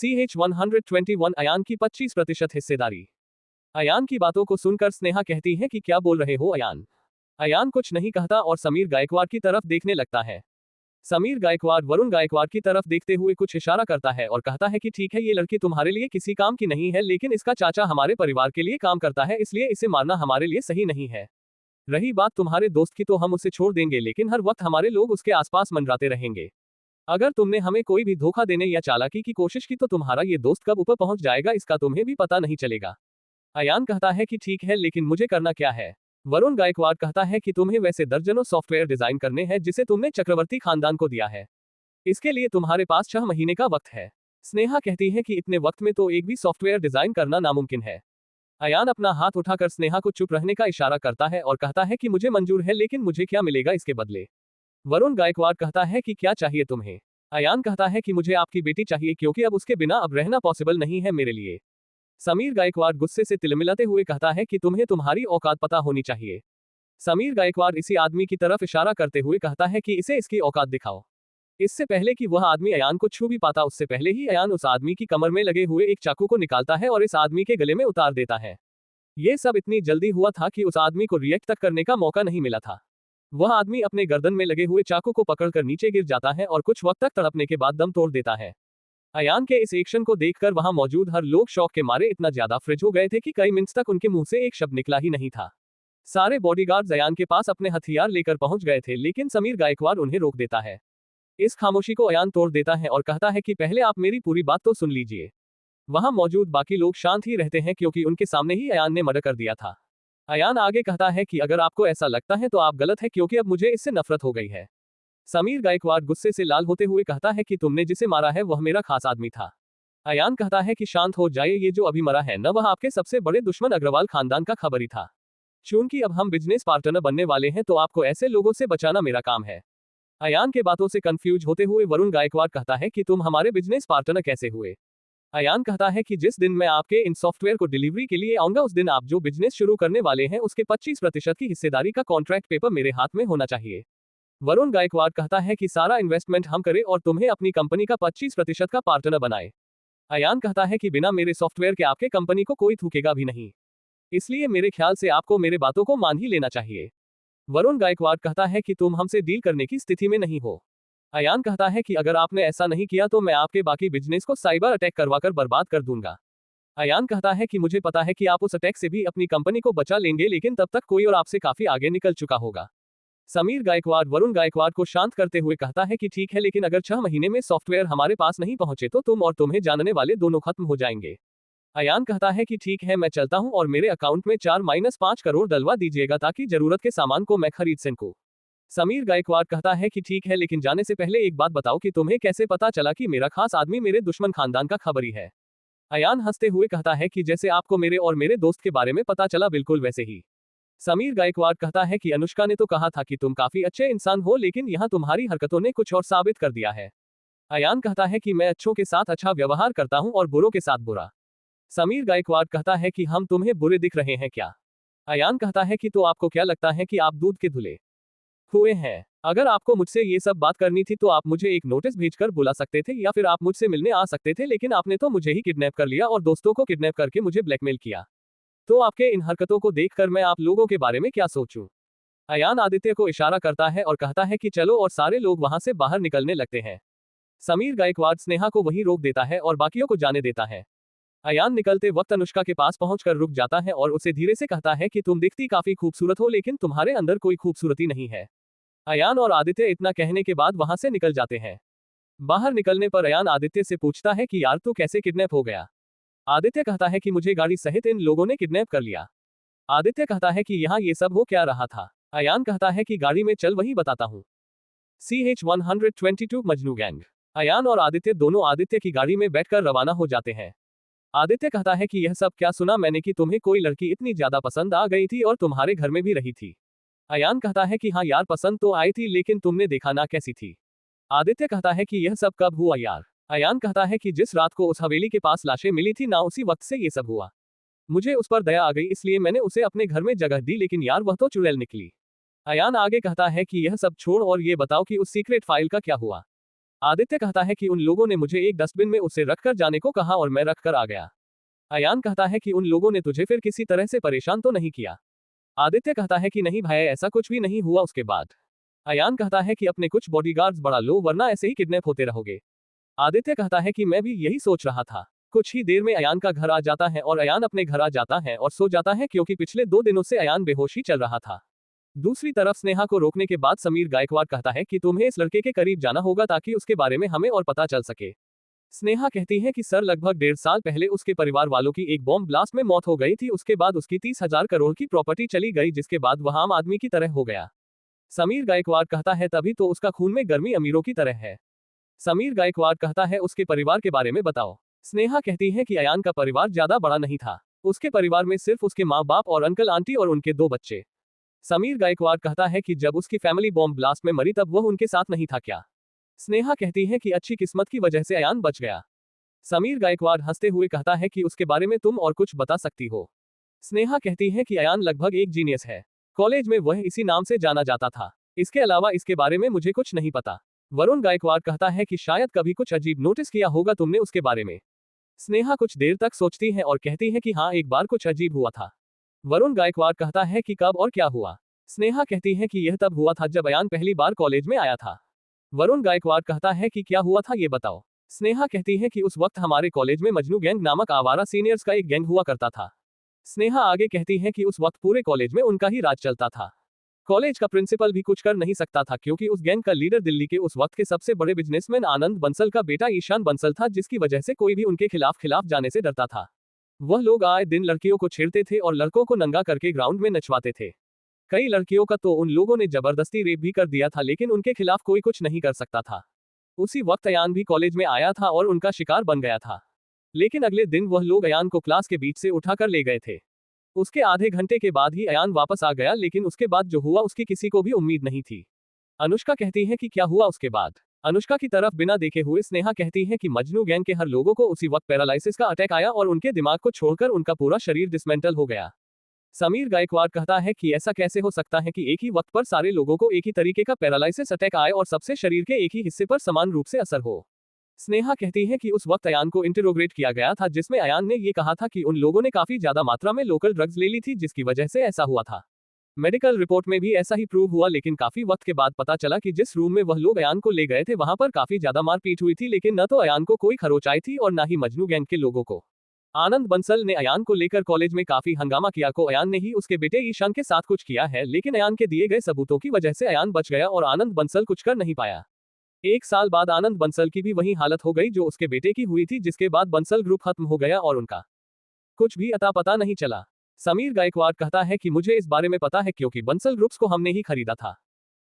CH121 Ayan की 25% हिस्सेदारी। अयान की बातों को सुनकर स्नेहा कहती है कि क्या बोल रहे हो अयान। अयान कुछ नहीं कहता और समीर गायकवाड़ की तरफ देखने लगता है। समीर गायकवाड़ वरुण गायकवाड़ की तरफ देखते हुए कुछ इशारा करता है और कहता है कि ठीक है, ये लड़की तुम्हारे लिए किसी काम की नहीं है, लेकिन इसका चाचा हमारे परिवार के लिए काम करता है, इसलिए इसे मारना हमारे लिए सही नहीं है। रही बात तुम्हारे दोस्त की, तो हम उसे छोड़ देंगे, लेकिन हर वक्त हमारे लोग उसके आसपास मंडराते रहेंगे। अगर तुमने हमें कोई भी धोखा देने या चालाकी की कोशिश की तो तुम्हारा ये दोस्त कब ऊपर पहुंच जाएगा इसका तुम्हें भी पता नहीं चलेगा। अयान कहता है कि ठीक है, लेकिन मुझे करना क्या है। वरुण गायकवाड़ कहता है कि तुम्हें वैसे दर्जनों सॉफ्टवेयर डिजाइन करने हैं जिसे तुमने चक्रवर्ती खानदान को दिया है। इसके लिए तुम्हारे पास 6 महीने का वक्त है। स्नेहा कहती है कि इतने वक्त में तो एक भी सॉफ्टवेयर डिजाइन करना नामुमकिन है। अयान अपना हाथ उठाकर स्नेहा को चुप रहने का इशारा करता है और कहता है कि मुझे मंजूर है, लेकिन मुझे क्या मिलेगा इसके बदले। वरुण गायकवाड़ कहता है कि क्या चाहिए तुम्हें। अयान कहता है कि मुझे आपकी बेटी चाहिए, क्योंकि अब उसके बिना अब रहना पॉसिबल नहीं है मेरे लिए। समीर गायकवाड़ गुस्से से तिलमिलाते हुए कहता है कि तुम्हें तुम्हारी औकात पता होनी चाहिए। समीर गायकवाड़ इसी आदमी की तरफ इशारा करते हुए कहता है कि इसे इसकी औकात दिखाओ। इससे पहले कि वह आदमी अयान को छू भी पाता, उससे पहले ही अयान उस आदमी की कमर में लगे हुए एक चाकू को निकालता है और इस आदमी के गले में उतार देता है। यह सब इतनी जल्दी हुआ था कि उस आदमी को रिएक्ट तक करने का मौका नहीं मिला था। वह आदमी अपने गर्दन में लगे हुए चाकू को पकड़कर नीचे गिर जाता है और कुछ वक्त तक तड़पने के बाद दम तोड़ देता है। अयान के इस एक्शन को देखकर वहां मौजूद हर लोग शौक के मारे इतना ज्यादा फ्रिज हो गए थे कि कई मिनट तक उनके मुंह से एक शब्द निकला ही नहीं था। सारे बॉडीगार्ड्स अयान के पास अपने हथियार लेकर पहुंच गए थे, लेकिन समीर गायकवाड़ उन्हें रोक देता है। इस खामोशी को अयान तोड़ देता है और कहता है कि पहले आप मेरी पूरी बात तो सुन लीजिए। वहां मौजूद बाकी लोग शांत ही रहते हैं, क्योंकि उनके सामने ही अयान ने मर्डर कर दिया था। अयान आगे कहता है कि अगर आपको ऐसा लगता है तो आप गलत है, क्योंकि अब मुझे इससे नफरत हो गई है। समीर गायकवाड़ गुस्से से लाल होते हुए कहता है कि तुमने जिसे मारा है वह मेरा खास आदमी था। अयान कहता है कि शांत हो जाइए, ये जो अभी मरा है न वह आपके सबसे बड़े दुश्मन अग्रवाल खानदान का खबरी था। चूंकि अब हम बिजनेस पार्टनर बनने वाले हैं तो आपको ऐसे लोगों से बचाना मेरा काम है। अयान के बातों से कंफ्यूज होते हुए वरुण गायकवाड़ कहता है कि तुम हमारे बिजनेस पार्टनर कैसे हुए। अयान कहता है कि जिस दिन मैं आपके इन सॉफ्टवेयर को डिलीवरी के लिए आऊंगा उस दिन आप जो बिजनेस शुरू करने वाले हैं उसके 25% की हिस्सेदारी का कॉन्ट्रैक्ट पेपर मेरे हाथ में होना चाहिए। वरुण गायकवाड़ कहता है कि सारा इन्वेस्टमेंट हम करें और तुम्हें अपनी कंपनी का 25% का पार्टनर बनाए। अयान कहता है कि बिना मेरे सॉफ्टवेयर के आपके कंपनी को कोई थूकेगा भी नहीं, इसलिए मेरे ख्याल से आपको मेरे बातों को मान ही लेना चाहिए। वरुण गायकवाड़ कहता है कि तुम हमसे डील करने की स्थिति में नहीं हो। अयान कहता है कि अगर आपने ऐसा नहीं किया तो मैं आपके बाकी बिजनेस को साइबर अटैक करवाकर बर्बाद कर दूंगा। अयान कहता है कि मुझे पता है कि आप उस अटैक से भी अपनी कंपनी को बचा लेंगे, लेकिन तब तक कोई और आपसे काफी आगे निकल चुका होगा। समीर गायकवाड़ वरुण गायकवाड़ को शांत करते हुए कहता है कि ठीक है, लेकिन अगर 6 महीने में सॉफ्टवेयर हमारे पास नहीं पहुंचे तो तुम और तुम्हें जानने वाले दोनों खत्म हो जाएंगे। अयान कहता है कि ठीक है, मैं चलता हूं और मेरे अकाउंट में 4-5 करोड़ डलवा दीजिएगा ताकि जरूरत के सामान को मैं खरीद सकूं। समीर गायकवाड़ कहता है कि ठीक है, लेकिन जाने से पहले एक बात बताओ कि तुम्हें कैसे पता चला कि मेरा खास आदमी मेरे दुश्मन खानदान का खबरी है। अयान हंसते हुए कहता है कि जैसे आपको मेरे और मेरे दोस्त के बारे में पता चला बिल्कुल वैसे ही। समीर गायकवाड़ कहता है कि अनुष्का ने तो कहा था कि तुम काफी अच्छे इंसान हो, लेकिन यहाँ तुम्हारी हरकतों ने कुछ और साबित कर दिया है। अयान कहता है कि मैं अच्छों के साथ अच्छा व्यवहार करता हूँ और बुरों के साथ बुरा। समीर गायकवाड़ कहता है कि हम तुम्हें बुरे दिख रहे हैं क्या। अयान कहता है कि तो आपको क्या लगता है कि आप दूध के धुले हुए हैं। अगर आपको मुझसे ये सब बात करनी थी तो आप मुझे एक नोटिस भेजकर बुला सकते थे या फिर आप मुझसे मिलने आ सकते थे, लेकिन आपने तो मुझे ही किडनैप कर लिया और दोस्तों को किडनैप करके मुझे ब्लैकमेल किया। तो आपके इन हरकतों को देखकर मैं आप लोगों के बारे में क्या सोचूं। अयान आदित्य को इशारा करता है और कहता है कि चलो, और सारे लोग वहां से बाहर निकलने लगते हैं। समीर गायकवाड़ स्नेहा को वहीं रोक देता है और बाकियों को जाने देता है। अयान निकलते वक्त अनुष्का के पास पहुंचकर रुक जाता है और उसे धीरे से कहता है कि तुम दिखती काफी खूबसूरत हो, लेकिन तुम्हारे अंदर कोई खूबसूरती नहीं है। अयान और आदित्य इतना कहने के बाद वहां से निकल जाते हैं। बाहर निकलने पर अयान आदित्य से पूछता है कि यार तू कैसे किडनैप हो गया। आदित्य कहता है कि मुझे गाड़ी सहित इन लोगों ने किडनैप कर लिया। आदित्य कहता है कि यहाँ ये सब हो क्या रहा था। अयान कहता है कि गाड़ी में चल, वही बताता हूँ। CH122 Majnu gang. अयान और आदित्य दोनों आदित्य की गाड़ी में बैठकर रवाना हो जाते हैं। आदित्य कहता है कि यह सब क्या सुना मैंने कि तुम्हें कोई लड़की इतनी ज्यादा पसंद आ गई थी और तुम्हारे घर में भी रही थी। अयान कहता है कि हाँ यार, पसंद तो आई थी, लेकिन तुमने देखा ना कैसी थी। आदित्य कहता है कि यह सब कब हुआ यार। अयान कहता है कि जिस रात को उस हवेली के पास लाशें मिली थी ना, उसी वक्त से ये सब हुआ। मुझे उस पर दया आ गई, इसलिए मैंने उसे अपने घर में जगह दी, लेकिन यार वह तो चुड़ैल निकली। अयान आगे कहता है कि यह सब छोड़ और ये बताओ कि उस सीक्रेट फाइल का क्या हुआ। आदित्य कहता है कि उन लोगों ने मुझे एक डस्टबिन में उसे रखकर जाने को कहा और मैं रखकर आ गया। अयान कहता है कि उन लोगों ने तुझे फिर किसी तरह से परेशान तो नहीं किया। आदित्य कहता है कि नहीं भाई, ऐसा कुछ भी नहीं हुआ। उसके बाद अयान कहता है कि अपने कुछ बॉडीगार्ड्स बढ़ा लो वरना ऐसे ही किडनैप होते रहोगे। आदित्य कहता है कि मैं भी यही सोच रहा था। कुछ ही देर में अयान का घर आ जाता है और अयान अपने घर आ जाता है और सो जाता है क्योंकि पिछले 2 दिनों से अयान बेहोश ही चल रहा था। दूसरी तरफ स्नेहा को रोकने के बाद समीर गायकवाड़ कहता है कि तुम्हें इस लड़के के करीब जाना होगा ताकि उसके बारे में हमें और पता चल सके। स्नेहा कहती है कि सर, लगभग 1.5 साल पहले उसके परिवार वालों की एक बॉम्ब ब्लास्ट में मौत हो गई थी। उसके बाद उसकी 30,000 करोड़ की प्रॉपर्टी चली गई, जिसके बाद वह आम आदमी की तरह हो गया। समीर गायकवाड़ कहता है तभी तो उसका खून में गर्मी अमीरों की तरह है। समीर गायकवाड़ कहता है उसके परिवार के बारे में बताओ। स्नेहा कहती है कि अयान का परिवार ज्यादा बड़ा नहीं था। उसके परिवार में सिर्फ उसके माँ बाप और अंकल आंटी और उनके 2 बच्चे। समीर गायकवाड़ कहता है कि जब उसकी फैमिली बॉम्ब ब्लास्ट में मरी तब वह उनके साथ नहीं था क्या। स्नेहा कहती है कि अच्छी किस्मत की वजह से अयान बच गया। समीर गायकवाड़ हंसते हुए कहता है कि उसके बारे में तुम और कुछ बता सकती हो। स्नेहा कहती है कि अयान लगभग एक जीनियस है। कॉलेज में वह इसी नाम से जाना जाता था। इसके अलावा इसके बारे में मुझे कुछ नहीं पता। वरुण गायकवाड़ कहता है कि शायद कभी कुछ अजीब नोटिस किया होगा तुमने उसके बारे में। स्नेहा कुछ देर तक सोचती है और कहती है कि हाँ, एक बार कुछ अजीब हुआ था। वरुण गायकवाड़ कहता है कि कब और क्या हुआ। स्नेहा कहती है कि यह तब हुआ था जब अयान पहली बार कॉलेज में आया था। वरुण गायकवाड़ कहता है कि क्या हुआ था ये बताओ। स्नेहा कहती है कि उस वक्त हमारे कॉलेज में मजनू गैंग नामक आवारा सीनियर्स का एक गैंग हुआ करता था। स्नेहा आगे कहती है कि उस वक्त पूरे कॉलेज में उनका ही राज चलता था। कॉलेज का प्रिंसिपल भी कुछ कर नहीं सकता था क्योंकि उस गैंग का लीडर दिल्ली के उस वक्त के सबसे बड़े बिजनेसमैन आनंद बंसल का बेटा ईशान बंसल था, जिसकी वजह से कोई भी उनके खिलाफ जाने से डरता था। वह लोग आए दिन लड़कियों को छेड़ते थे और लड़कों को नंगा करके ग्राउंड में नचवाते थे। कई लड़कियों का तो उन लोगों ने जबरदस्ती रेप भी कर दिया था, लेकिन उनके खिलाफ कोई कुछ नहीं कर सकता था। उसी वक्त अयान भी कॉलेज में आया था और उनका शिकार बन गया था। लेकिन अगले दिन वह लोग अयान को क्लास के बीच से उठाकर ले गए थे। उसके आधे घंटे के बाद ही अयान वापस आ गया, लेकिन उसके बाद जो हुआ उसकी किसी को भी उम्मीद नहीं थी। अनुष्का कहती है कि क्या हुआ उसके बाद। अनुष्का की तरफ बिना देखे हुए स्नेहा कहती है कि मजनू गैंग के हर लोगों को उसी वक्त पैरालिसिस का अटैक आया और उनके दिमाग को छोड़कर उनका पूरा शरीर डिसमेंटल हो गया। समीर गायकवाड़ कहता है कि ऐसा कैसे हो सकता है कि एक ही वक्त पर सारे लोगों को एक ही तरीके का पैरालिसिस अटैक आए और सबसे शरीर के एक ही हिस्से पर समान रूप से असर हो। स्नेहा कहती है कि उस वक्त अयान को इंटरोग्रेट किया गया था, जिसमें अयान ने ये कहा था कि उन लोगों ने काफी ज्यादा मात्रा में लोकल ड्रग्स ले ली थी, जिसकी वजह से ऐसा हुआ था। मेडिकल रिपोर्ट में भी ऐसा ही प्रूव हुआ, लेकिन काफी वक्त के बाद पता चला कि जिस रूम में वह लोग अयान को ले गए थे वहां पर काफी ज्यादा मारपीट हुई थी, लेकिन न तो अयान को कोई खरोच आई थी और न ही मजनू गैंग के लोगों को। आनंद बंसल ने अयान को लेकर कॉलेज में काफी हंगामा किया को अयान ने ही उसके बेटे ईशान के साथ कुछ किया है, लेकिन अयान के दिए गए सबूतों की वजह से अयान बच गया और आनंद बंसल कुछ कर नहीं पाया। 1 साल बाद आनंद बंसल की भी वही हालत हो गई जो उसके बेटे की हुई थी, जिसके बाद बंसल ग्रुप खत्म हो गया और उनका कुछ भी अता पता नहीं चला। समीर गायकवाड़ कहता है कि मुझे इस बारे में पता है क्योंकि बंसल ग्रुप्स को हमने ही खरीदा था।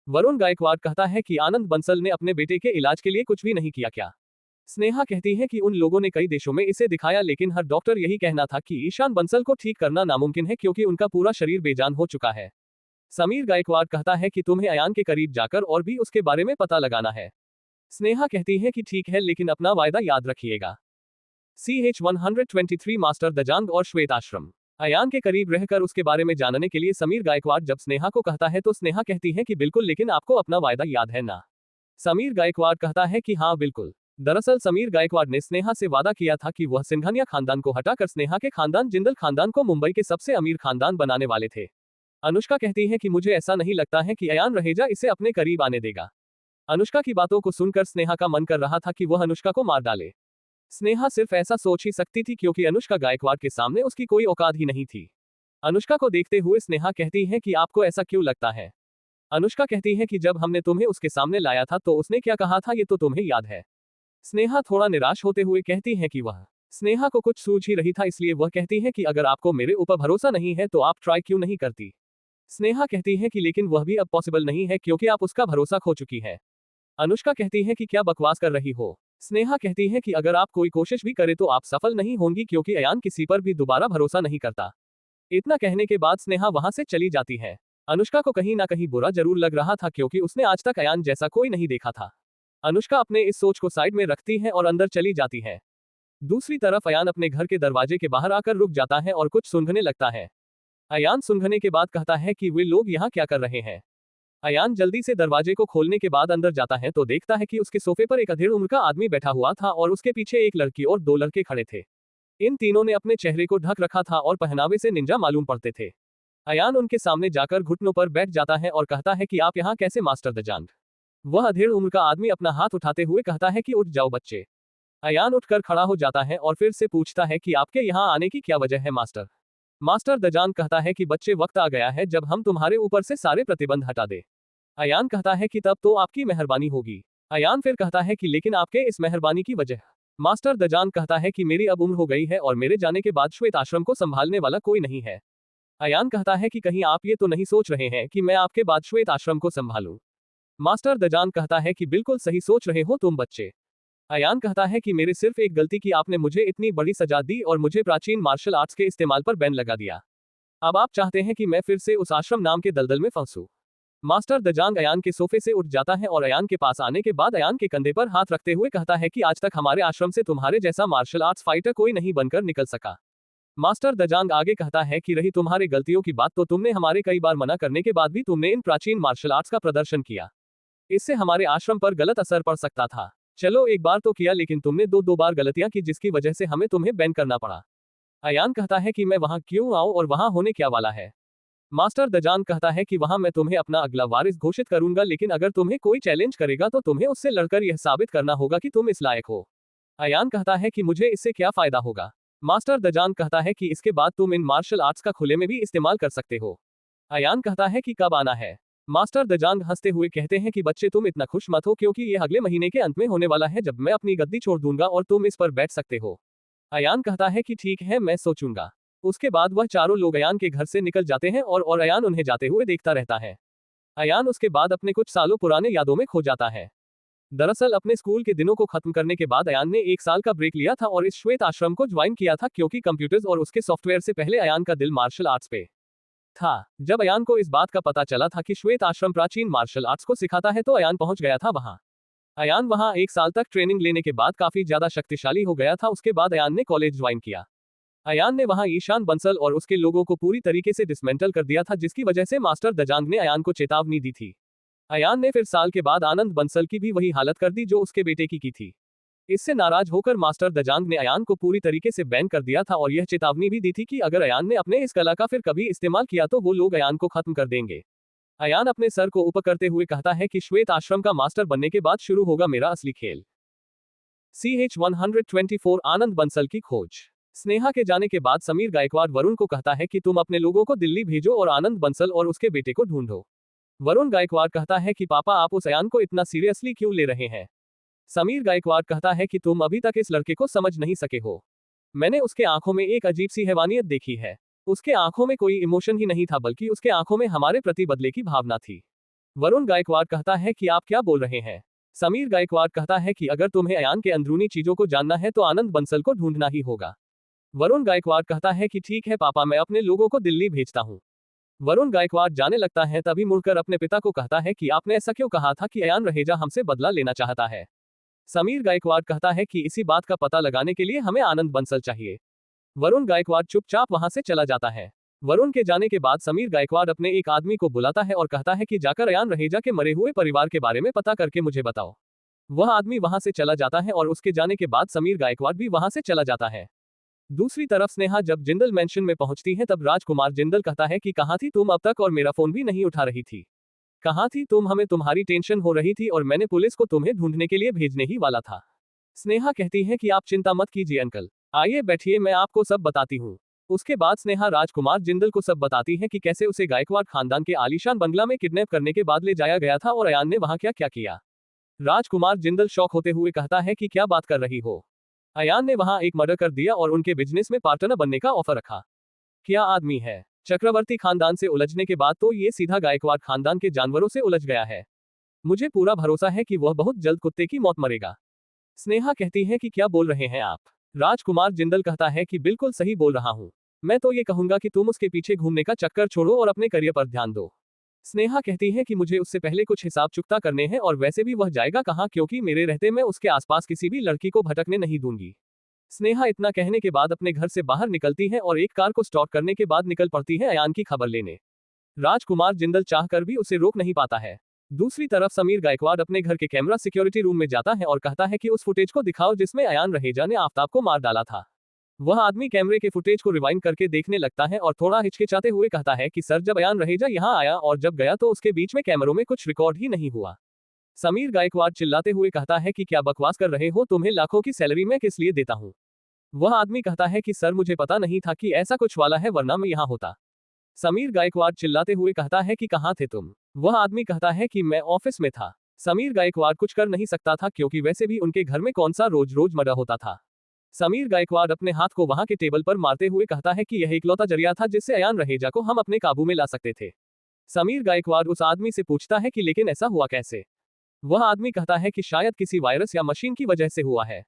वरुण गायकवाड़ कहता है कि आनंद बंसल ने अपने बेटे के इलाज के लिए कुछ भी नहीं किया क्या। स्नेहा कहती है कि उन लोगों ने कई देशों में इसे दिखाया, लेकिन हर डॉक्टर यही कहना था कि ईशान बंसल को ठीक करना नामुमकिन है क्योंकि उनका पूरा शरीर बेजान हो चुका है। समीर गायकवाड़ कहता है कि तुम्हें अयान के करीब जाकर और भी उसके बारे में पता लगाना है। स्नेहा कहती है कि ठीक है, लेकिन अपना वायदा याद रखिएगा। CH-123 मास्टर दजांग और श्वेत आश्रम। अयान के करीब रहकर उसके बारे में जानने के लिए समीर गायकवाड़ जब स्नेहा को कहता है तो स्नेहा कहती है कि बिल्कुल, लेकिन आपको अपना वायदा याद है ना। समीर गायकवाड़ कहता है कि हाँ बिल्कुल। दरअसल समीर गायकवाड़ ने स्नेहा से वादा किया था कि वह सिंघानिया खानदान को हटाकर स्नेहा के खानदान जिंदल खानदान को मुंबई के सबसे अमीर खानदान बनाने वाले थे। अनुष्का कहती है कि मुझे ऐसा नहीं लगता है कि अयान रहेजा इसे अपने करीब आने देगा। अनुष्का की बातों को सुनकर स्नेहा का मन कर रहा था कि वह अनुष्का को मार डाले। स्नेहा सिर्फ ऐसा सोच ही सकती थी क्योंकि अनुष्का गायकवाड़ के सामने उसकी कोई औकात ही नहीं थी। अनुष्का को देखते हुए स्नेहा कहती है कि आपको ऐसा क्यों लगता है। अनुष्का कहती है कि जब हमने तुम्हें उसके सामने लाया था तो उसने क्या कहा था ये तो तुम्हें याद है। स्नेहा थोड़ा निराश होते हुए कहती है कि वह स्नेहा को कुछ सूझ ही रही था, इसलिए वह कहती है कि अगर आपको मेरे ऊपर भरोसा नहीं है तो आप ट्राई क्यों नहीं करती। स्नेहा कहती है कि लेकिन वह भी अब पॉसिबल नहीं है क्योंकि आप उसका भरोसा खो चुकी है। अनुष्का कहती है कि क्या बकवास कर रही हो। स्नेहा कहती है कि अगर आप कोई कोशिश भी करें तो आप सफल नहीं होंगी क्योंकि अयान किसी पर भी दोबारा भरोसा नहीं करता। इतना कहने के बाद स्नेहा वहां से चली जाती है। अनुष्का को कहीं ना कहीं बुरा जरूर लग रहा था क्योंकि उसने आज तक अयान जैसा कोई नहीं देखा था। अनुष्का अपने इस सोच को साइड में रखती है और अंदर चली जाती है। दूसरी तरफ अयान अपने घर के दरवाजे के बाहर आकर रुक जाता है और कुछ सूंघने लगता है। अयान सूंघने के बाद कहता है कि वे लोग यहाँ क्या कर रहे हैं। अयान जल्दी से दरवाजे को खोलने के बाद अंदर जाता है तो देखता है कि उसके सोफे पर एक अधेड़ उम्र का आदमी बैठा हुआ था और उसके पीछे एक लड़की और दो लड़के खड़े थे। इन तीनों ने अपने चेहरे को ढक रखा था और पहनावे से निंजा मालूम पड़ते थे। अयान उनके सामने जाकर घुटनों पर बैठ जाता है और कहता है कि आप यहाँ कैसे मास्टर दजांग। वह अधेड़ उम्र का आदमी अपना हाथ उठाते हुए कहता है कि उठ जाओ बच्चे। अयान उठकर खड़ा हो जाता है और फिर से पूछता है कि आपके यहाँ आने की क्या वजह है मास्टर। मास्टर दजांग कहता है कि बच्चे वक्त आ गया है जब हम तुम्हारे ऊपर से सारे प्रतिबंध हटा दे। अयान कहता है कि तब तो आपकी मेहरबानी होगी। अयान फिर कहता है कि लेकिन आपके इस मेहरबानी की वजह। मास्टर दजांग कहता है कि मेरी अब उम्र हो गई है और मेरे जाने के बाद श्वेत आश्रम को संभालने वाला कोई नहीं है। अयान कहता है कि कहीं आप ये तो नहीं सोच रहे हैं कि मैं आपके बाद श्वेत आश्रम को संभालूं। मास्टर दजांग कहता है कि बिल्कुल सही सोच रहे हो तुम बच्चे। अयान कहता है कि मेरे सिर्फ एक गलती की आपने मुझे इतनी बड़ी सजा दी और मुझे प्राचीन मार्शल आर्ट्स के इस्तेमाल पर बैन लगा दिया। अब आप चाहते हैं कि मैं फिर से उस आश्रम नाम के दलदल में फंसूं। मास्टर दजांग अयान के सोफे से उठ जाता है और अयान के पास आने के बाद अयान के कंधे पर हाथ रखते हुए कहता है कि आज तक हमारे आश्रम से तुम्हारे जैसा मार्शल आर्ट्स फाइटर कोई नहीं बनकर निकल सका। मास्टर दजांग आगे कहता है कि रही तुम्हारे गलतियों की बात तो तुमने हमारे कई बार मना करने के बाद भी तुमने इन प्राचीन मार्शल आर्ट्स का प्रदर्शन किया। इससे हमारे आश्रम पर गलत असर पड़ सकता था। चलो एक बार तो किया लेकिन तुमने दो बार गलतियां की जिसकी वजह से हमें तुम्हें बैन करना पड़ा। अयान कहता है कि मैं वहां क्यों आऊं और वहां होने क्या वाला है। मास्टर दजांग कहता है कि वहां मैं तुम्हें अपना अगला वारिस घोषित करूंगा लेकिन अगर तुम्हें कोई चैलेंज करेगा तो तुम्हें उससे लड़कर यह साबित करना होगा कि तुम इस लायक हो। अयान कहता है कि मुझे इससे क्या फायदा होगा। मास्टर दजांग कहता है कि इसके बाद तुम इन मार्शल आर्ट्स का खुले में भी इस्तेमाल कर सकते हो। अयान कहता है कि कब आना है। मास्टर दजांग हंसते हुए कहते हैं कि बच्चे तुम इतना खुश मत हो क्योंकि यह अगले महीने के अंत में होने वाला है जब मैं अपनी गद्दी छोड़ दूंगा और तुम इस पर बैठ सकते हो। अयान कहता है कि ठीक है मैं सोचूंगा। उसके बाद वह चारों लोग अयान के घर से निकल जाते हैं और अयान उन्हें जाते हुए देखता रहता है। अयान उसके बाद अपने कुछ सालों पुराने यादों में खो जाता है। दरअसल अपने स्कूल के दिनों को खत्म करने के बाद अयान ने एक साल का ब्रेक लिया था और इस श्वेत आश्रम को ज्वाइन किया था क्योंकि कंप्यूटर्स और उसके सॉफ्टवेयर से पहले अयान का दिल मार्शल आर्ट्स पे था। जब अयान को इस बात का पता चला था कि श्वेत आश्रम प्राचीन मार्शल आर्ट्स को सिखाता है तो अयान पहुंच गया था वहां। अयान वहां एक साल तक ट्रेनिंग लेने के बाद काफी ज्यादा शक्तिशाली हो गया था। उसके बाद अयान ने कॉलेज ज्वाइन किया। अयान ने वहां ईशान बंसल और उसके लोगों को पूरी तरीके से डिसमेंटल कर दिया था जिसकी वजह से मास्टर दजांग ने अयान को चेतावनी दी थी। अयान ने फिर साल के बाद आनंद बंसल की भी वही हालत कर दी जो उसके बेटे की थी। इससे नाराज होकर मास्टर दजांग ने अयान को पूरी तरीके से बैन कर दिया था और यह चेतावनी भी दी थी कि अगर अयान ने अपने इस कला का फिर कभी इस्तेमाल किया तो वो लोग अयान को खत्म कर देंगे। अयान अपने सर को ऊपर करते हुए कहता है कि श्वेत आश्रम का मास्टर बनने के बाद शुरू होगा मेरा असली खेल। CH-124 आनंद बंसल की खोज। स्नेहा के जाने के बाद समीर गायकवाड़ वरुण को कहता है कि तुम अपने लोगों को दिल्ली भेजो और आनंद बंसल और उसके बेटे को ढूंढो। वरुण गायकवाड़ कहता है कि पापा आप उस अयान को इतना सीरियसली क्यों ले रहे हैं। समीर गायकवाड़ कहता है कि तुम अभी तक इस लड़के को समझ नहीं सके हो। मैंने उसके आंखों में एक अजीब सी हैवानियत देखी है। उसके आंखों में कोई इमोशन ही नहीं था बल्कि उसके आंखों में हमारे प्रति बदले की भावना थी। वरुण गायकवाड़ कहता है कि आप क्या बोल रहे हैं। समीर गायकवाड़ कहता है कि अगर तुम्हें अयान के अंदरूनी चीजों को जानना है तो आनंद बंसल को ढूंढना ही होगा। वरुण गायकवाड़ कहता है कि ठीक है पापा मैं अपने लोगों को दिल्ली भेजता हूँ। वरुण गायकवाड़ जाने लगता है तभी मुड़कर अपने पिता को कहता है कि आपने ऐसा क्यों कहा था कि अयान रहेजा हमसे बदला लेना चाहता है। समीर गायकवाड़ कहता है कि इसी बात का पता लगाने के लिए हमें आनंद बंसल चाहिए। वरुण गायकवाड़ चुपचाप वहां से चला जाता है। वरुण के जाने के बाद समीर गायकवाड़ अपने एक आदमी को बुलाता है और कहता है कि जाकर अयान रहेजा के मरे हुए परिवार के बारे में पता करके मुझे बताओ। वह आदमी वहां से चला जाता है और उसके जाने के बाद समीर गायकवाड़ भी वहां से चला जाता है। दूसरी तरफ स्नेहा जब जिंदल मेंशन में पहुंचती है तब राजकुमार जिंदल कहता है कि कहां थी तुम अब तक और मेरा फोन भी नहीं उठा रही थी। कहां थी तुम, हमें तुम्हारी टेंशन हो रही थी और मैंने पुलिस को तुम्हें ढूंढने के लिए भेजने ही वाला था। स्नेहा कहती है कि आप चिंता मत कीजिए अंकल, आइए बैठिए मैं आपको सब बताती हूँ। उसके बाद स्नेहा राजकुमार जिंदल को सब बताती है कि कैसे उसे गायकवाड़ खानदान के आलीशान बंगला में किडनैप करने के बाद ले जाया गया था और अयान ने वहां क्या क्या किया। राजकुमार जिंदल शॉक होते हुए कहता है कि क्या बात कर रही हो। अयान ने वहां एक मर्डर कर दिया और उनके बिजनेस में पार्टनर बनने का ऑफर रखा। क्या आदमी है। चक्रवर्ती खानदान से उलझने के बाद तो ये सीधा गायकवाड़ खानदान के जानवरों से उलझ गया है। मुझे पूरा भरोसा है कि वह बहुत जल्द कुत्ते की मौत मरेगा। स्नेहा कहती है कि क्या बोल रहे हैं आप। राजकुमार जिंदल कहता है कि बिल्कुल सही बोल रहा हूं। मैं तो ये कहूंगा कि तुम उसके पीछे घूमने का चक्कर छोड़ो और अपने करियर पर ध्यान दो। स्नेहा कहती है कि मुझे उससे पहले कुछ हिसाब चुकता करने हैं और वैसे भी वह जाएगा कहां क्योंकि मेरे रहते मैं उसके आसपास किसी भी लड़की को भटकने नहीं दूंगी। स्नेहा इतना कहने के बाद अपने घर से बाहर निकलती है और एक कार को स्टॉप करने के बाद निकल पड़ती है अयान की खबर लेने। राजकुमार जिंदल चाहकर भी उसे रोक नहीं पाता है। दूसरी तरफ समीर गायकवाड़ अपने घर के कैमरा सिक्योरिटी रूम में जाता है और कहता है कि उस फुटेज को दिखाओ जिसमें अयान रहेजा ने आफ्ताब को मार डाला था। वह आदमी कैमरे के फुटेज को रिवाइंड करके देखने लगता है और थोड़ा हिचकिचाते हुए कहता है कि सर, जब अयान रहेजा यहाँ आया और जब गया तो उसके बीच में कैमरों में कुछ रिकॉर्ड ही नहीं हुआ। समीर गायकवाड़ चिल्लाते हुए कहता है कि क्या बकवास कर रहे हो, तुम्हें लाखों की सैलरी मैं किस लिए देता हूँ। वह आदमी कहता है कि सर, मुझे पता नहीं था कि ऐसा कुछ वाला है, वरना मैं यहाँ होता। समीर गायकवाड़ चिल्लाते हुए कहता है कि कहाँ थे तुम। वह आदमी कहता है कि मैं ऑफिस में था। समीर गायकवाड़ कुछ कर नहीं सकता था क्योंकि वैसे भी उनके घर में कौन सा रोज रोज मर्डर होता था। समीर गायकवाड़ अपने हाथ को वहां के टेबल पर मारते हुए कहता है कि यह इकलौता जरिया था जिससे अयान रहेजा को हम अपने काबू में ला सकते थे। समीर गायकवाड़ उस आदमी से पूछता है कि लेकिन ऐसा हुआ कैसे। वह आदमी कहता है कि शायद किसी वायरस या मशीन की वजह से हुआ है।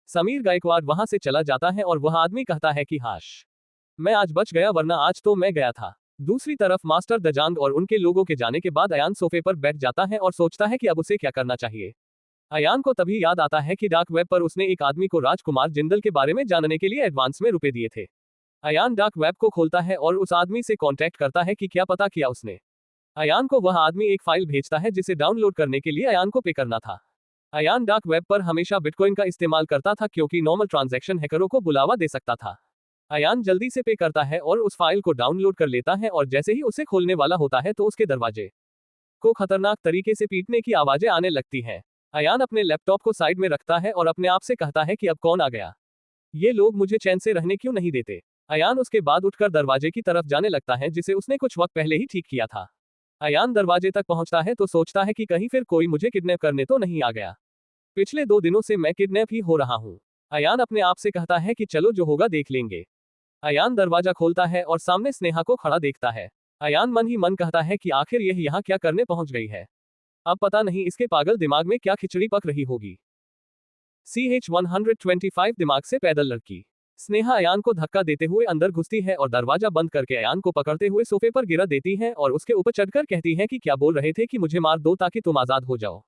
समीर गायकवाड़ वहां से चला जाता है और वह आदमी कहता है कि हाश, मैं आज बच गया, वरना आज तो मैं गया था। दूसरी तरफ मास्टर दजांग और उनके लोगों के जाने के बाद अयान सोफे पर बैठ जाता है और सोचता है कि अब उसे क्या करना चाहिए। अयान को तभी याद आता है कि डार्क वेब पर उसने एक आदमी को राजकुमार जिंदल के बारे में जानने के लिए एडवांस में रुपए दिए थे। अयान डार्क वेब को खोलता है और उस आदमी से कांटेक्ट करता है कि क्या पता किया उसने। अयान को वह आदमी एक फाइल भेजता है जिसे डाउनलोड करने के लिए अयान को पे करना था। अयान डार्क वेब पर हमेशा बिटकॉइन का इस्तेमाल करता था क्योंकि नॉर्मल ट्रांजैक्शन हैकरों को बुलावा दे सकता था। अयान जल्दी से पे करता है और उस फाइल को डाउनलोड कर लेता है और जैसे ही उसे खोलने वाला होता है तो उसके दरवाजे को खतरनाक तरीके से पीटने की आवाजें आने लगती हैं। अयान अपने लैपटॉप को साइड में रखता है और अपने आप से कहता है कि अब कौन आ गया, ये लोग मुझे चैन से रहने क्यों नहीं देते। अयान उसके बाद उठकर दरवाजे की तरफ जाने लगता है जिसे उसने कुछ वक्त पहले ही ठीक किया था। अयान दरवाजे तक पहुंचता है तो सोचता है कि कहीं फिर कोई मुझे किडनैप करने तो नहीं आ गया। पिछले 2 दिनों से मैं किडनैप ही हो रहा हूँ। अयान अपने आप से कहता है कि चलो जो होगा देख लेंगे। अयान दरवाजा खोलता है और सामने स्नेहा को खड़ा देखता है। अयान मन ही मन कहता है कि आखिर यह यहाँ क्या करने पहुंच गई है। अब पता नहीं इसके पागल दिमाग में क्या खिचड़ी पक रही होगी। CH-125 दिमाग से पैदल लड़की। स्नेहा अयान को धक्का देते हुए अंदर घुसती है और दरवाजा बंद करके अयान को पकड़ते हुए सोफे पर गिरा देती है और उसके ऊपर चढ़कर कहती है कि क्या बोल रहे थे कि मुझे मार दो ताकि तुम आजाद हो जाओ।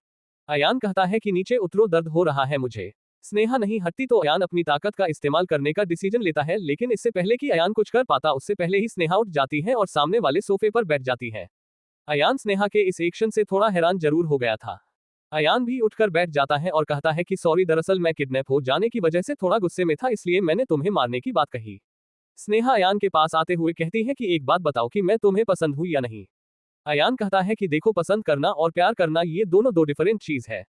अयान कहता है कि नीचे उतरो, दर्द हो रहा है मुझे। स्नेहा नहीं हटती तो अयान अपनी ताकत का इस्तेमाल करने का डिसीजन लेता है, लेकिन इससे पहले कि अयान कुछ कर पाता उससे पहले ही स्नेहा उठ जाती है और सामने वाले सोफे पर बैठ जाती है। अयान स्नेहा के इस एक्शन से थोड़ा हैरान जरूर हो गया था। अयान भी उठकर बैठ जाता है और कहता है कि सॉरी, दरअसल मैं किडनैप हो जाने की वजह से थोड़ा गुस्से में था, इसलिए मैंने तुम्हें मारने की बात कही। स्नेहा अयान के पास आते हुए कहती है कि एक बात बताओ कि मैं तुम्हें पसंद हूं या नहीं। अयान कहता है कि देखो, पसंद करना और प्यार करना ये दोनों दो डिफरेंट चीज है।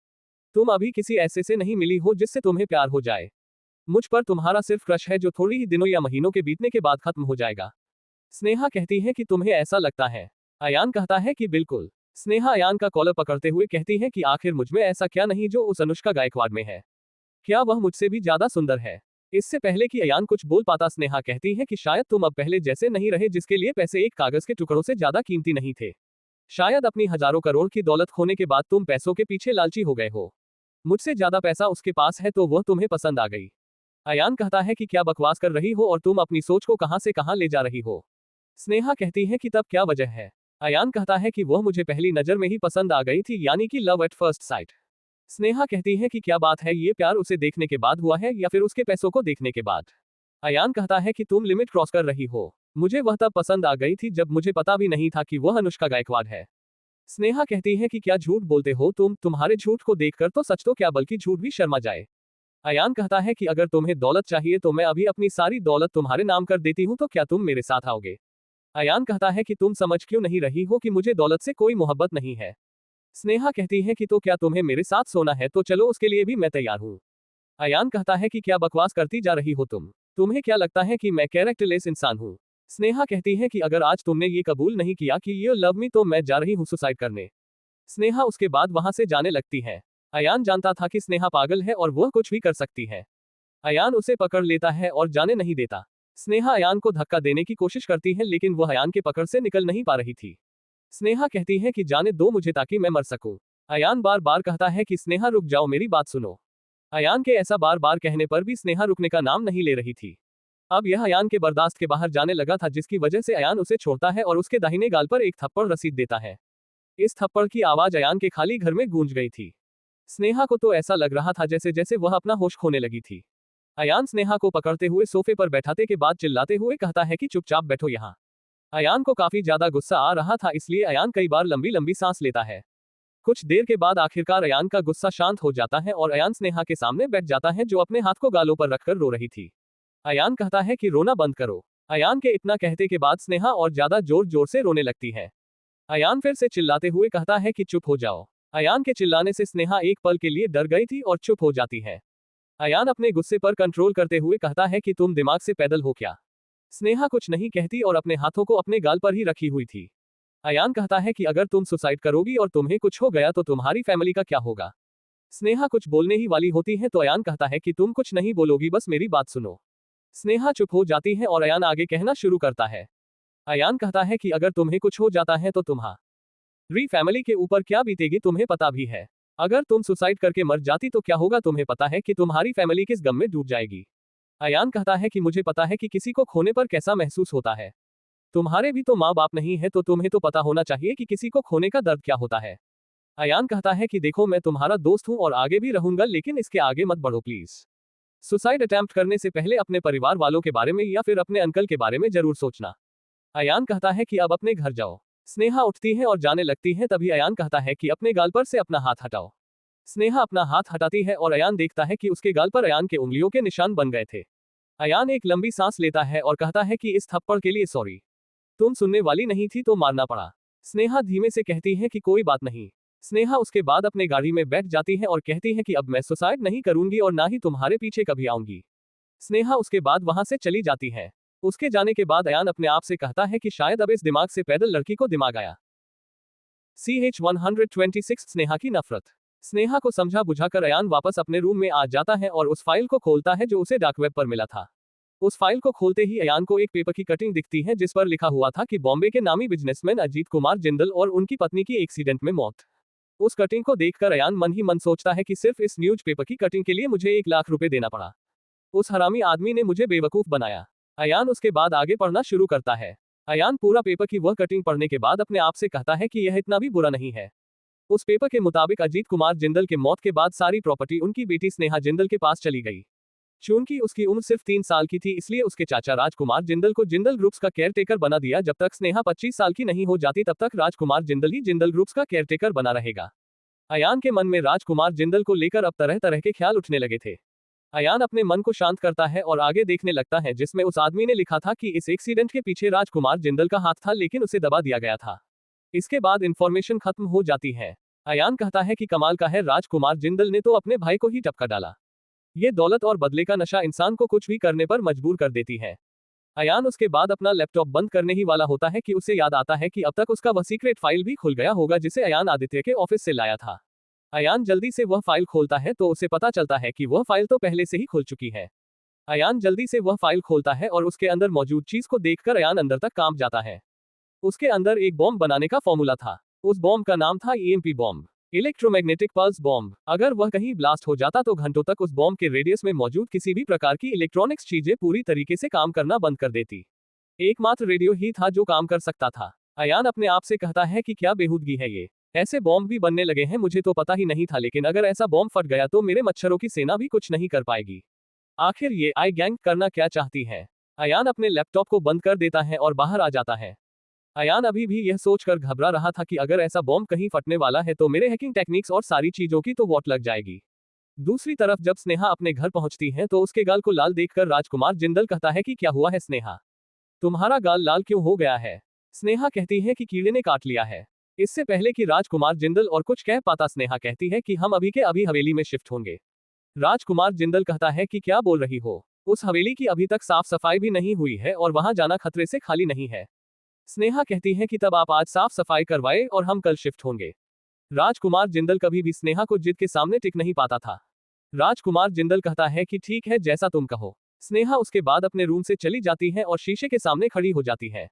तुम अभी किसी ऐसे से नहीं मिली हो जिससे तुम्हें प्यार हो जाए। मुझ पर तुम्हारा सिर्फ क्रश है जो थोड़ी ही दिनों या महीनों के बीतने के बाद खत्म हो जाएगा। स्नेहा कहती है कि तुम्हें ऐसा लगता है। अयान कहता है कि बिल्कुल। स्नेहा अयान का कॉलर पकड़ते हुए कहती है कि आखिर मुझ में ऐसा क्या नहीं जो उस अनुष्का गायकवाड़ में है। क्या वह मुझसे भी ज्यादा सुंदर है। इससे पहले कि अयान कुछ बोल पाता स्नेहा कहती है कि शायद तुम अब पहले जैसे नहीं रहे जिसके लिए पैसे एक कागज के टुकड़ों से ज्यादा कीमती नहीं थे। शायद अपनी हजारों करोड़ की दौलत खोने के बाद तुम पैसों के पीछे लालची हो गए हो। मुझसे ज्यादा पैसा उसके पास है तो वह तुम्हें पसंद आ गई। अयान कहता है कि क्या बकवास कर रही हो और तुम अपनी सोच को कहां से कहां ले जा रही हो। स्नेहा कहती है कि तब क्या वजह है। अयान कहता है कि वह मुझे पहली नजर में ही पसंद आ गई थी, यानी कि love at first sight. Sneha कहती है कि क्या बात है, ये प्यार उसे देखने के बाद हुआ है या फिर उसके पैसों को देखने के बाद। अयान कहता है कि तुम लिमिट क्रॉस कर रही हो। मुझे वह तब पसंद आ गई थी जब मुझे पता भी नहीं था कि वह अनुष्का गायकवाड़ है। स्नेहा कहती है कि क्या झूठ बोलते हो तुम, तुम्हारे झूठ को देखकर तो सच तो क्या बल्कि झूठ भी शर्मा जाए। अयान कहता है कि अगर तुम्हें दौलत चाहिए तो मैं अभी अपनी सारी दौलत तुम्हारे नाम कर देती हूँ, तो क्या तुम मेरे साथ आओगे। अयान कहता है कि तुम समझ क्यों नहीं रही हो कि मुझे दौलत से कोई मोहब्बत नहीं है। स्नेहा कहती है कि तो क्या तुम्हें मेरे साथ सोना है, तो चलो उसके लिए भी मैं तैयार हूँ। अयान कहता है कि क्या बकवास करती जा रही हो तुम, तुम्हें क्या लगता है कि मैं कैरेक्टरलेस इंसान हूँ। स्नेहा कहती है कि अगर आज तुमने ये कबूल नहीं किया कि यू लव मी तो मैं जा रही हूँ सुसाइड करने। स्नेहा उसके बाद वहां से जाने लगती है। अयान जानता था कि स्नेहा पागल है और वह कुछ भी कर सकती है। अयान उसे पकड़ लेता है और जाने नहीं देता। स्नेहा अयान को धक्का देने की कोशिश करती है लेकिन वह अयान के पकड़ से निकल नहीं पा रही थी। स्नेहा कहती है कि जाने दो मुझे ताकि मैं मर सकूं। अयान बार बार कहता है कि स्नेहा रुक जाओ, मेरी बात सुनो। अयान के ऐसा बार बार कहने पर भी स्नेहा रुकने का नाम नहीं ले रही थी। अब यह अयान के बर्दाश्त के बाहर जाने लगा था, जिसकी वजह से अयान उसे छोड़ता है और उसके दाहिने गाल पर एक थप्पड़ रसीद देता है। इस थप्पड़ की आवाज अयान के खाली घर में गूंज गई थी। स्नेहा को तो ऐसा लग रहा था जैसे जैसे वह अपना होश खोने लगी थी। अयान स्नेहा को पकड़ते हुए सोफे पर बैठाते के बाद चिल्लाते हुए कहता है कि चुपचाप बैठो यहाँ। अयान को काफी ज्यादा गुस्सा आ रहा था, इसलिए अयान कई बार लंबी लंबी सांस लेता है। कुछ देर के बाद आखिरकार अयान का गुस्सा शांत हो जाता है और अयान स्नेहा के सामने बैठ जाता है, जो अपने हाथ को गालों पर रखकर रो रही थी। अयान कहता है कि रोना बंद करो। अयान के इतना कहते के बाद स्नेहा और ज्यादा जोर जोर से रोने लगती है। अयान फिर से चिल्लाते हुए कहता है कि चुप हो जाओ। अयान के चिल्लाने से स्नेहा एक पल के लिए डर गई थी और चुप हो जाती है। अयान अपने गुस्से पर कंट्रोल करते हुए कहता है कि तुम दिमाग से पैदल हो क्या। स्नेहा कुछ नहीं कहती और अपने हाथों को अपने गाल पर ही रखी हुई थी। अयान कहता है कि अगर तुम सुसाइड करोगी और तुम्हें कुछ हो गया तो तुम्हारी फैमिली का क्या होगा। स्नेहा कुछ बोलने ही वाली होती है तो अयान कहता है कि तुम कुछ नहीं बोलोगी, बस मेरी बात सुनो। स्नेहा चुप हो जाती है और अयान आगे कहना शुरू करता है। अयान कहता है कि अगर तुम्हें कुछ हो जाता है तो तुम्हारी फैमिली के ऊपर क्या बीतेगी तुम्हें पता भी है। अगर तुम सुसाइड करके मर जाती तो क्या होगा तुम्हें पता है कि तुम्हारी फैमिली किस गम में डूब जाएगी। अयान कहता है कि मुझे पता है कि किसी को खोने पर कैसा महसूस होता है। तुम्हारे भी तो माँ बाप नहीं है तो तुम्हें तो पता होना चाहिए कि किसी को खोने का दर्द क्या होता है। अयान कहता है कि देखो मैं तुम्हारा दोस्त हूँ और आगे भी रहूंगा, लेकिन इसके आगे मत बढ़ो प्लीज। सुसाइड अटेम्प्ट करने से पहले अपने परिवार वालों के बारे में या फिर अपने अंकल के बारे में जरूर सोचना। अयान कहता है कि अब अपने घर जाओ। स्नेहा उठती है और जाने लगती है, तभी अयान कहता है कि अपने गाल पर से अपना हाथ हटाओ। स्नेहा अपना हाथ हटाती है और अयान देखता है कि उसके गाल पर अयान के उंगलियों के निशान बन गए थे। अयान एक लंबी सांस लेता है और कहता है कि इस थप्पड़ के लिए सॉरी। तुम सुनने वाली नहीं थी तो मारना पड़ा। स्नेहा धीमे से कहती है कि कोई बात नहीं। स्नेहा उसके बाद अपने गाड़ी में बैठ जाती है और कहती है कि अब मैं सुसाइड नहीं करूंगी और ना ही तुम्हारे पीछे कभी आऊंगी। स्नेहा उसके बाद वहां से चली जाती है। उसके जाने के बाद अयान अपने आप से कहता है कि शायद अब इस दिमाग से पैदल लड़की को दिमाग आया। CH-126 स्नेहा की नफरत। स्नेहा को समझा बुझाकर अयान वापस अपने रूम में आ जाता है और उस फाइल को खोलता है जो उसे डार्क वेब पर मिला था। उस फाइल को खोलते ही अयान को एक पेपर की कटिंग दिखती है जिस पर लिखा हुआ था कि बॉम्बे के नामी बिजनेसमैन अजीत कुमार जिंदल और उनकी पत्नी की एक्सीडेंट में मौत। उस कटिंग को देखकर अयान मन ही मन सोचता है कि सिर्फ इस न्यूज पेपर की कटिंग के लिए मुझे 1 लाख रुपए देना पड़ा। उस हरामी आदमी ने मुझे बेवकूफ बनाया। अयान उसके बाद आगे पढ़ना शुरू करता है। अयान पूरा पेपर की वह कटिंग पढ़ने के बाद अपने आप से कहता है कि यह इतना भी बुरा नहीं है। उस पेपर के मुताबिक अजीत कुमार जिंदल के मौत के बाद सारी प्रॉपर्टी उनकी बेटी स्नेहा जिंदल के पास चली गई। चूंकि उसकी उम्र सिर्फ 3 साल की थी, इसलिए उसके चाचा राजकुमार जिंदल को जिंदल ग्रुप्स का केयरटेकर बना दिया। जब तक स्नेहा 25 साल की नहीं हो जाती तब तक राजकुमार जिंदल ही जिंदल ग्रुप्स का केयरटेकर बना रहेगा। अयान के मन में राजकुमार जिंदल को लेकर अब तरह तरह के ख्याल उठने लगे थे। अयान अपने मन को शांत करता है और आगे देखने लगता है, जिसमें उस आदमी ने लिखा था कि इस एक्सीडेंट के पीछे राजकुमार जिंदल का हाथ था, लेकिन उसे दबा दिया गया था। इसके बाद इंफॉर्मेशन खत्म हो जाती है। अयान कहता है कि कमाल का है, राजकुमार जिंदल ने तो अपने भाई को ही टपका डाला। ये दौलत और बदले का नशा इंसान को कुछ भी करने पर मजबूर कर देती है। अयान उसके बाद अपना लैपटॉप बंद करने ही वाला होता है कि उसे याद आता है कि अब तक उसका वह सीक्रेट फाइल भी खुल गया होगा जिसे अयान आदित्य के ऑफिस से लाया था। अयान जल्दी से वह फाइल खोलता है तो उसे पता चलता है कि वह फाइल तो पहले से ही खुल चुकी है। अयान जल्दी से वह फाइल खोलता है और उसके अंदर मौजूद चीज को देखकर अयान अंदर तक कांप जाता है। उसके अंदर एक बॉम्ब बनाने का फॉर्मूला था। उस बॉम्ब का नाम था EMP bomb, electromagnetic pulse bomb. अगर वह कहीं ब्लास्ट हो जाता तो घंटों तक उस बॉम्ब के रेडियस में मौजूद किसी भी प्रकार की इलेक्ट्रॉनिक्स चीजें पूरी तरीके से काम करना बंद कर देती। एकमात्र रेडियो ही था जो काम कर सकता था। अयान अपने आप से कहता है कि क्या बेहूदगी है ये, ऐसे बॉम्ब भी बनने लगे हैं, मुझे तो पता ही नहीं था। लेकिन अगर ऐसा बॉम्ब फट गया तो मेरे मच्छरों की सेना भी कुछ नहीं कर पाएगी। आखिर ये आई गैंग करना क्या चाहती है। अयान अपने लैपटॉप को बंद कर देता है और बाहर आ जाता है। अयान अभी भी यह सोचकर घबरा रहा था कि अगर ऐसा बॉम्ब कहीं फटने वाला है तो मेरे हैकिंग टेक्निक्स और सारी चीजों की तो वॉट लग जाएगी। दूसरी तरफ जब स्नेहा अपने घर पहुंचती है तो उसके गाल को लाल देखकर राजकुमार जिंदल कहता है कि क्या हुआ है स्नेहा, तुम्हारा गाल लाल क्यों हो गया है। स्नेहा कहती है कि कीड़े ने काट लिया है। इससे पहले कि राजकुमार जिंदल और कुछ कह पाता स्नेहा कहती है कि हम अभी के अभी हवेली में शिफ्ट होंगे। राजकुमार जिंदल कहता है कि क्या बोल रही हो, उस हवेली की अभी तक साफ सफाई भी नहीं हुई है और वहां जाना खतरे से खाली नहीं है। स्नेहा कहती है कि तब आप आज साफ सफाई करवाए और हम कल शिफ्ट होंगे। राजकुमार जिंदल कभी भी स्नेहा को जिद के सामने टिक नहीं पाता था। राजकुमार जिंदल कहता है कि ठीक है, जैसा तुम कहो। स्नेहा उसके बाद अपने रूम से चली जाती है और शीशे के सामने खड़ी हो जाती है।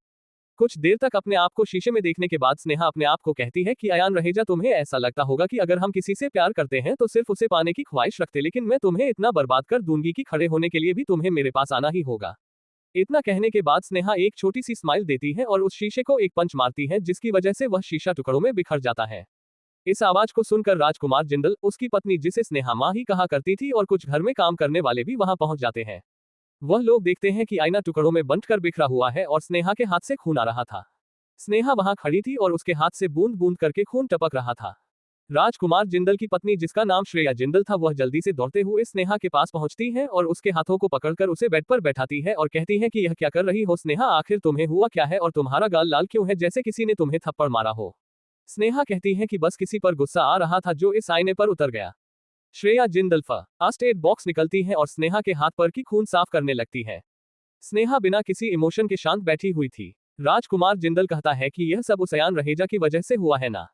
कुछ देर तक अपने आप को शीशे में देखने के बाद स्नेहा अपने आप को कहती है कि अयान रहेजा, तुम्हें ऐसा लगता होगा कि अगर हम किसी से प्यार करते हैं तो सिर्फ उसे पाने की ख्वाहिश रखते, लेकिन मैं तुम्हें इतना बर्बाद कर दूंगी कि खड़े होने के लिए भी तुम्हें मेरे पास आना ही होगा। इतना कहने के बाद स्नेहा एक छोटी सी स्माइल देती है और उस शीशे को एक पंच मारती है, जिसकी वजह से वह शीशा टुकड़ों में बिखर जाता है। इस आवाज को सुनकर राजकुमार जिंदल, उसकी पत्नी जिसे स्नेहा माँ ही कहा करती थी, और कुछ घर में काम करने वाले भी वहां पहुंच जाते हैं। वह लोग देखते हैं कि आईना टुकड़ों में बंटकर बिखरा हुआ है और स्नेहा के हाथ से खून आ रहा था। स्नेहा वहां खड़ी थी और उसके हाथ से बूंद बूंद करके खून टपक रहा था। राजकुमार जिंदल की पत्नी, जिसका नाम श्रेया जिंदल था, वह जल्दी से दौड़ते हुए स्नेहा के पास पहुंचती है और उसके हाथों को पकड़कर उसे बेड पर बैठाती है और कहती है कि यह क्या कर रही हो स्नेहा, आखिर तुम्हें हुआ क्या है और तुम्हारा गाल लाल क्यों है, जैसे किसी ने तुम्हें थप्पड़ मारा हो। स्नेहा कहती है कि बस किसी पर गुस्सा आ रहा था जो इस आईने पर उतर गया। Shreya Jindal first aid box निकलती है और स्नेहा के हाथ पर की खून साफ करने लगती है। स्नेहा बिना किसी इमोशन के शांत बैठी हुई थी। राजकुमार जिंदल कहता है कि यह सब उस अयान रहेजा की वजह से हुआ है ना,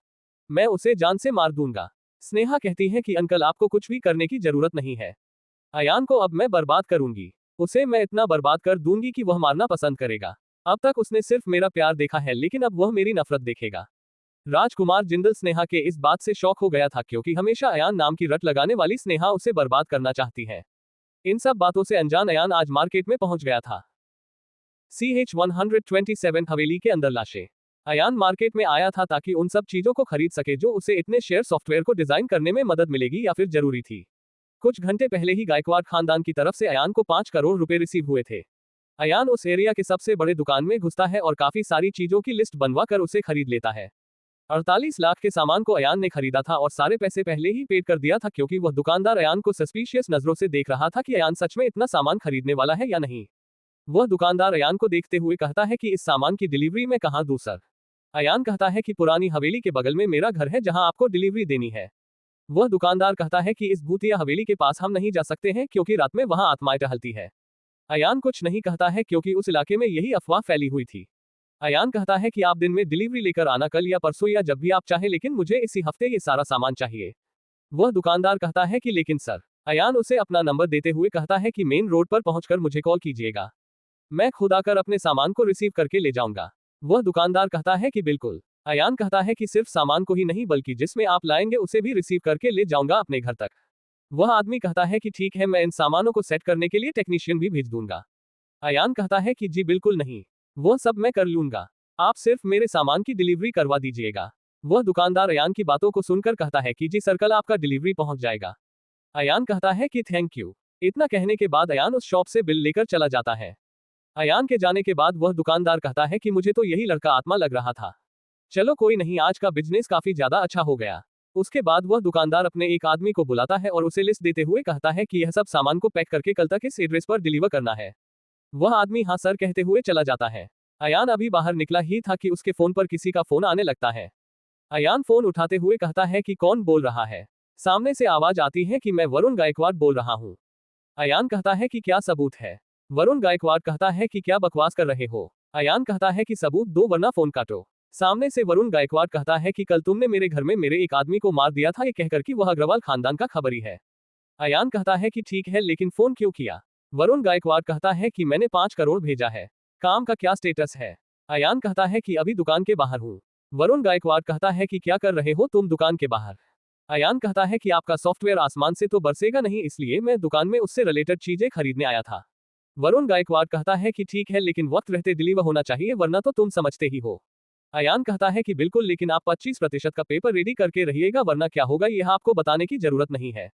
मैं उसे जान से मार दूंगा। स्नेहा कहती है कि अंकल, आपको कुछ भी करने की जरूरत नहीं है। अयान को अब मैं बर्बाद करूंगी। उसे मैं इतना बर्बाद कर दूंगी कि वह मारना पसंद करेगा। अब तक उसने सिर्फ मेरा प्यार देखा है, लेकिन अब वह मेरी नफरत देखेगा। राजकुमार जिंदल स्नेहा के इस बात से शॉक हो गया था, क्योंकि हमेशा अयान नाम की रट लगाने वाली स्नेहा उसे बर्बाद करना चाहती है। इन सब बातों से अनजान अयान आज मार्केट में पहुंच गया था। CH-127 हवेली के अंदर लाशें। अयान मार्केट में आया था ताकि उन सब चीजों को खरीद सके जो उसे इतने शेयर सॉफ्टवेयर को डिजाइन करने में मदद मिलेगी या फिर जरूरी थी। कुछ घंटे पहले ही गायकवाड़ खानदान की तरफ से अयान को 5 करोड़ रुपए रिसीव हुए थे। अयान उस एरिया के सबसे बड़े दुकान में घुसता है और काफी सारी चीजों की लिस्ट बनवा कर उसे खरीद लेता है। 48 लाख के सामान को अयान ने खरीदा था और सारे पैसे पहले ही पेड कर दिया था, क्योंकि वह दुकानदार अयान को सस्पिशियस नजरों से देख रहा था कि अयान सच में इतना सामान खरीदने वाला है या नहीं। वह दुकानदार अयान को देखते हुए कहता है कि इस सामान की डिलीवरी मैं कहाँ दूं सर। अयान कहता है कि पुरानी हवेली के बगल में मेरा घर है जहां आपको डिलीवरी देनी है। वह दुकानदार कहता है कि इस भूतिया हवेली के पास हम नहीं जा सकते हैं, क्योंकि रात में वहां आत्माएं टहलती है। अयान कुछ नहीं कहता है, क्योंकि उस इलाके में यही अफवाह फैली हुई थी। अयान कहता है कि आप दिन में डिलीवरी लेकर आना, कल या परसों या जब भी आप चाहें, लेकिन मुझे इसी हफ्ते ये सारा सामान चाहिए। वह दुकानदार कहता है कि लेकिन सर। अयान उसे अपना नंबर देते हुए कहता है कि मेन रोड पर पहुंचकर मुझे कॉल कीजिएगा, मैं खुद आकर अपने सामान को रिसीव करके ले जाऊंगा। वह दुकानदार कहता है कि बिल्कुल। अयान कहता है कि सिर्फ सामान को ही नहीं, बल्कि जिसमें आप लाएंगे उसे भी रिसीव करके ले जाऊंगा अपने घर तक। वह आदमी कहता है कि ठीक है, मैं इन सामानों को सेट करने के लिए टेक्नीशियन भी भेज दूंगा। अयान कहता है कि जी बिल्कुल नहीं, वह सब मैं कर लूंगा, आप सिर्फ मेरे सामान की डिलीवरी करवा दीजिएगा। वह दुकानदार अयान की बातों को सुनकर कहता है कि जी सर, कल आपका डिलीवरी पहुंच जाएगा। अयान कहता है कि थैंक यू। इतना कहने के बाद अयान उस शॉप से बिल लेकर चला जाता है। अयान के जाने के बाद वह दुकानदार कहता है कि मुझे तो यही लड़का आत्मा लग रहा था। चलो कोई नहीं, आज का बिजनेस काफी ज्यादा अच्छा हो गया। उसके बाद वह दुकानदार अपने एक आदमी को बुलाता है और उसे लिस्ट देते हुए कहता है कि यह सब सामान को पैक करके कल तक इस एड्रेस पर डिलीवर करना है। वह आदमी हाँ सर कहते हुए चला जाता है। अयान अभी बाहर निकला ही था कि उसके फोन पर किसी का फोन आने लगता है। अयान फोन उठाते हुए कहता है कि कौन बोल रहा है। सामने से आवाज आती है कि मैं वरुण गायकवाड़ बोल रहा हूँ। अयान कहता है कि क्या सबूत है। वरुण गायकवाड़ कहता है कि क्या बकवास कर रहे हो। अयान कहता है कि सबूत दो वरना फोन काटो। सामने से वरुण गायकवाड़ कहता है कि कल तुमने मेरे घर में मेरे एक आदमी को मार दिया था, ये कहकर कि वह अग्रवाल खानदान का खबरी है। अयान कहता है कि ठीक है, लेकिन फोन क्यों किया। वरुण गायकवाड़ कहता है कि मैंने 5 करोड़ भेजा है, काम का क्या स्टेटस है। अयान कहता है कि अभी दुकान के बाहर हूँ। वरुण गायकवाड़ कहता है कि क्या कर रहे हो तुम दुकान के बाहर। अयान कहता है कि आपका सॉफ्टवेयर आसमान से तो बरसेगा नहीं, इसलिए मैं दुकान में उससे रिलेटेड चीजें खरीदने आया था। वरुण गायकवाड़ कहता है कि ठीक है, लेकिन वक्त रहते डिलीवर होना चाहिए, वरना तो तुम समझते ही हो। अयान कहता है कि बिल्कुल, लेकिन आप 25% का पेपर रेडी करके रहिएगा, वरना क्या होगा यह आपको बताने की जरूरत नहीं है।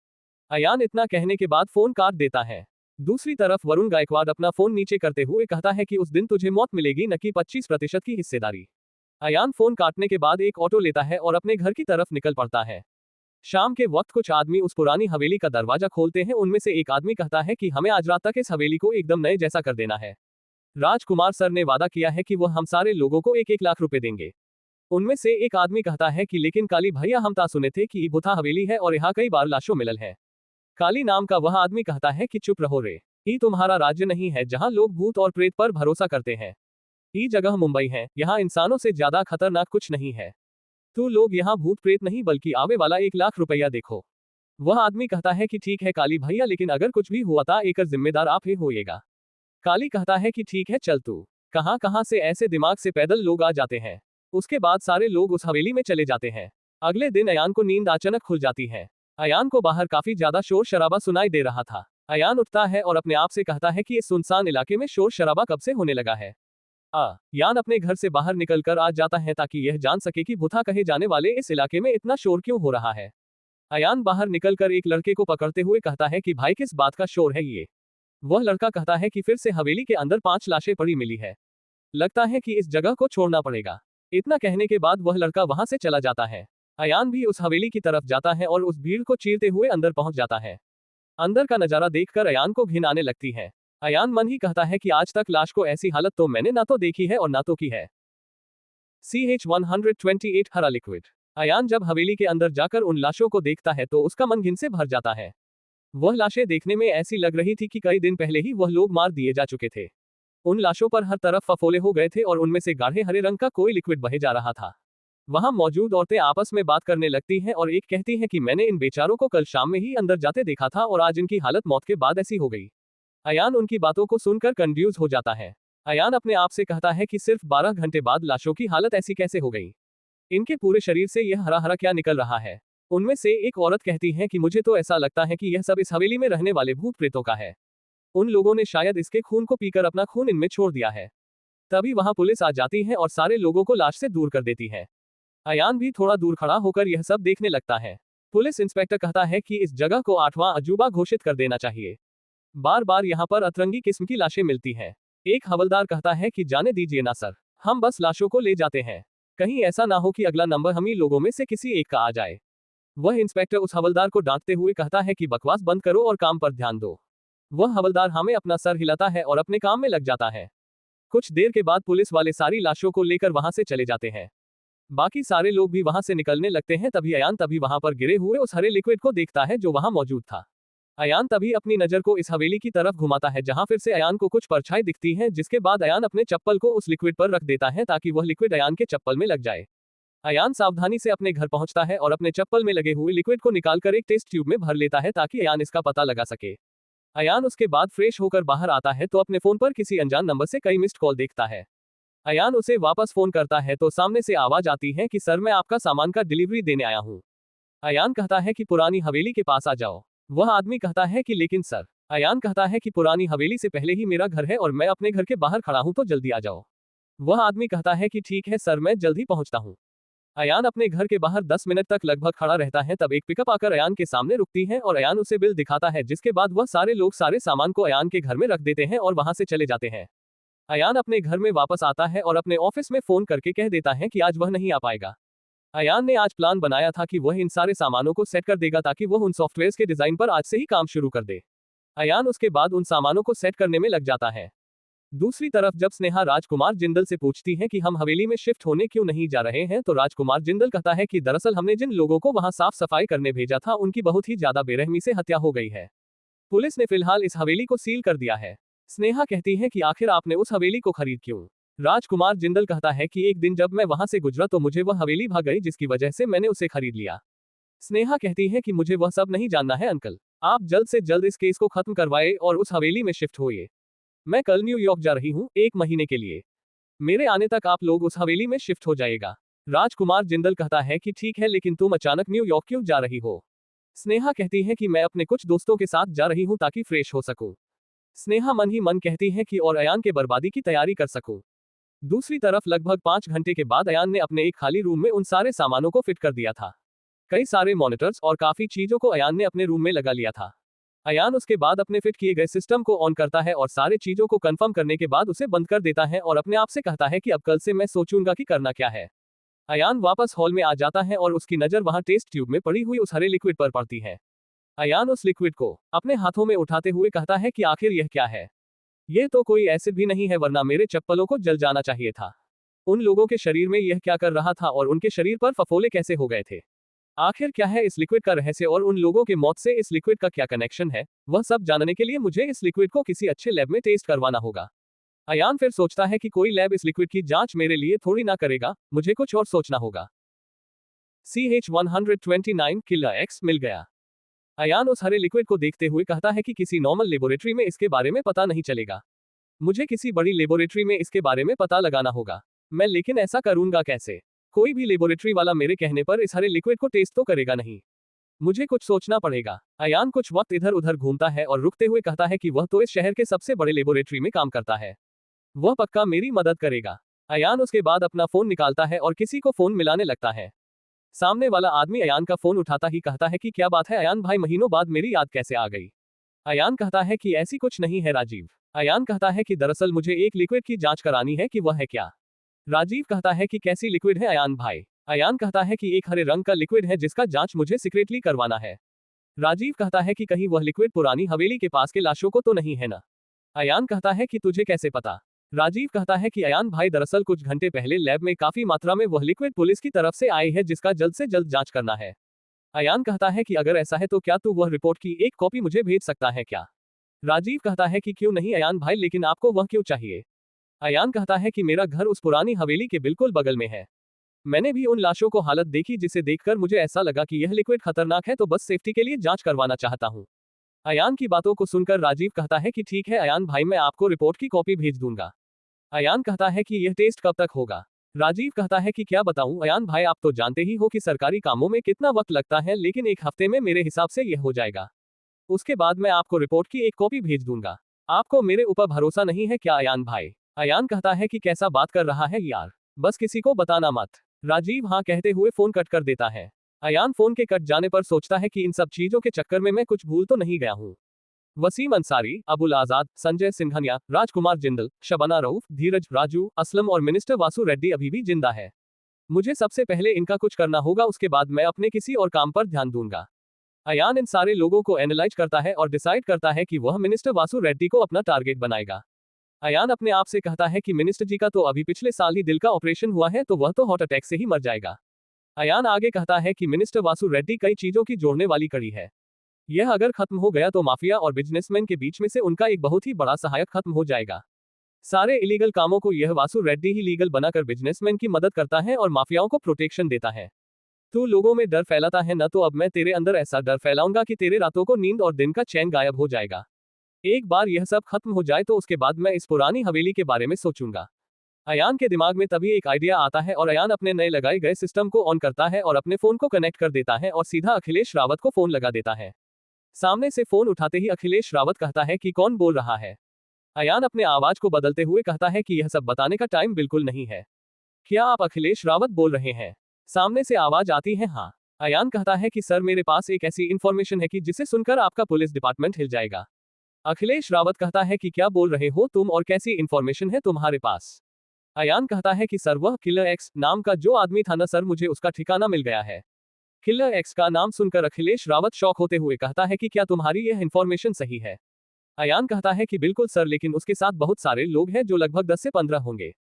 अयान इतना कहने के बाद फोन काट देता है। दूसरी तरफ वरुण गायकवाड़ अपना फोन नीचे करते हुए कहता है कि उस दिन तुझे मौत मिलेगी, न कि 25% की हिस्सेदारी। अयान फोन काटने के बाद एक ऑटो लेता है और अपने घर की तरफ निकल पड़ता है। शाम के वक्त कुछ आदमी उस पुरानी हवेली का दरवाजा खोलते हैं। उनमें से एक आदमी कहता है कि हमें आज रात तक इस हवेली को एकदम नए जैसा कर देना है। राजकुमार सर ने वादा किया है कि वह हम सारे लोगों को 1-1 लाख रुपए देंगे। उनमें से एक आदमी कहता है कि लेकिन काली भैया, हम ता सुने थे कि ये भूथा हवेली है और यहाँ कई बार लाशों मिलल है। काली नाम का वह आदमी कहता है कि चुप रहो रे, ये तुम्हारा राज्य नहीं है जहाँ लोग भूत और प्रेत पर भरोसा करते हैं। ये जगह मुंबई है, यहाँ इंसानों से ज्यादा खतरनाक कुछ नहीं है। तू लोग यहाँ भूत प्रेत नहीं, बल्कि आवे वाला 1 लाख रुपया देखो। वह आदमी कहता है कि ठीक है काली भैया, लेकिन अगर कुछ भी हुआ था एकर जिम्मेदार आप ही होइएगा। काली कहता है कि ठीक है चल तू। कहां कहां से ऐसे दिमाग से पैदल लोग आ जाते हैं। उसके बाद सारे लोग उस हवेली में चले जाते हैं। अगले दिन अयान को नींद अचानक खुल जाती है। अयान को बाहर काफी ज्यादा शोर शराबा सुनाई दे रहा था। अयान उठता है और अपने आप से कहता है कि इस सुनसान इलाके में शोर शराबा कब से होने लगा है। यान अपने घर से बाहर निकलकर आ जाता है ताकि यह जान सके कि भूथा कहे जाने वाले इस इलाके में इतना शोर क्यों हो रहा है। अयान बाहर निकलकर एक लड़के को पकड़ते हुए कहता है कि भाई किस बात का शोर है ये। वह लड़का कहता है कि फिर से हवेली के अंदर 5 लाशें पड़ी मिली है। लगता है कि इस जगह को छोड़ना पड़ेगा। इतना कहने के बाद वह लड़का वहां से चला जाता है। अयान भी उस हवेली की तरफ जाता है और उस भीड़ को चीरते हुए अंदर पहुंच जाता है। अंदर का नजारा देखकर अयान को घिन आने लगती है। अयान मन ही कहता है कि आज तक लाश को ऐसी हालत तो मैंने ना तो देखी है और ना तो की है। CH-128 हरा लिक्विड। अयान जब हवेली के अंदर जाकर उन लाशों को देखता है तो उसका मन घिन से भर जाता है। वह लाशें देखने में ऐसी लग रही थी कि कई दिन पहले ही वह लोग मार दिए जा चुके थे। उन लाशों पर हर तरफ फफोले हो गए थे और उनमें से गाढ़े हरे रंग का कोई लिक्विड बहे जा रहा था। वहां मौजूद औरतें आपस में बात करने लगती हैं और एक कहती है कि मैंने इन बेचारों को कल शाम में ही अंदर जाते देखा था और आज इनकी हालत मौत के बाद ऐसी हो गई। अयान उनकी बातों को सुनकर कंफ्यूज हो जाता है। अयान अपने आप से कहता है कि सिर्फ 12 घंटे बाद लाशों की हालत ऐसी कैसे हो गई। इनके पूरे शरीर से यह हरा हरा क्या निकल रहा है। उनमें से एक औरत कहती है कि मुझे तो ऐसा लगता है कि यह सब इस हवेली में रहने वाले भूत प्रेतों का है। उन लोगों ने शायद इसके खून को पीकर अपना खून इनमें छोड़ दिया है। तभी वहां पुलिस आ जाती है और सारे लोगों को लाश से दूर कर देती है। अयान भी थोड़ा दूर खड़ा होकर यह सब देखने लगता है। पुलिस इंस्पेक्टर कहता है कि इस जगह को 8वां अजूबा घोषित कर देना चाहिए। बार बार यहाँ पर अतरंगी किस्म की लाशें मिलती हैं। एक हवलदार कहता है कि जाने दीजिए ना सर, हम बस लाशों को ले जाते हैं। कहीं ऐसा ना हो कि अगला नंबर हम ही लोगों में से किसी एक का आ जाए। वह इंस्पेक्टर उस हवलदार को डांटते हुए कहता है कि बकवास बंद करो और काम पर ध्यान दो। वह हवलदार हमें अपना सर हिलाता है और अपने काम में लग जाता है। कुछ देर के बाद पुलिस वाले सारी लाशों को लेकर वहां से चले जाते हैं। बाकी सारे लोग भी वहां से निकलने लगते हैं। तभी अयान वहां पर गिरे हुए उस हरे लिक्विड को देखता है जो वहां मौजूद था। अयान तभी अपनी नजर को इस हवेली की तरफ घुमाता है जहां फिर से अयान को कुछ परछाई दिखती हैं, जिसके बाद अयान अपने चप्पल को उस लिक्विड पर रख देता है ताकि वह लिक्विड अयान के चप्पल में लग जाए। अयान सावधानी से अपने घर पहुंचता है और अपने चप्पल में लगे हुए लिक्विड को निकालकर एक टेस्ट ट्यूब में भर लेता है ताकि अयान इसका पता लगा सके। अयान उसके बाद फ्रेश होकर बाहर आता है तो अपने फोन पर किसी अनजान नंबर से कई मिस्ड कॉल देखता है। अयान उसे वापस फोन करता है तो सामने से आवाज आती है कि सर मैं आपका सामान का डिलीवरी देने आया हूँ। अयान कहता है कि पुरानी हवेली के पास आ जाओ। वह आदमी कहता है कि लेकिन सर। अयान कहता है कि पुरानी हवेली से पहले ही मेरा घर है और मैं अपने घर के बाहर खड़ा हूं तो जल्दी आ जाओ। वह आदमी कहता है कि ठीक है सर, मैं जल्द ही पहुंचता हूं। अयान अपने घर के बाहर 10 मिनट तक लगभग खड़ा रहता है। तब एक पिकअप आकर अयान के सामने रुकती है और अयान उसे बिल दिखाता है, जिसके बाद वह सारे लोग सारे सामान को अयान के घर में रख देते हैं और वहां से चले जाते हैं। अयान अपने घर में वापस आता है और अपने ऑफिस में फोन करके कह देता है कि आज वह नहीं आ पाएगा। अयान ने आज प्लान बनाया था कि वह इन सारे सामानों को सेट कर देगा ताकि वह उन सॉफ्टवेयर्स के डिजाइन पर आज से ही काम शुरू कर दे। अयान उसके बाद उन सामानों को सेट करने में लग जाता है। दूसरी तरफ जब स्नेहा राजकुमार जिंदल से पूछती है कि हम हवेली में शिफ्ट होने क्यों नहीं जा रहे हैं तो राजकुमार जिंदल कहता है कि दरअसल हमने जिन लोगों को वहां साफ सफाई करने भेजा था उनकी बहुत ही ज्यादा बेरहमी से हत्या हो गई है। पुलिस ने फिलहाल इस हवेली को सील कर दिया है। स्नेहा कहती है कि आखिर आपने उस हवेली को खरीद क्यों। राजकुमार जिंदल कहता है कि एक दिन जब मैं वहां से गुजरा तो मुझे वह हवेली भा गई, जिसकी वजह से मैंने उसे खरीद लिया। स्नेहा कहती है कि मुझे वह सब नहीं जानना है अंकल, आप जल्द से जल्द इस केस को खत्म करवाए और उस हवेली में शिफ्ट होइए। मैं कल न्यूयॉर्क जा रही हूँ 1 महीने के लिए। मेरे आने तक आप लोग उस हवेली में शिफ्ट हो जाएगा। राजकुमार जिंदल कहता है कि ठीक है, लेकिन तुम अचानक न्यूयॉर्क क्यों जा रही हो। स्नेहा कहती है कि मैं अपने कुछ दोस्तों के साथ जा रही हूँ ताकि फ्रेश हो सकूं। स्नेहा मन ही मन कहती है कि और अयान के बर्बादी की तैयारी कर सकूं। दूसरी तरफ लगभग 5 घंटे के बाद अयान ने अपने एक खाली रूम में उन सारे सामानों को फिट कर दिया था। कई सारे मॉनिटर्स और काफी चीजों को अयान ने अपने रूम में लगा लिया था। अयान उसके बाद अपने फिट किए गए सिस्टम को ऑन करता है और सारे चीजों को कंफर्म करने के बाद उसे बंद कर देता है और अपने आप से कहता है कि अब कल से मैं सोचूंगा कि करना क्या है। अयान वापस हॉल में आ जाता है और उसकी नजर वहां टेस्ट ट्यूब में पड़ी हुई उस हरे लिक्विड पर पड़ती है। अयान उस लिक्विड को अपने हाथों में उठाते हुए कहता है कि आखिर यह क्या है। यह तो कोई एसिड भी नहीं है, वरना मेरे चप्पलों को जल जाना चाहिए था। उन लोगों के शरीर में यह क्या कर रहा था और उनके शरीर पर फफोले कैसे हो गए थे। आखिर क्या है इस लिक्विड का रहस्य और उन लोगों के मौत से इस लिक्विड का क्या कनेक्शन है, वह सब जानने के लिए मुझे इस लिक्विड को किसी अच्छे लैब में टेस्ट करवाना होगा। अयान फिर सोचता है कि कोई लैब इस लिक्विड की जांच मेरे लिए थोड़ी ना करेगा, मुझे कुछ और सोचना होगा। CH-129 किलर X मिल गया। अयान उस हरे लिक्विड को देखते हुए कहता है कि किसी नॉर्मल लेबोरेटरी में इसके बारे में पता नहीं चलेगा, मुझे किसी बड़ी लेबोरेटरी में इसके बारे में पता लगाना होगा। मैं लेकिन ऐसा करूंगा कैसे। कोई भी लेबोरेटरी वाला मेरे कहने पर इस हरे लिक्विड को टेस्ट तो करेगा नहीं। मुझे कुछ सोचना पड़ेगा। अयान कुछ वक्त इधर उधर घूमता है और रुकते हुए कहता है कि वह तो इस शहर के सबसे बड़े लेबोरेटरी में काम करता है, वह पक्का मेरी मदद करेगा। अयान उसके बाद अपना फोन निकालता है और किसी को फोन मिलाने लगता है। सामने वाला आदमी अयान का फोन उठाता ही कहता है कि क्या बात है अयान भाई, महीनों बाद मेरी याद कैसे आ गई। अयान कहता है कि ऐसी कुछ नहीं है राजीव। अयान कहता है कि दरअसल मुझे एक लिक्विड की जांच करानी है कि वह है क्या। राजीव कहता है कि कैसी लिक्विड है अयान भाई। अयान कहता है कि एक हरे रंग का लिक्विड है जिसका जांच मुझे सीक्रेटली करवाना है। राजीव कहता है कि कहीं वह लिक्विड पुरानी हवेली के पास के लाशों को तो नहीं है ना। अयान कहता है कि तुझे कैसे पता। राजीव कहता है कि अयान भाई दरअसल कुछ घंटे पहले लैब में काफी मात्रा में वह लिक्विड पुलिस की तरफ से आई है जिसका जल्द से जल्द जांच करना है। अयान कहता है कि अगर ऐसा है तो क्या तू वह रिपोर्ट की एक कॉपी मुझे भेज सकता है क्या। राजीव कहता है कि क्यों नहीं अयान भाई, लेकिन आपको वह क्यों चाहिए। अयान कहता है कि मेरा घर उस पुरानी हवेली के बिल्कुल बगल में है। मैंने भी उन लाशों को हालत देखी जिसे देखकर मुझे ऐसा लगा कि यह लिक्विड खतरनाक है, तो बस सेफ्टी के लिए जांच करवाना चाहता हूं। अयान की बातों को सुनकर राजीव कहता है कि ठीक है अयान भाई, मैं आपको रिपोर्ट की कॉपी भेज दूंगा। अयान कहता है कि यह टेस्ट कब तक होगा। राजीव कहता है कि क्या बताऊं अयान भाई, आप तो जानते ही हो कि सरकारी कामों में कितना वक्त लगता है, लेकिन एक हफ्ते में मेरे हिसाब से यह हो जाएगा। उसके बाद मैं आपको रिपोर्ट की एक कॉपी भेज दूंगा। आपको मेरे ऊपर भरोसा नहीं है क्या अयान भाई। अयान कहता है कि कैसा बात कर रहा है यार, बस किसी को बताना मत। राजीव हाँ कहते हुए फोन कट कर देता है। अयान फोन के कट जाने पर सोचता है कि इन सब चीजों के चक्कर में मैं कुछ भूल तो नहीं गया हूँ। वसीम अंसारी, अबुल आजाद, संजय सिंघानिया, राजकुमार जिंदल, शबाना रऊफ, धीरज, राजू, असलम और मिनिस्टर वासु रेड्डी अभी भी जिंदा है। मुझे सबसे पहले इनका कुछ करना होगा, उसके बाद मैं अपने किसी और काम पर ध्यान दूंगा। अयान इन सारे लोगों को एनालाइज करता है और डिसाइड करता है कि वह मिनिस्टर वासु रेड्डी को अपना टारगेट बनाएगा। अयान अपने आप से कहता है कि मिनिस्टर जी का तो अभी पिछले साल ही दिल का ऑपरेशन हुआ है, तो वह तो हार्ट अटैक से ही मर जाएगा। अयान आगे कहता है कि मिनिस्टर वासु रेड्डी कई चीजों की जोड़ने वाली कड़ी है। यह अगर खत्म हो गया तो माफिया और बिजनेसमैन के बीच में से उनका एक बहुत ही बड़ा सहायक खत्म हो जाएगा। सारे इलीगल कामों को यह वासु रेड्डी ही लीगल बनाकर बिजनेसमैन की मदद करता है और माफियाओं को प्रोटेक्शन देता है। तू लोगों में डर फैलाता है ना, तो अब मैं तेरे अंदर ऐसा डर फैलाऊंगा कि तेरे रातों को नींद और दिन का चैन गायब हो जाएगा। एक बार यह सब खत्म हो जाए तो उसके बाद मैं इस पुरानी हवेली के बारे में सोचूंगा। अयान के दिमाग में तभी एक आइडिया आता है और अयान अपने नए लगाए गए सिस्टम को ऑन करता है और अपने फोन को कनेक्ट कर देता है और सीधा अखिलेश रावत को फोन लगा देता है। सामने से फोन उठाते ही अखिलेश रावत कहता है कि कौन बोल रहा है। अयान अपने आवाज को बदलते हुए कहता है कि यह सब बताने का टाइम बिल्कुल नहीं है। क्या आप अखिलेश रावत बोल रहे हैं। सामने से आवाज आती है हाँ। अयान कहता है कि सर मेरे पास एक ऐसी इंफॉर्मेशन है कि जिसे सुनकर आपका पुलिस डिपार्टमेंट हिल जाएगा। अखिलेश रावत कहता है कि क्या बोल रहे हो तुम और कैसी इंफॉर्मेशन है तुम्हारे पास। अयान कहता है कि सर वह किलर एक्स नाम का जो आदमी था ना सर, मुझे उसका ठिकाना मिल गया है। किलर एक्स का नाम सुनकर अखिलेश रावत शॉक होते हुए कहता है कि क्या तुम्हारी यह इंफॉर्मेशन सही है। अयान कहता है कि बिल्कुल सर, लेकिन उसके साथ बहुत सारे लोग हैं जो लगभग 10 से 15 होंगे।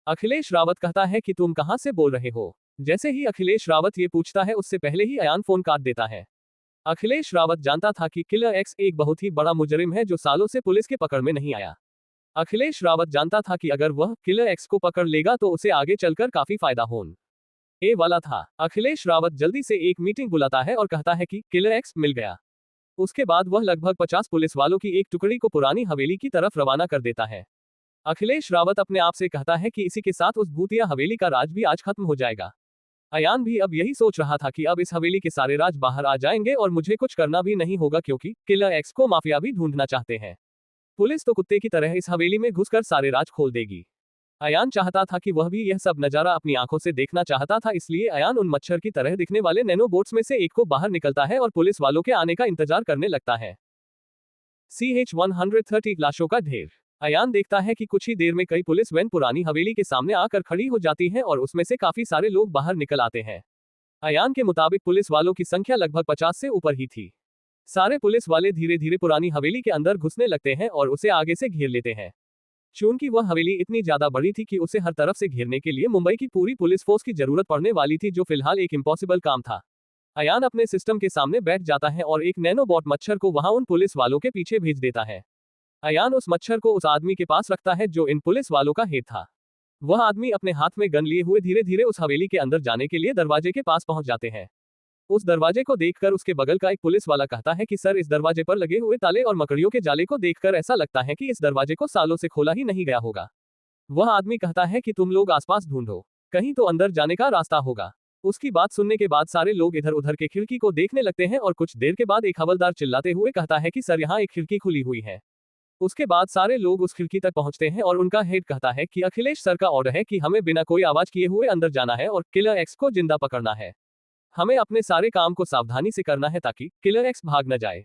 अखिलेश रावत कहता है कि तुम कहां से बोल रहे हो। जैसे ही अखिलेश रावत ये पूछता है उससे पहले ही अयान फोन काट देता है। अखिलेश रावत जानता था कि किलर एक्स एक बहुत ही बड़ा मुजरिम है जो सालों से पुलिस के पकड़ में नहीं आया। अखिलेश रावत जानता था कि अगर वह किलर एक्स को पकड़ लेगा तो उसे आगे चलकर काफी फायदा होने वाला था। अखिलेश रावत जल्दी से एक मीटिंग बुलाता है और कहता है कि किलर एक्स मिल गया। उसके बाद वह लगभग 50 पुलिस वालों की एक टुकड़ी को पुरानी हवेली की तरफ रवाना कर देता है। अखिलेश रावत अपने आप से कहता है कि इसी के साथ उस भूतिया हवेली का राज भी आज खत्म हो जाएगा। अयान भी अब यही सोच रहा था कि अब इस हवेली के सारे राज बाहर आ जाएंगे और मुझे कुछ करना भी नहीं होगा, क्योंकि किलर एक्स को माफिया भी ढूंढना चाहते हैं। पुलिस तो कुत्ते की तरह इस हवेली में घुसकर सारे राज खोल देगी। अयान चाहता था कि वह भी यह सब नजारा अपनी आंखों से देखना चाहता था, इसलिए अयान उन मच्छर की तरह दिखने वाले नैनो बोट्स में से एक को बाहर निकलता है और पुलिस वालों के आने का इंतजार करने लगता है। CH-130 लाशों का ढेर। अयान देखता है कि कुछ ही देर में कई पुलिस वैन पुरानी हवेली के सामने आकर खड़ी हो जाती है और उसमें से काफी सारे लोग बाहर निकल आते हैं। अयान के मुताबिक पुलिस वालों की संख्या लगभग 50 से ऊपर ही थी। सारे पुलिस वाले धीरे धीरे पुरानी हवेली के अंदर घुसने लगते हैं और उसे आगे से घेर लेते हैं। चूंकि वह हवेली इतनी ज्यादा बड़ी थी कि उसे हर तरफ से घेरने के लिए मुंबई की पूरी पुलिस फोर्स की जरूरत पड़ने वाली थी, जो फिलहाल एक इम्पॉसिबल काम था। अयान अपने सिस्टम के सामने बैठ जाता है और एक नैनो बॉट मच्छर को वहां उन पुलिस वालों के पीछे भेज देता है। अयान उस मच्छर को उस आदमी के पास रखता है जो इन पुलिस वालों का हेड था। वह आदमी अपने हाथ में गन लिए हुए धीरे धीरे उस हवेली के अंदर जाने के लिए दरवाजे के पास पहुंच जाते हैं। उस दरवाजे को देखकर उसके बगल का एक पुलिस वाला कहता है कि सर, इस दरवाजे पर लगे हुए ताले और मकड़ियों के जाले को देखकर ऐसा लगता है कि इस दरवाजे को सालों से खोला ही नहीं गया होगा। वह आदमी कहता है कि तुम लोग आसपास ढूंढो, कहीं तो अंदर जाने का रास्ता होगा। उसकी बात सुनने के बाद सारे लोग इधर उधर के खिड़की को देखने लगते हैं और कुछ देर के बाद एक हवलदार चिल्लाते हुए कहता है कि सर, यहाँ एक खिड़की खुली हुई है। उसके बाद सारे लोग उस खिड़की तक पहुंचते हैं और उनका हेड कहता है कि अखिलेश सर का ऑर्डर है कि हमें बिना कोई आवाज किए हुए अंदर जाना है और किलर एक्स को जिंदा पकड़ना है। हमें अपने सारे काम को सावधानी से करना है ताकि किलर एक्स भाग न जाए।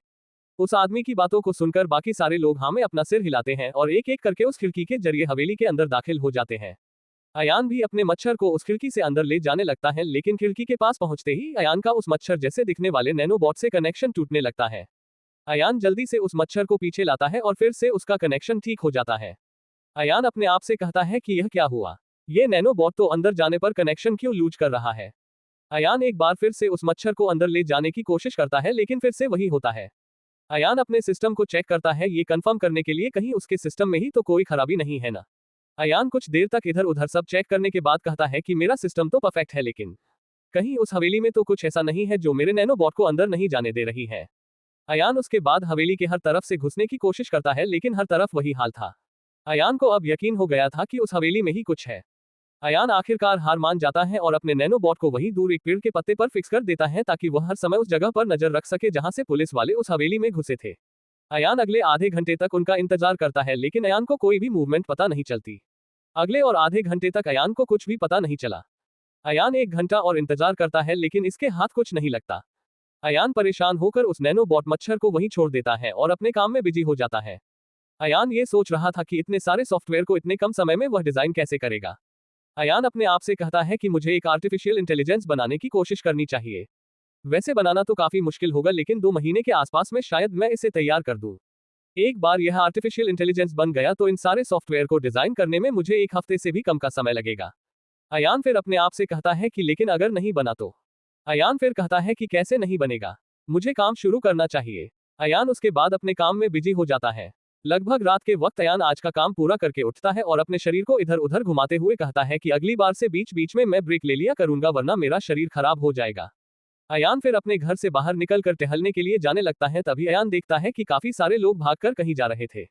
उस आदमी की बातों को सुनकर बाकी सारे लोग हाँ में अपना सिर हिलाते हैं और एक एक करके उस खिड़की के जरिए हवेली के अंदर दाखिल हो जाते हैं। अयान भी अपने मच्छर को उस खिड़की से अंदर ले जाने लगता है, लेकिन खिड़की के पास पहुंचते ही अयान का उस मच्छर जैसे दिखने वाले नैनोबॉट से कनेक्शन टूटने लगता है। अयान जल्दी से उस मच्छर को पीछे लाता है और फिर से उसका कनेक्शन ठीक हो जाता है। अयान अपने आप से कहता है कि यह क्या हुआ, ये नैनोबॉट तो अंदर जाने पर कनेक्शन क्यों लूज कर रहा है। अयान एक बार फिर से उस मच्छर को अंदर ले जाने की कोशिश करता है, लेकिन फिर से वही होता है। अयान अपने सिस्टम को चेक करता है, ये कंफर्म करने के लिए कहीं उसके सिस्टम में ही तो कोई खराबी नहीं है ना। अयान कुछ देर तक इधर उधर सब चेक करने के बाद कहता है कि मेरा सिस्टम तो परफेक्ट है, लेकिन कहीं उस हवेली में तो कुछ ऐसा नहीं है जो मेरे नैनोबॉट को अंदर नहीं जाने दे रही है। अयान उसके बाद हवेली के हर तरफ से घुसने की कोशिश करता है, लेकिन हर तरफ वही हाल था। अयान को अब यकीन हो गया था कि उस हवेली में ही कुछ है। अयान आखिरकार हार मान जाता है और अपने नैनोबॉट को वहीं दूर एक पेड़ के पत्ते पर फिक्स कर देता है, ताकि वह हर समय उस जगह पर नजर रख सके जहां से पुलिस वाले उस हवेली में घुसे थे। अयान अगले आधे घंटे तक उनका इंतजार करता है, लेकिन अयान को कोई भी मूवमेंट पता नहीं चलती। अगले और आधे घंटे तक अयान को कुछ भी पता नहीं चला। अयान 1 घंटा और इंतजार करता है, लेकिन इसके हाथ कुछ नहीं लगता। अयान परेशान होकर उस नैनोबॉट मच्छर को वहीं छोड़ देता है और अपने काम में बिजी हो जाता है। अयान ये सोच रहा था कि इतने सारे सॉफ्टवेयर को इतने कम समय में वह डिजाइन कैसे करेगा। अयान अपने आप से कहता है कि मुझे एक आर्टिफिशियल इंटेलिजेंस बनाने की कोशिश करनी चाहिए। वैसे बनाना तो काफी मुश्किल होगा, लेकिन 2 महीने के आसपास में शायद मैं इसे तैयार कर दूं। एक बार यह आर्टिफिशियल इंटेलिजेंस बन गया तो इन सारे सॉफ्टवेयर को डिजाइन करने में मुझे 1 हफ्ते से भी कम का समय लगेगा। अयान फिर अपने आप से कहता है कि लेकिन अगर नहीं बना तो। अयान फिर कहता है कि कैसे नहीं बनेगा, मुझे काम शुरू करना चाहिए। अयान उसके बाद अपने काम में बिजी हो जाता है। लगभग रात के वक्त अयान आज का काम पूरा करके उठता है और अपने शरीर को इधर उधर घुमाते हुए कहता है कि अगली बार से बीच बीच में मैं ब्रेक ले लिया करूंगा, वरना मेरा शरीर खराब हो जाएगा। अयान फिर अपने घर से बाहर निकलकर टहलने के लिए जाने लगता है। तभी अयान देखता है कि काफी सारे लोग भागकर कहीं जा रहे थे।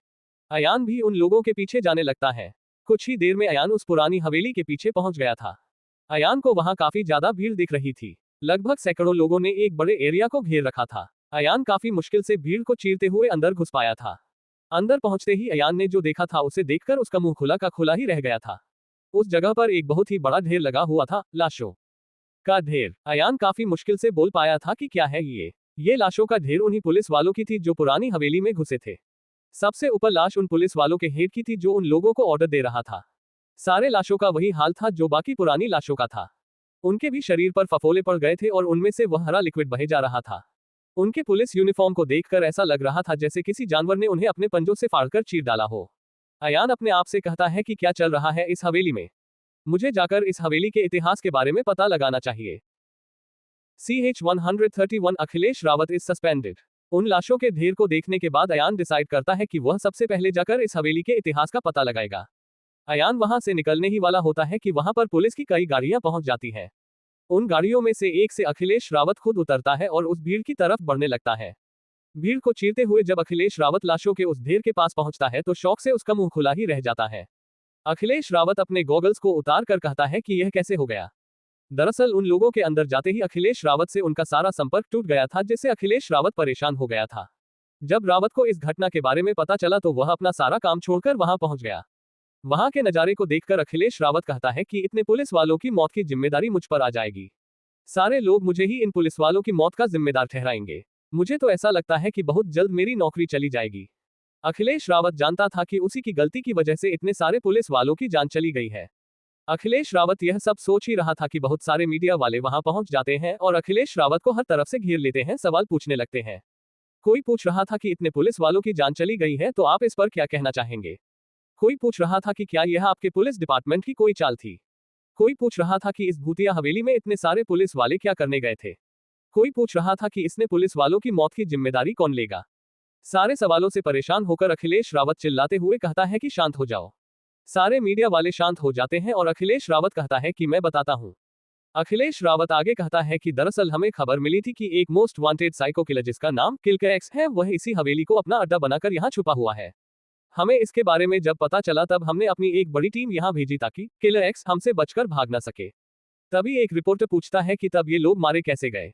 अयान भी उन लोगों के पीछे जाने लगता है। कुछ ही देर में अयान उस पुरानी हवेली के पीछे पहुंच गया था। अयान को वहां काफी ज्यादा भीड़ दिख रही थी। लगभग सैकड़ों लोगों ने एक बड़े एरिया को घेर रखा था। अयान काफी मुश्किल से भीड़ को चीरते हुए अंदर घुस पाया था। अंदर पहुंचते ही अयान ने जो देखा था उसे देखकर उसका मुंह खुला का खुला ही रह गया था। उस जगह पर एक बहुत ही बड़ा ढेर लगा हुआ था, लाशों का ढेर। अयान काफी मुश्किल से बोल पाया था कि क्या है ये लाशों का ढेर उन्हीं पुलिस वालों की थी जो पुरानी हवेली में घुसे थे। सबसे ऊपर लाश उन पुलिस वालों के हेड की थी जो उन लोगों को ऑर्डर दे रहा था। सारे लाशों का वही हाल था जो बाकी पुरानी लाशों का था। उनके भी शरीर पर फफोले पड़ गए थे और उनमें से वह हरा लिक्विड बहे जा रहा था। उनके पुलिस यूनिफॉर्म को देखकर ऐसा लग रहा था जैसे किसी जानवर ने उन्हें अपने पंजों से फाड़कर चीर डाला हो। अयान अपने आप से कहता है कि क्या चल रहा है इस हवेली में, मुझे जाकर इस हवेली के इतिहास के बारे में पता लगाना चाहिए। CH-131 Akhilesh Rawat is suspended. उन लाशों के ढेर को देखने के बाद अयान डिसाइड करता है कि वह सबसे पहले जाकर इस हवेली के इतिहास का पता लगाएगा। अयान वहां से निकलने ही वाला होता है कि वहां पर पुलिस की कई गाड़ियां पहुंच जाती हैं। उन गाड़ियों में से एक से अखिलेश रावत खुद उतरता है और उस भीड़ की तरफ बढ़ने लगता है। भीड़ को चीरते हुए जब अखिलेश रावत लाशों के उस ढेर के पास पहुंचता है तो शौक से उसका मुंह खुला ही रह जाता है। अखिलेश रावत अपने गॉगल्स को उतार कर कहता है कि यह कैसे हो गया। दरअसल उन लोगों के अंदर जाते ही अखिलेश रावत से उनका सारा संपर्क टूट गया था, जिससे अखिलेश रावत परेशान हो गया था। जब रावत को इस घटना के बारे में पता चला तो वह अपना सारा काम छोड़कर वहां पहुंच गया। वहां के नजारे को देखकर अखिलेश रावत कहता है कि इतने पुलिस वालों की मौत की जिम्मेदारी मुझ पर आ जाएगी। सारे लोग मुझे ही इन पुलिस वालों की मौत का जिम्मेदार ठहराएंगे। मुझे तो ऐसा लगता है कि बहुत जल्द मेरी नौकरी चली जाएगी। अखिलेश रावत जानता था कि उसी की गलती की वजह से इतने सारे पुलिस वालों की जान चली गई है। अखिलेश रावत यह सब सोच ही रहा था कि बहुत सारे मीडिया वाले वहां पहुंच जाते हैं और अखिलेश रावत को हर तरफ से घेर लेते हैं, सवाल पूछने लगते हैं। कोई पूछ रहा था कि इतने पुलिस वालों की जान चली गई है तो आप इस पर क्या कहना चाहेंगे। कोई पूछ रहा था कि क्या यह आपके पुलिस डिपार्टमेंट की कोई चाल थी। कोई पूछ रहा था कि इस भूतिया हवेली में इतने सारे पुलिस वाले क्या करने गए थे। कोई पूछ रहा था कि इसने पुलिस वालों की मौत की जिम्मेदारी कौन लेगा। सारे सवालों से परेशान होकर अखिलेश रावत चिल्लाते हुए कहता है कि शांत हो जाओ। सारे मीडिया वाले शांत हो जाते हैं और अखिलेश रावत कहता है कि मैं बताता हूं। अखिलेश रावत आगे कहता है कि दरअसल हमें खबर मिली थी कि एक मोस्ट वांटेड साइको किलर जिसका नाम किलर एक्स है वह इसी हवेली को अपना अड्डा बनाकर यहाँ छुपा हुआ है। हमें इसके बारे में जब पता चला तब हमने अपनी एक बड़ी टीम यहाँ भेजी ताकि किलर एक्स हमसे बचकर भाग न सके। तभी एक रिपोर्टर पूछता है कि तब ये लोग मारे कैसे गए।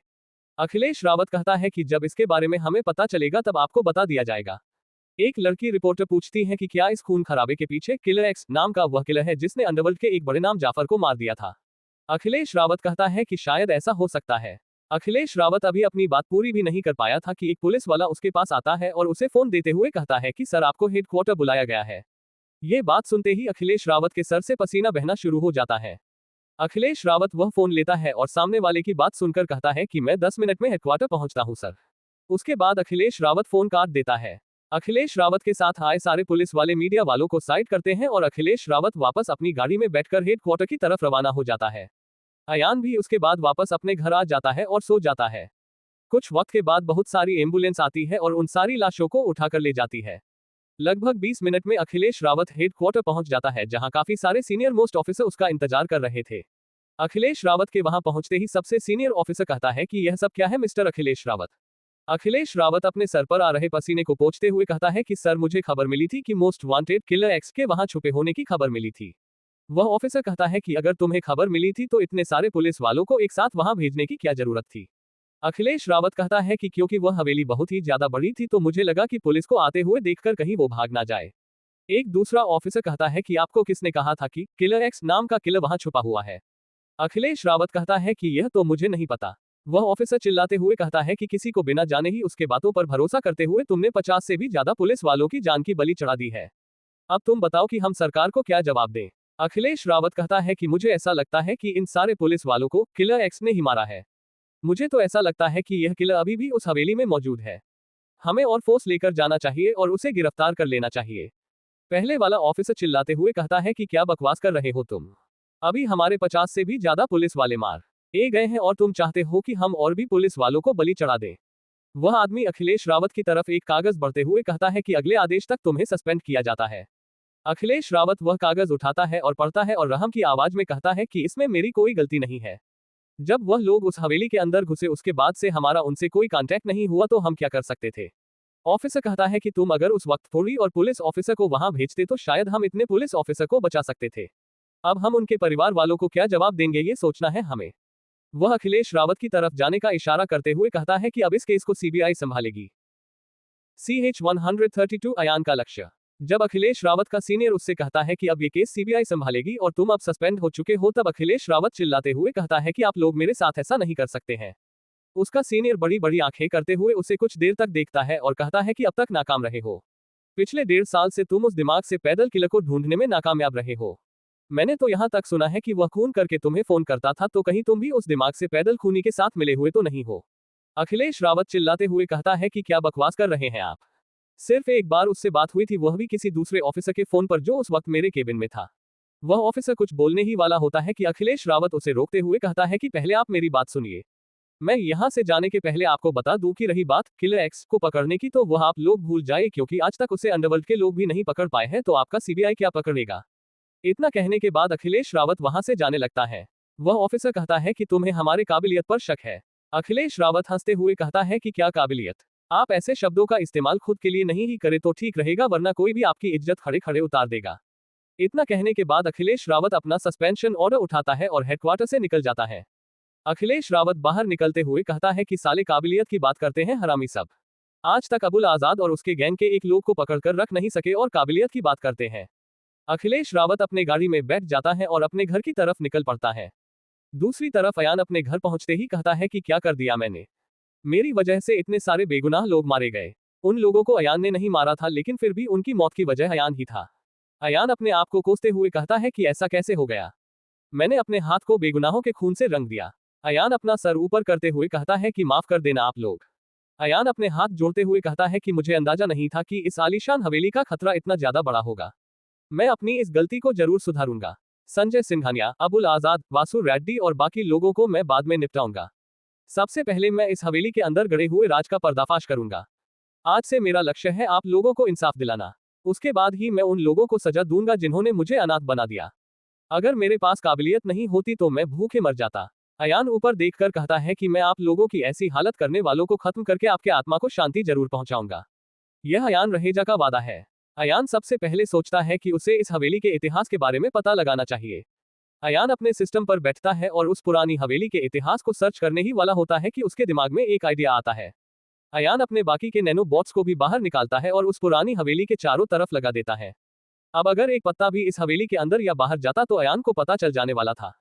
अखिलेश रावत कहता है कि जब इसके बारे में हमें पता चलेगा तब आपको बता दिया जाएगा। एक लड़की रिपोर्टर पूछती है कि क्या इस खून खराबे के पीछे किलर एक्स नाम का वह किलर है जिसने अंडरवर्ल्ड के एक बड़े नाम जाफर को मार दिया था। अखिलेश रावत कहता है कि शायद ऐसा हो सकता है। अखिलेश रावत अभी अपनी बात पूरी भी नहीं कर पाया था कि एक पुलिस वाला उसके पास आता है और उसे फोन देते हुए कहता है कि सर आपको हेडक्वार्टर बुलाया गया है। ये बात सुनते ही अखिलेश रावत के सर से पसीना बहना शुरू हो जाता है। अखिलेश रावत वह फोन लेता है और सामने वाले की बात सुनकर कहता है कि मैं 10 मिनट में हेडक्वार्टर पहुंचता हूं सर। उसके बाद अखिलेश रावत फोन काट देता है। अखिलेश रावत के साथ आए सारे पुलिस वाले मीडिया वालों को साइड करते हैं और अखिलेश रावत वापस अपनी गाड़ी में बैठकर हेडक्वार्टर की तरफ रवाना हो जाता है। अयान भी उसके बाद वापस अपने घर आ जाता है और सो जाता है। कुछ वक्त के बाद बहुत सारी एम्बुलेंस आती है और उन सारी लाशों को उठाकर ले जाती है। लगभग 20 मिनट में अखिलेश रावत हेडक्वार्टर पहुंच जाता है, जहां काफी सारे सीनियर मोस्ट ऑफिसर उसका इंतजार कर रहे थे। अखिलेश रावत के वहां पहुंचते ही सबसे सीनियर ऑफिसर कहता है कि यह सब क्या है मिस्टर अखिलेश रावत। अखिलेश रावत अपने सर पर आ रहे पसीने को पोंछते हुए कहता है कि सर मुझे खबर मिली थी कि मोस्ट वांटेड किलर एक्स के वहां छुपे होने की खबर मिली थी। वह ऑफिसर कहता है कि अगर तुम्हें खबर मिली थी तो इतने सारे पुलिस वालों को एक साथ वहां भेजने की क्या जरूरत थी। अखिलेश रावत कहता है कि क्योंकि वह हवेली बहुत ही ज्यादा बड़ी थी तो मुझे लगा कि पुलिस को आते हुए देखकर कहीं वो भाग ना जाए। एक दूसरा ऑफिसर कहता है कि आपको किसने कहा था कि किलर एक्स नाम का किलर वहां छुपा हुआ है। अखिलेश रावत कहता है कि यह तो मुझे नहीं पता। वह ऑफिसर चिल्लाते हुए कहता है कि किसी को बिना जाने ही उसके बातों पर भरोसा करते हुए तुमने 50 से भी ज्यादा पुलिस वालों की जान की बलि चढ़ा दी है। अब तुम बताओ कि हम सरकार को क्या जवाब दें। अखिलेश रावत कहता है कि मुझे ऐसा लगता है कि इन सारे पुलिस वालों को किलर एक्स ने ही मारा है। मुझे तो ऐसा लगता है कि यह किलर अभी भी उस हवेली में मौजूद है। हमें और फोर्स लेकर जाना चाहिए और उसे गिरफ्तार कर लेना चाहिए। पहले वाला ऑफिसर चिल्लाते हुए कहता है कि क्या बकवास कर रहे हो तुम। अभी हमारे 50 से भी ज्यादा पुलिस वाले मार गए हैं और तुम चाहते हो कि हम और भी पुलिस वालों को बलि चढ़ा दें। वह आदमी अखिलेश रावत की तरफ एक कागज बढ़ते हुए कहता है कि अगले आदेश तक तुम्हें सस्पेंड किया जाता है। अखिलेश रावत वह कागज उठाता है और पढ़ता है और रहम की आवाज में कहता है कि इसमें मेरी कोई गलती नहीं है। जब वह लोग उस हवेली के अंदर घुसे उसके बाद से हमारा उनसे कोई कांटेक्ट नहीं हुआ तो हम क्या कर सकते थे। ऑफिसर कहता है कि तुम अगर उस वक्त थोड़ी और पुलिस ऑफिसर को वहां भेजते तो शायद हम इतने पुलिस ऑफिसर को बचा सकते थे। अब हम उनके परिवार वालों को क्या जवाब देंगे ये सोचना है हमें। वह अखिलेश रावत की तरफ जाने का इशारा करते हुए कहता है कि अब इस केस को सीबीआई संभालेगी। CH-132 अयान का लक्ष्य। जब अखिलेश रावत का सीनियर उससे कहता है कि अब ये केस सीबीआई संभालेगी और तुम अब सस्पेंड हो चुके हो, तब अखिलेश रावत चिल्लाते हुए कहता है कि आप लोग मेरे साथ ऐसा नहीं कर सकते हैं। उसका सीनियर बड़ी बड़ी आंखें करते हुए उसे कुछ देर तक देखता है और कहता है कि अब तक नाकाम रहे हो। पिछले 1.5 साल से तुम उस दिमाग से पैदल किलर को ढूंढने में नाकामयाब रहे हो। मैंने तो यहाँ तक सुना है कि वह खून करके तुम्हें फोन करता था, तो कहीं तुम भी उस दिमाग से पैदल खूनी के साथ मिले हुए तो नहीं हो। अखिलेश रावत चिल्लाते हुए कहता है कि क्या बकवास कर रहे हैं आप। सिर्फ एक बार उससे बात हुई थी, वह भी किसी दूसरे ऑफिसर के फोन पर जो उस वक्त मेरे केबिन में था। वह ऑफिसर कुछ बोलने ही वाला होता है कि अखिलेश रावत उसे रोकते हुए कहता है कि पहले आप मेरी बात सुनिए। मैं यहाँ से जाने के पहले आपको बता दूं कि रही बात किलर एक्स को पकड़ने की, तो वह आप लोग भूल जाए, क्योंकि आज तक उसे अंडरवर्ल्ड के लोग भी नहीं पकड़ पाए हैं, तो आपका सीबीआई क्या पकड़ेगा। इतना कहने के बाद अखिलेश रावत वहां से जाने लगता है। वह ऑफिसर कहता है कि तुम्हें हमारे काबिलियत पर शक है। अखिलेश रावत हंसते हुए कहता है कि क्या काबिलियत। आप ऐसे शब्दों का इस्तेमाल खुद के लिए नहीं ही करे तो ठीक रहेगा, वरना कोई भी आपकी इज्जत खड़े खड़े उतार देगा। इतना कहने के बाद अखिलेश रावत अपना सस्पेंशन ऑर्डर उठाता है और हेडक्वार्टर से निकल जाता है। अखिलेश रावत बाहर निकलते हुए कहता है कि साले काबिलियत की बात करते हैं हरामी सब। आज तक अबुल आजाद और उसके गैंग के एक लोग को पकड़कर रख नहीं सके और काबिलियत की बात करते हैं। अखिलेश रावत अपने गाड़ी में बैठ जाता है और अपने घर की तरफ निकल पड़ता है। दूसरी तरफ अयान अपने घर पहुंचते ही कहता है कि क्या कर दिया मैंने। मेरी वजह से इतने सारे बेगुनाह लोग मारे गए। उन लोगों को अयान ने नहीं मारा था, लेकिन फिर भी उनकी मौत की वजह अयान ही था। अयान अपने आप को कोसते हुए कहता है कि ऐसा कैसे हो गया। मैंने अपने हाथ को बेगुनाहों के खून से रंग दिया। अयान अपना सर ऊपर करते हुए कहता है कि माफ कर देना आप लोग। अयान अपने हाथ जोड़ते हुए कहता है कि मुझे अंदाजा नहीं था कि इस आलीशान हवेली का खतरा इतना ज्यादा बड़ा होगा। मैं अपनी इस गलती को जरूर सुधारूंगा। संजय सिंघानिया, अबुल आजाद, वासु रेड्डी और बाकी लोगों को मैं बाद में निपटाऊंगा। सबसे पहले मैं इस हवेली के अंदर गड़े हुए राज का पर्दाफाश करूंगा। आज से मेरा लक्ष्य है आप लोगों को इंसाफ दिलाना। उसके बाद ही मैं उन लोगों को सजा दूंगा जिन्होंने मुझे अनाथ बना दिया। अगर मेरे पास काबिलियत नहीं होती तो मैं भूखे मर जाता। अयान ऊपर देखकर कहता है कि मैं आप लोगों की ऐसी हालत करने वालों को खत्म करके आपके आत्मा को शांति जरूर पहुंचाऊंगा। यह अयान रहेजा का वादा है। अयान सबसे पहले सोचता है कि उसे इस हवेली के इतिहास के बारे में पता लगाना चाहिए। अयान अपने सिस्टम पर बैठता है और उस पुरानी हवेली के इतिहास को सर्च करने ही वाला होता है कि उसके दिमाग में एक आइडिया आता है। अयान अपने बाकी के नैनो बॉट्स को भी बाहर निकालता है और उस पुरानी हवेली के चारों तरफ लगा देता है। अब अगर एक पत्ता भी इस हवेली के अंदर या बाहर जाता तो अयान को पता चल जाने वाला था।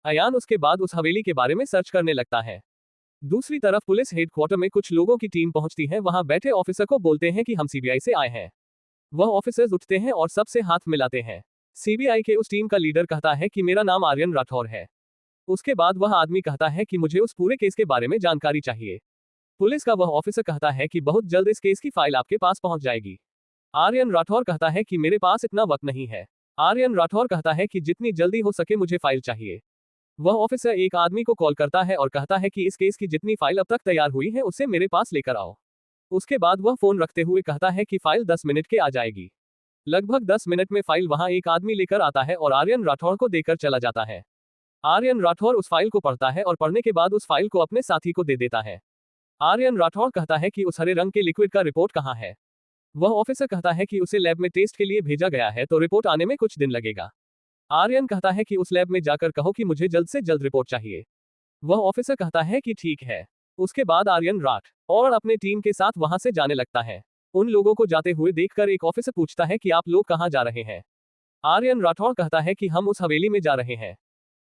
अयान उसके बाद उस हवेली के बारे में सर्च करने लगता है। दूसरी तरफ पुलिस हेडक्वार्टर में कुछ लोगों की टीम पहुंचती है, वहां बैठे ऑफिसर को बोलते हैं कि हम सीबीआई से आए हैं। वह ऑफिसर्स उठते हैं और सबसे हाथ मिलाते हैं। सीबीआई के उस टीम का लीडर कहता है कि मेरा नाम आर्यन राठौर है। उसके बाद वह आदमी कहता है कि मुझे उस पूरे केस के बारे में जानकारी चाहिए। पुलिस का वह ऑफिसर कहता है कि बहुत जल्द इस केस की फाइल आपके पास पहुंच जाएगी। आर्यन राठौर कहता है कि मेरे पास इतना वक्त नहीं है। आर्यन राठौर कहता है कि जितनी जल्दी हो सके मुझे फाइल चाहिए। वह ऑफिसर एक आदमी को कॉल करता है और कहता है कि इस केस की जितनी फाइल अब तक तैयार हुई है उसे मेरे पास लेकर आओ। उसके बाद वह फोन रखते हुए कहता है कि फाइल 10 मिनट के आ जाएगी। लगभग 10 मिनट में फाइल वहां एक आदमी लेकर आता है और आर्यन राठौर को देकर चला जाता है। आर्यन राठौर उस फाइल को पढ़ता है और पढ़ने के बाद उस फाइल को अपने साथी को दे देता है। आर्यन राठौर कहता है कि उस हरे रंग के लिक्विड का रिपोर्ट कहाँ है। वह ऑफिसर कहता है कि उसे लैब में टेस्ट के लिए भेजा गया है, तो रिपोर्ट आने में कुछ दिन लगेगा। आर्यन कहता है कि उस लैब में जाकर कहो कि मुझे जल्द से जल्द रिपोर्ट चाहिए। वह ऑफिसर कहता है कि ठीक है। उसके बाद आर्यन राठौर अपने टीम के साथ वहां से जाने लगता है। उन लोगों को जाते हुए देखकर एक ऑफिसर पूछता है कि आप लोग कहां जा रहे हैं। आर्यन राठौर कहता है कि हम उस हवेली में जा रहे हैं।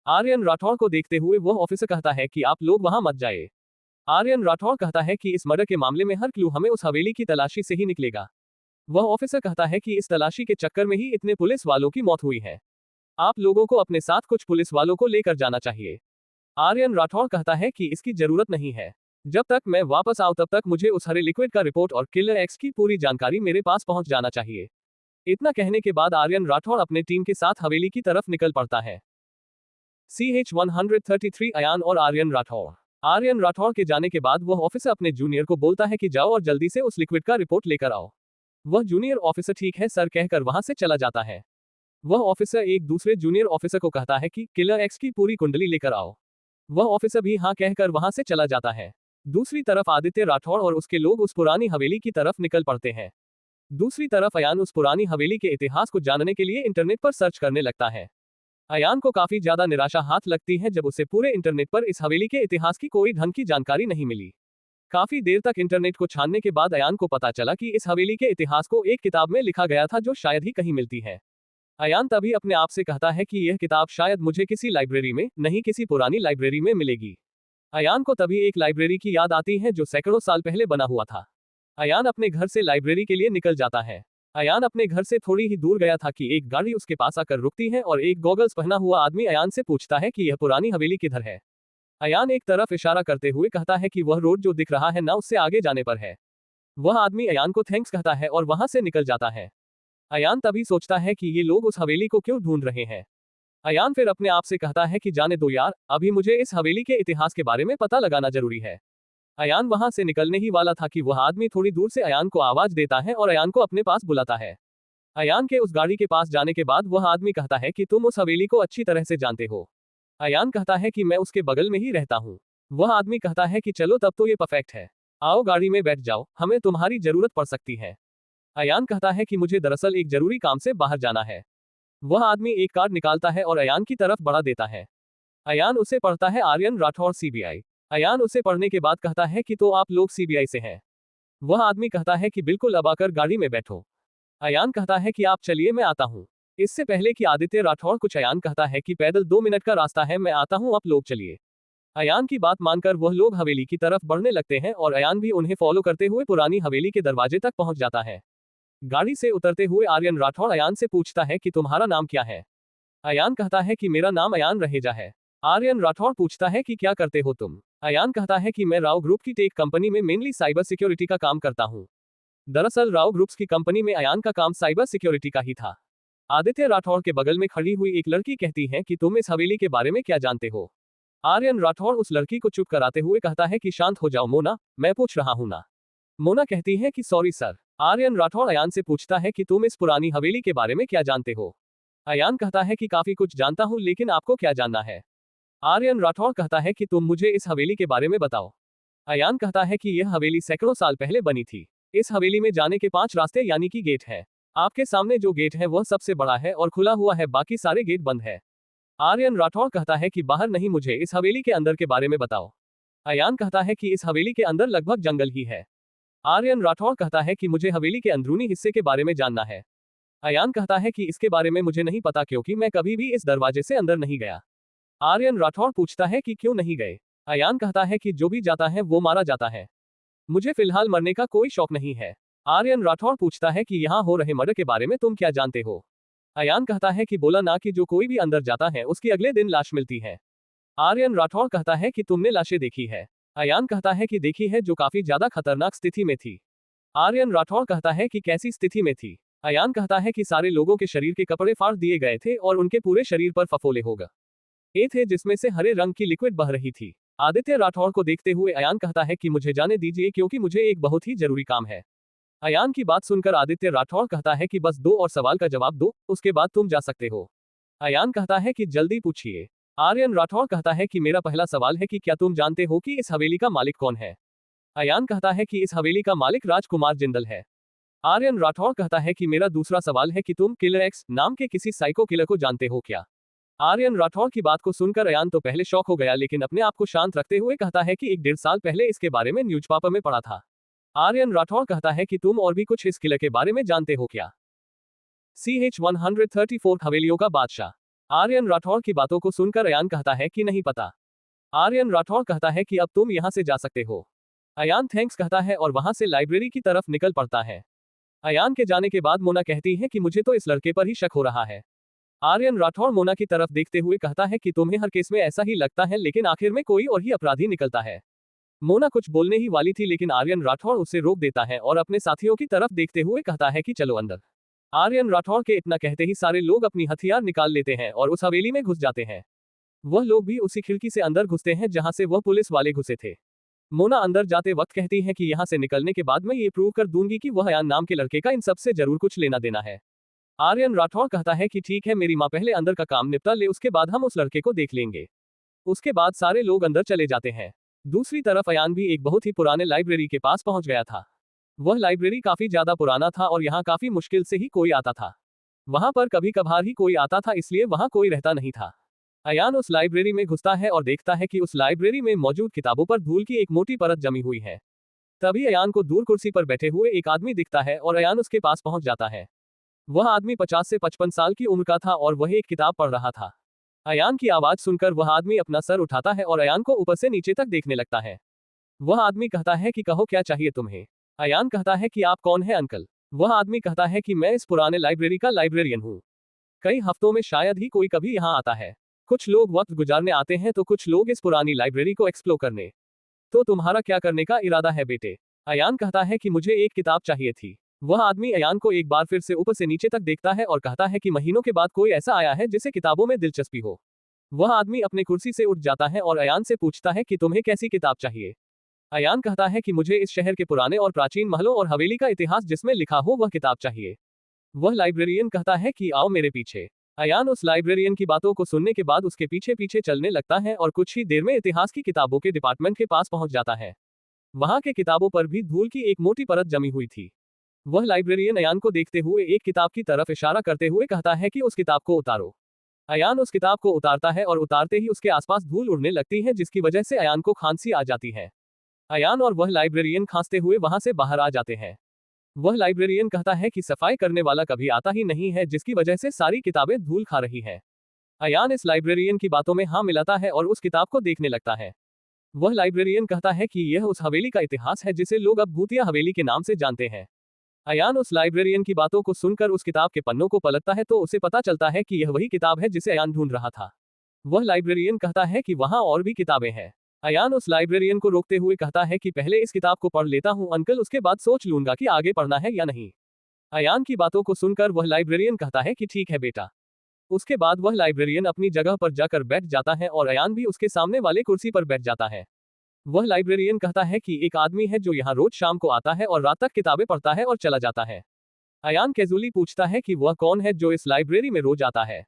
आर्यन राठौर को देखते हुए वह ऑफिसर कहता है कि आप लोग वहां मत जाइए। आर्यन राठौर कहता है कि इस मर्डर के मामले में हर क्लू हमें उस हवेली की तलाशी से ही निकलेगा। वह ऑफिसर कहता है कि इस तलाशी के चक्कर में ही इतने पुलिस वालों की मौत हुई है। आप लोगों को अपने साथ कुछ पुलिस वालों को लेकर जाना चाहिए। आर्यन राठौर कहता है कि इसकी जरूरत नहीं है। जब तक मैं वापस आऊं तब तक मुझे उस हरे लिक्विड का रिपोर्ट और किलर एक्स की पूरी जानकारी मेरे पास पहुंच जाना चाहिए। इतना कहने के बाद आर्यन राठौर अपने टीम के साथ हवेली की तरफ निकल पड़ता है। CH-133 अयान और आर्यन राठौर। आर्यन राठौर के जाने के बाद वह ऑफिसर अपने जूनियर को बोलता है कि जाओ और जल्दी से उस लिक्विड का रिपोर्ट लेकर आओ। वह जूनियर ऑफिसर ठीक है सर कहकर वहां से चला जाता है। वह ऑफिसर एक दूसरे जूनियर ऑफिसर को कहता है कि किलर एक्स की पूरी कुंडली लेकर आओ। वह ऑफिसर भी हाँ कहकर वहां से चला जाता है। दूसरी तरफ आदित्य राठौर और उसके लोग उस पुरानी हवेली की तरफ निकल पड़ते हैं। दूसरी तरफ अयान उस पुरानी हवेली के इतिहास को जानने के लिए इंटरनेट पर सर्च करने लगता है। अयान को काफी ज्यादा निराशा हाथ लगती है जब उसे पूरे इंटरनेट पर इस हवेली के इतिहास की कोई ढंग की जानकारी नहीं मिली। काफी देर तक इंटरनेट को छानने के बाद अयान को पता चला कि इस हवेली के इतिहास को एक किताब में लिखा गया था जो शायद ही कहीं मिलती है। अयान तभी अपने आप से कहता है कि यह किताब शायद मुझे किसी लाइब्रेरी में नहीं किसी पुरानी लाइब्रेरी में मिलेगी। अयान को तभी एक लाइब्रेरी की याद आती है जो सैकड़ों साल पहले बना हुआ था। अयान अपने घर से लाइब्रेरी के लिए निकल जाता है। अयान अपने घर से थोड़ी ही दूर गया था कि एक गाड़ी उसके पास आकर रुकती है और एक गॉगल्स पहना हुआ आदमी अयान से पूछता है कि यह पुरानी हवेली किधर है। अयान एक तरफ इशारा करते हुए कहता है कि वह रोड जो दिख रहा है ना उससे आगे जाने पर है। वह आदमी अयान को थैंक्स कहता है और वहां से निकल जाता है। अयान तभी सोचता है कि ये लोग उस हवेली को क्यों ढूंढ रहे हैं। अयान फिर अपने आप से कहता है कि जाने दो यार, अभी मुझे इस हवेली के इतिहास के बारे में पता लगाना जरूरी है। अयान वहां से निकलने ही वाला था कि वह आदमी थोड़ी दूर से अयान को आवाज देता है और अयान को अपने पास बुलाता है। अयान के उस गाड़ी के पास जाने के बाद वह आदमी कहता है कि तुम उस हवेली को अच्छी तरह से जानते हो। अयान कहता है कि मैं उसके बगल में ही रहता हूँ। वह आदमी कहता है कि चलो तब तो ये परफेक्ट है, आओ गाड़ी में बैठ जाओ, हमें तुम्हारी जरूरत पड़ सकती है। अयान कहता है कि मुझे दरअसल एक जरूरी काम से बाहर जाना है। वह आदमी एक कार्ड निकालता है और अयान की तरफ बढ़ा देता है। अयान उसे पढ़ता है आर्यन राठौर सीबीआई। अयान उसे पढ़ने के बाद कहता है कि तो आप लोग सीबीआई से हैं। वह आदमी कहता है कि बिल्कुल, अब आकर गाड़ी में बैठो। अयान कहता है कि आप चलिए मैं आता हूँ। इससे पहले कि आदित्य राठौर कुछ अयान कहता है कि पैदल 2 मिनट का रास्ता है, मैं आता हूँ, आप लोग चलिए। अयान की बात मानकर वह लोग हवेली की तरफ बढ़ने लगते हैं और अयान भी उन्हें फॉलो करते हुए पुरानी हवेली के दरवाजे तक पहुंच जाता है। गाड़ी से उतरते हुए आर्यन राठौर अयान से पूछता है कि तुम्हारा नाम क्या है। अयान कहता है कि मेरा नाम अयान रहेजा है। आर्यन राठौर पूछता है कि क्या करते हो तुम। अयान कहता है कि मैं राव ग्रुप की टेक कंपनी में मेनली साइबर सिक्योरिटी का काम करता हूँ। दरअसल राव ग्रुप्स की कंपनी में अयान का काम साइबर सिक्योरिटी का ही था। आदित्य राठौर के बगल में खड़ी हुई एक लड़की कहती है कि तुम इस हवेली के बारे में क्या जानते हो। आर्यन राठौर उस लड़की को चुप कराते हुए कहता है कि शांत हो जाओ मोना, मैं पूछ रहा हूं ना। मोना कहती है कि सॉरी सर। आर्यन राठौर अयान से पूछता है कि तुम इस पुरानी हवेली के बारे में क्या जानते हो। अयान कहता है कि काफी कुछ जानता हूं, लेकिन आपको क्या जानना है। आर्यन राठौर कहता है कि तुम मुझे इस हवेली के बारे में बताओ। अयान कहता है कि यह हवेली सैकड़ों साल पहले बनी थी। इस हवेली में जाने के 5 रास्ते यानी कि गेट है। आपके सामने जो गेट है वह सबसे बड़ा है और खुला हुआ है, बाकी सारे गेट बंद है। आर्यन राठौर कहता है कि बाहर नहीं, मुझे इस हवेली के अंदर के बारे में बताओ। अयान कहता है कि इस हवेली के अंदर लगभग जंगल ही है। आर्यन राठौर कहता है कि मुझे हवेली के अंदरूनी हिस्से के बारे में जानना है। अयान कहता है कि इसके बारे में मुझे नहीं पता क्योंकि मैं कभी भी इस दरवाजे से अंदर नहीं गया। आर्यन राठौर पूछता है कि क्यों नहीं गए। अयान कहता है कि जो भी जाता है वो मारा जाता है। मुझे फिलहाल मरने का कोई शौक नहीं है। आर्यन राठौड़ पूछता है कि यहाँ हो रहे मर्डर के बारे में तुम क्या जानते हो। अयान कहता है कि बोला ना कि जो कोई भी अंदर जाता है उसकी अगले दिन लाश मिलती है। आर्यन राठौड़ कहता है कि तुमने लाशें देखी है। अयान कहता है कि देखी है, जो काफी ज्यादा खतरनाक स्थिति में थी। आर्यन राठौड़ कहता है कि कैसी स्थिति में थी। अयान कहता है कि सारे लोगों के शरीर के कपड़े फाड़ दिए गए थे और उनके पूरे शरीर पर फफोले हो गए थे जिसमें से हरे रंग की लिक्विड बह रही थी। आदित्य राठौड़ को देखते हुए अयान कहता है कि मुझे जाने दीजिए क्योंकि मुझे एक बहुत ही जरूरी काम है। अयान की बात सुनकर आदित्य राठौड़ कहता है कि बस 2 और सवाल का जवाब दो, उसके बाद तुम जा सकते हो। अयान कहता है कि जल्दी पूछिए। आर्यन राठौड़ कहता है कि मेरा पहला सवाल है कि क्या तुम जानते हो कि इस हवेली का मालिक कौन है। अयान कहता है कि इस हवेली का मालिक राजकुमार जिंदल है। आर्यन राठौड़ कहता है कि मेरा दूसरा सवाल है कि तुम किलर एक्स नाम के किसी साइको किलर को जानते हो क्या। आर्यन राठौड़ की बात को सुनकर अयान तो पहले शॉक हो गया, लेकिन अपने आप को शांत रखते हुए कहता है कि 1-1.5 साल पहले इसके बारे में न्यूज़पेपर में पढ़ा था। आर्यन राठौड़ कहता है कि तुम और भी कुछ इस किले के बारे में जानते हो क्या। CH-134 हवेलियों का बादशाह। आर्यन राठौड़ की बातों को सुनकर अयान कहता है कि नहीं पता। आर्यन राठौड़ कहता है कि अब तुम यहां से जा सकते हो। अयान थैंक्स कहता है और वहां से लाइब्रेरी की तरफ निकल पड़ता है। अयान के जाने के बाद मोना कहती है कि मुझे तो इस लड़के पर ही शक हो रहा है। आर्यन राठौड़ मोना की तरफ देखते हुए कहता है कि तुम्हें हर केस में ऐसा ही लगता है, लेकिन आखिर में कोई और ही अपराधी निकलता है। मोना कुछ बोलने ही वाली थी, लेकिन आर्यन राठौड़ उसे रोक देता है और अपने साथियों की तरफ देखते हुए कहता है कि चलो अंदर। आर्यन राठौड़ के इतना कहते ही सारे लोग अपनी हथियार निकाल लेते हैं और उस हवेली में घुस जाते हैं। वह लोग भी उसी खिड़की से अंदर घुसते हैं जहां से वह पुलिस वाले घुसे थे। मोना अंदर जाते वक्त कहती है कि यहां से निकलने के बाद मैं ये प्रूव कर दूंगी कि वह अयान नाम के लड़के का इन सब से जरूर कुछ लेना देना है। आर्यन राठौड़ कहता है कि ठीक है, मेरी माँ पहले अंदर का काम निपटा ले, उसके बाद हम उस लड़के को देख लेंगे। उसके बाद सारे लोग अंदर चले जाते हैं। दूसरी तरफ अयान भी एक बहुत ही पुराने लाइब्रेरी के पास पहुंच गया था। वह लाइब्रेरी काफी ज्यादा पुराना था और यहाँ काफी मुश्किल से ही कोई आता था। वहां पर कभी कभार ही कोई आता था, इसलिए वहां कोई रहता नहीं था। अयान उस लाइब्रेरी में घुसता है और देखता है कि उस लाइब्रेरी में मौजूद किताबों पर धूल की एक मोटी परत जमी हुई है। तभी अयान को दूर कुर्सी पर बैठे हुए एक आदमी दिखता है और अयान उसके पास पहुंच जाता है। वह आदमी 50 से 55 साल की उम्र का था और वह एक किताब पढ़ रहा था। अयान की आवाज सुनकर वह आदमी अपना सर उठाता है और अयान को ऊपर से नीचे तक देखने लगता है। वह आदमी कहता है कि कहो क्या चाहिए तुम्हें। अयान कहता है कि आप कौन है अंकल। वह आदमी कहता है कि मैं इस पुराने लाइब्रेरी का लाइब्रेरियन हूँ। कई हफ्तों में शायद ही कोई कभी यहाँ आता है। कुछ लोग वक्त गुजारने आते हैं तो कुछ लोग इस पुरानी लाइब्रेरी को एक्सप्लोर करने। तो तुम्हारा क्या करने का इरादा है बेटे। अयान कहता है कि मुझे एक किताब चाहिए थी। वह आदमी अयान को एक बार फिर से ऊपर से नीचे तक देखता है और कहता है कि महीनों के बाद कोई ऐसा आया है जिसे किताबों में दिलचस्पी हो। वह आदमी अपने कुर्सी से उठ जाता है और अयान से पूछता है कि तुम्हें कैसी किताब चाहिए। अयान कहता है कि मुझे इस शहर के पुराने और प्राचीन महलों और हवेली का इतिहास जिसमें लिखा हो वह किताब चाहिए। वह लाइब्रेरियन कहता है कि आओ मेरे पीछे। अयान उस लाइब्रेरियन की बातों को सुनने के बाद उसके पीछे पीछे चलने लगता है और कुछ ही देर में इतिहास की किताबों के डिपार्टमेंट के पास पहुंच जाता है। वहां के किताबों पर भी धूल की एक मोटी परत जमी हुई थी। वह लाइब्रेरियन अयान को देखते हुए एक किताब की तरफ इशारा करते हुए कहता है कि उस किताब को उतारो। अयान उस किताब को उतारता है और उतारते ही उसके आसपास धूल उड़ने लगती है, जिसकी वजह से अयान को खांसी आ जाती है। अयान और वह लाइब्रेरियन खांसते हुए वहां से बाहर आ जाते हैं। वह लाइब्रेरियन कहता है कि सफाई करने वाला कभी आता ही नहीं है, जिसकी वजह से सारी किताबें धूल खा रही हैं। अयान इस लाइब्रेरियन की बातों में हाँ मिलाता है और उस किताब को देखने लगता है। वह लाइब्रेरियन कहता है कि यह उस हवेली का इतिहास है जिसे लोग अब भूतिया हवेली के नाम से जानते हैं। अयान उस लाइब्रेरियन की बातों को सुनकर उस किताब के पन्नों को पलटता है तो उसे पता चलता है कि यह वही किताब है जिसे अयान ढूंढ रहा था। वह लाइब्रेरियन कहता है कि वहां और भी किताबें हैं। अयान उस लाइब्रेरियन को रोकते हुए कहता है कि पहले इस किताब को पढ़ लेता हूं अंकल, उसके बाद सोच लूंगा कि आगे पढ़ना है या नहीं। अयान की बातों को सुनकर वह लाइब्रेरियन कहता है कि ठीक है बेटा। उसके बाद वह लाइब्रेरियन अपनी जगह पर जाकर बैठ जाता है और अयान भी उसके सामने वाले कुर्सी पर बैठ जाता है। वह लाइब्रेरियन कहता है कि एक आदमी है जो यहाँ रोज शाम को आता है और रात तक किताबें पढ़ता है और चला जाता है। अयान कैजुअली पूछता है कि वह कौन है जो इस लाइब्रेरी में रोज आता है।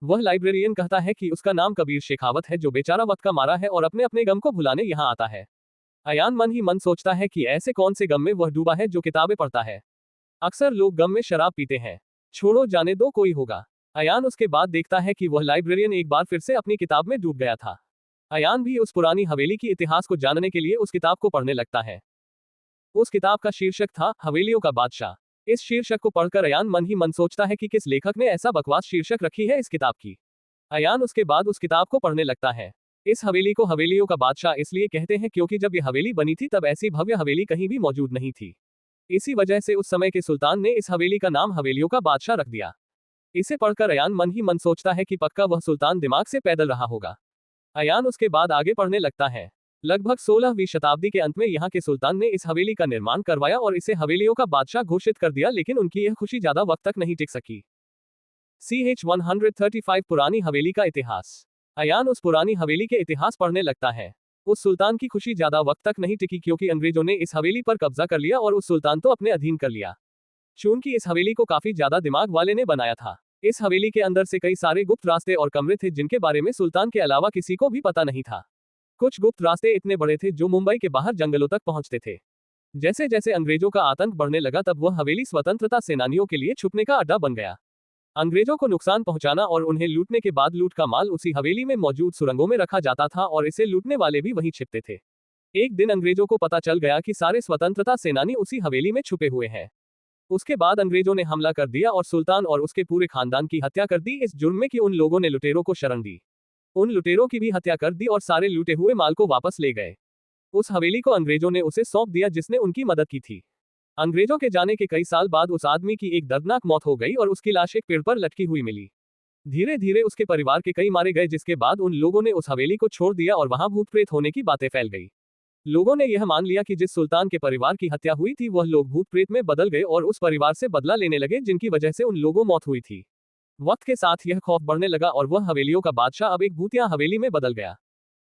वह लाइब्रेरियन कहता है कि उसका नाम कबीर शेखावत है, जो बेचारा वक्त का मारा है और अपने अपने गम को भुलाने यहाँ आता है। अयान मन ही मन सोचता है कि ऐसे कौन से गम में वह डूबा है जो किताबें पढ़ता है। अक्सर लोग गम में शराब पीते हैं, छोड़ो जाने दो कोई होगा। अयान उसके बाद देखता है कि वह लाइब्रेरियन एक बार फिर से अपनी किताब में डूब गया था। अयान भी उस पुरानी हवेली की इतिहास को जानने के लिए उस किताब को पढ़ने लगता है। उस किताब का शीर्षक था हवेलियों का बादशाह। इस शीर्षक को पढ़कर अयान मन ही मन सोचता है कि किस लेखक ने ऐसा बकवास शीर्षक रखी है इस किताब की। अयान उसके बाद उस किताब को पढ़ने लगता है। इस हवेली को हवेलियों का बादशाह इसलिए कहते हैं क्योंकि जब ये हवेली बनी थी तब ऐसी भव्य हवेली कहीं भी मौजूद नहीं थी। इसी वजह से उस समय के सुल्तान ने इस हवेली का नाम हवेलियों का बादशाह रख दिया। इसे पढ़कर अयान मन ही मन सोचता है कि पक्का वह सुल्तान दिमाग से पैदल रहा होगा। अयान उसके बाद आगे पढ़ने लगता है। लगभग 16वीं शताब्दी के अंत में यहाँ के सुल्तान ने इस हवेली का निर्माण करवाया और इसे हवेलियों का बादशाह घोषित कर दिया, लेकिन उनकी यह खुशी ज्यादा वक्त तक नहीं टिक सकी। CH 135 पुरानी हवेली का इतिहास। अयान उस पुरानी हवेली के इतिहास पढ़ने लगता है। उस सुल्तान की खुशी ज्यादा वक्त तक नहीं टिकी क्योंकि अंग्रेजों ने इस हवेली पर कब्जा कर लिया और उस सुल्तान को अपने अधीन कर लिया। चूंकि इस हवेली को काफी ज्यादा दिमाग वाले ने बनाया था, इस हवेली के अंदर से कई सारे गुप्त रास्ते और कमरे थे जिनके बारे में सुल्तान के अलावा किसी को भी पता नहीं था। कुछ गुप्त रास्ते इतने बड़े थे जो मुंबई के बाहर जंगलों तक पहुंचते थे। जैसे जैसे अंग्रेजों का आतंक बढ़ने लगा तब वह हवेली स्वतंत्रता सेनानियों के लिए छुपने का अड्डा बन गया। अंग्रेजों को नुकसान पहुंचाना और उन्हें लूटने के बाद लूट का माल उसी हवेली में मौजूद सुरंगों में रखा जाता था और इसे लूटने वाले भी वहीं छिपते थे। एक दिन अंग्रेजों को पता चल गया कि सारे स्वतंत्रता सेनानी उसी हवेली में छुपे हुए हैं। उसके बाद अंग्रेजों ने हमला कर दिया और सुल्तान और उसके पूरे खानदान की हत्या कर दी इस जुर्म में कि उन लोगों ने लुटेरों को शरण दी। उन लुटेरों की भी हत्या कर दी और सारे लूटे हुए माल को वापस ले गए। उस हवेली को अंग्रेजों ने उसे सौंप दिया जिसने उनकी मदद की थी। अंग्रेजों के जाने के कई साल बाद उस आदमी की एक दर्दनाक मौत हो गई और उसकी लाश एक पेड़ पर लटकी हुई मिली। धीरे धीरे उसके परिवार के कई मारे गए जिसके बाद उन लोगों ने उस हवेली को छोड़ दिया और वहां भूत प्रेत होने की बातें फैल गई। लोगों ने यह मान लिया कि जिस सुल्तान के परिवार की हत्या हुई थी वह लोग भूत प्रेत में बदल गए और उस परिवार से बदला लेने लगे जिनकी वजह से उन लोगों मौत हुई थी। वक्त के साथ यह खौफ बढ़ने लगा और वह हवेलियों का बादशाह अब एक भूतिया हवेली में बदल गया।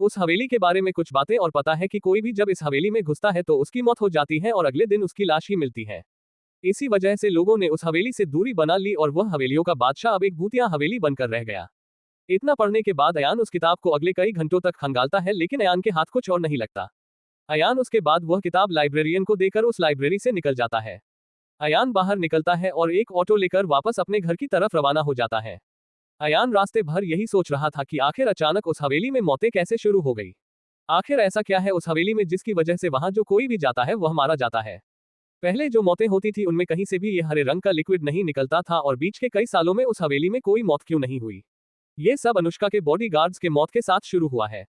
उस हवेली के बारे में कुछ बातें और पता है कि कोई भी जब इस हवेली में घुसता है तो उसकी मौत हो जाती है और अगले दिन उसकी लाश ही मिलती है। इसी वजह से लोगों ने उस हवेली से दूरी बना ली और वह हवेलियों का बादशाह अब एक भूतिया हवेली बनकर रह गया। इतना पढ़ने के बाद अयान उस किताब को अगले कई घंटों तक खंगालता है, लेकिन अयान के हाथ कुछ और नहीं लगता। अयान उसके बाद वह किताब लाइब्रेरियन को देकर उस लाइब्रेरी से निकल जाता है। अयान बाहर निकलता है और एक ऑटो लेकर वापस अपने घर की तरफ रवाना हो जाता है। अयान रास्ते भर यही सोच रहा था कि आखिर अचानक उस हवेली में मौतें कैसे शुरू हो गई। आखिर ऐसा क्या है उस हवेली में जिसकी वजह से वहां जो कोई भी जाता है वह मारा जाता है। पहले जो मौतें होती थी उनमें कहीं से भी ये हरे रंग का लिक्विड नहीं निकलता था और बीच के कई सालों में उस हवेली में कोई मौत क्यों नहीं हुई। ये सब अनुष्का के बॉडीगार्ड्स के मौत के साथ शुरू हुआ है।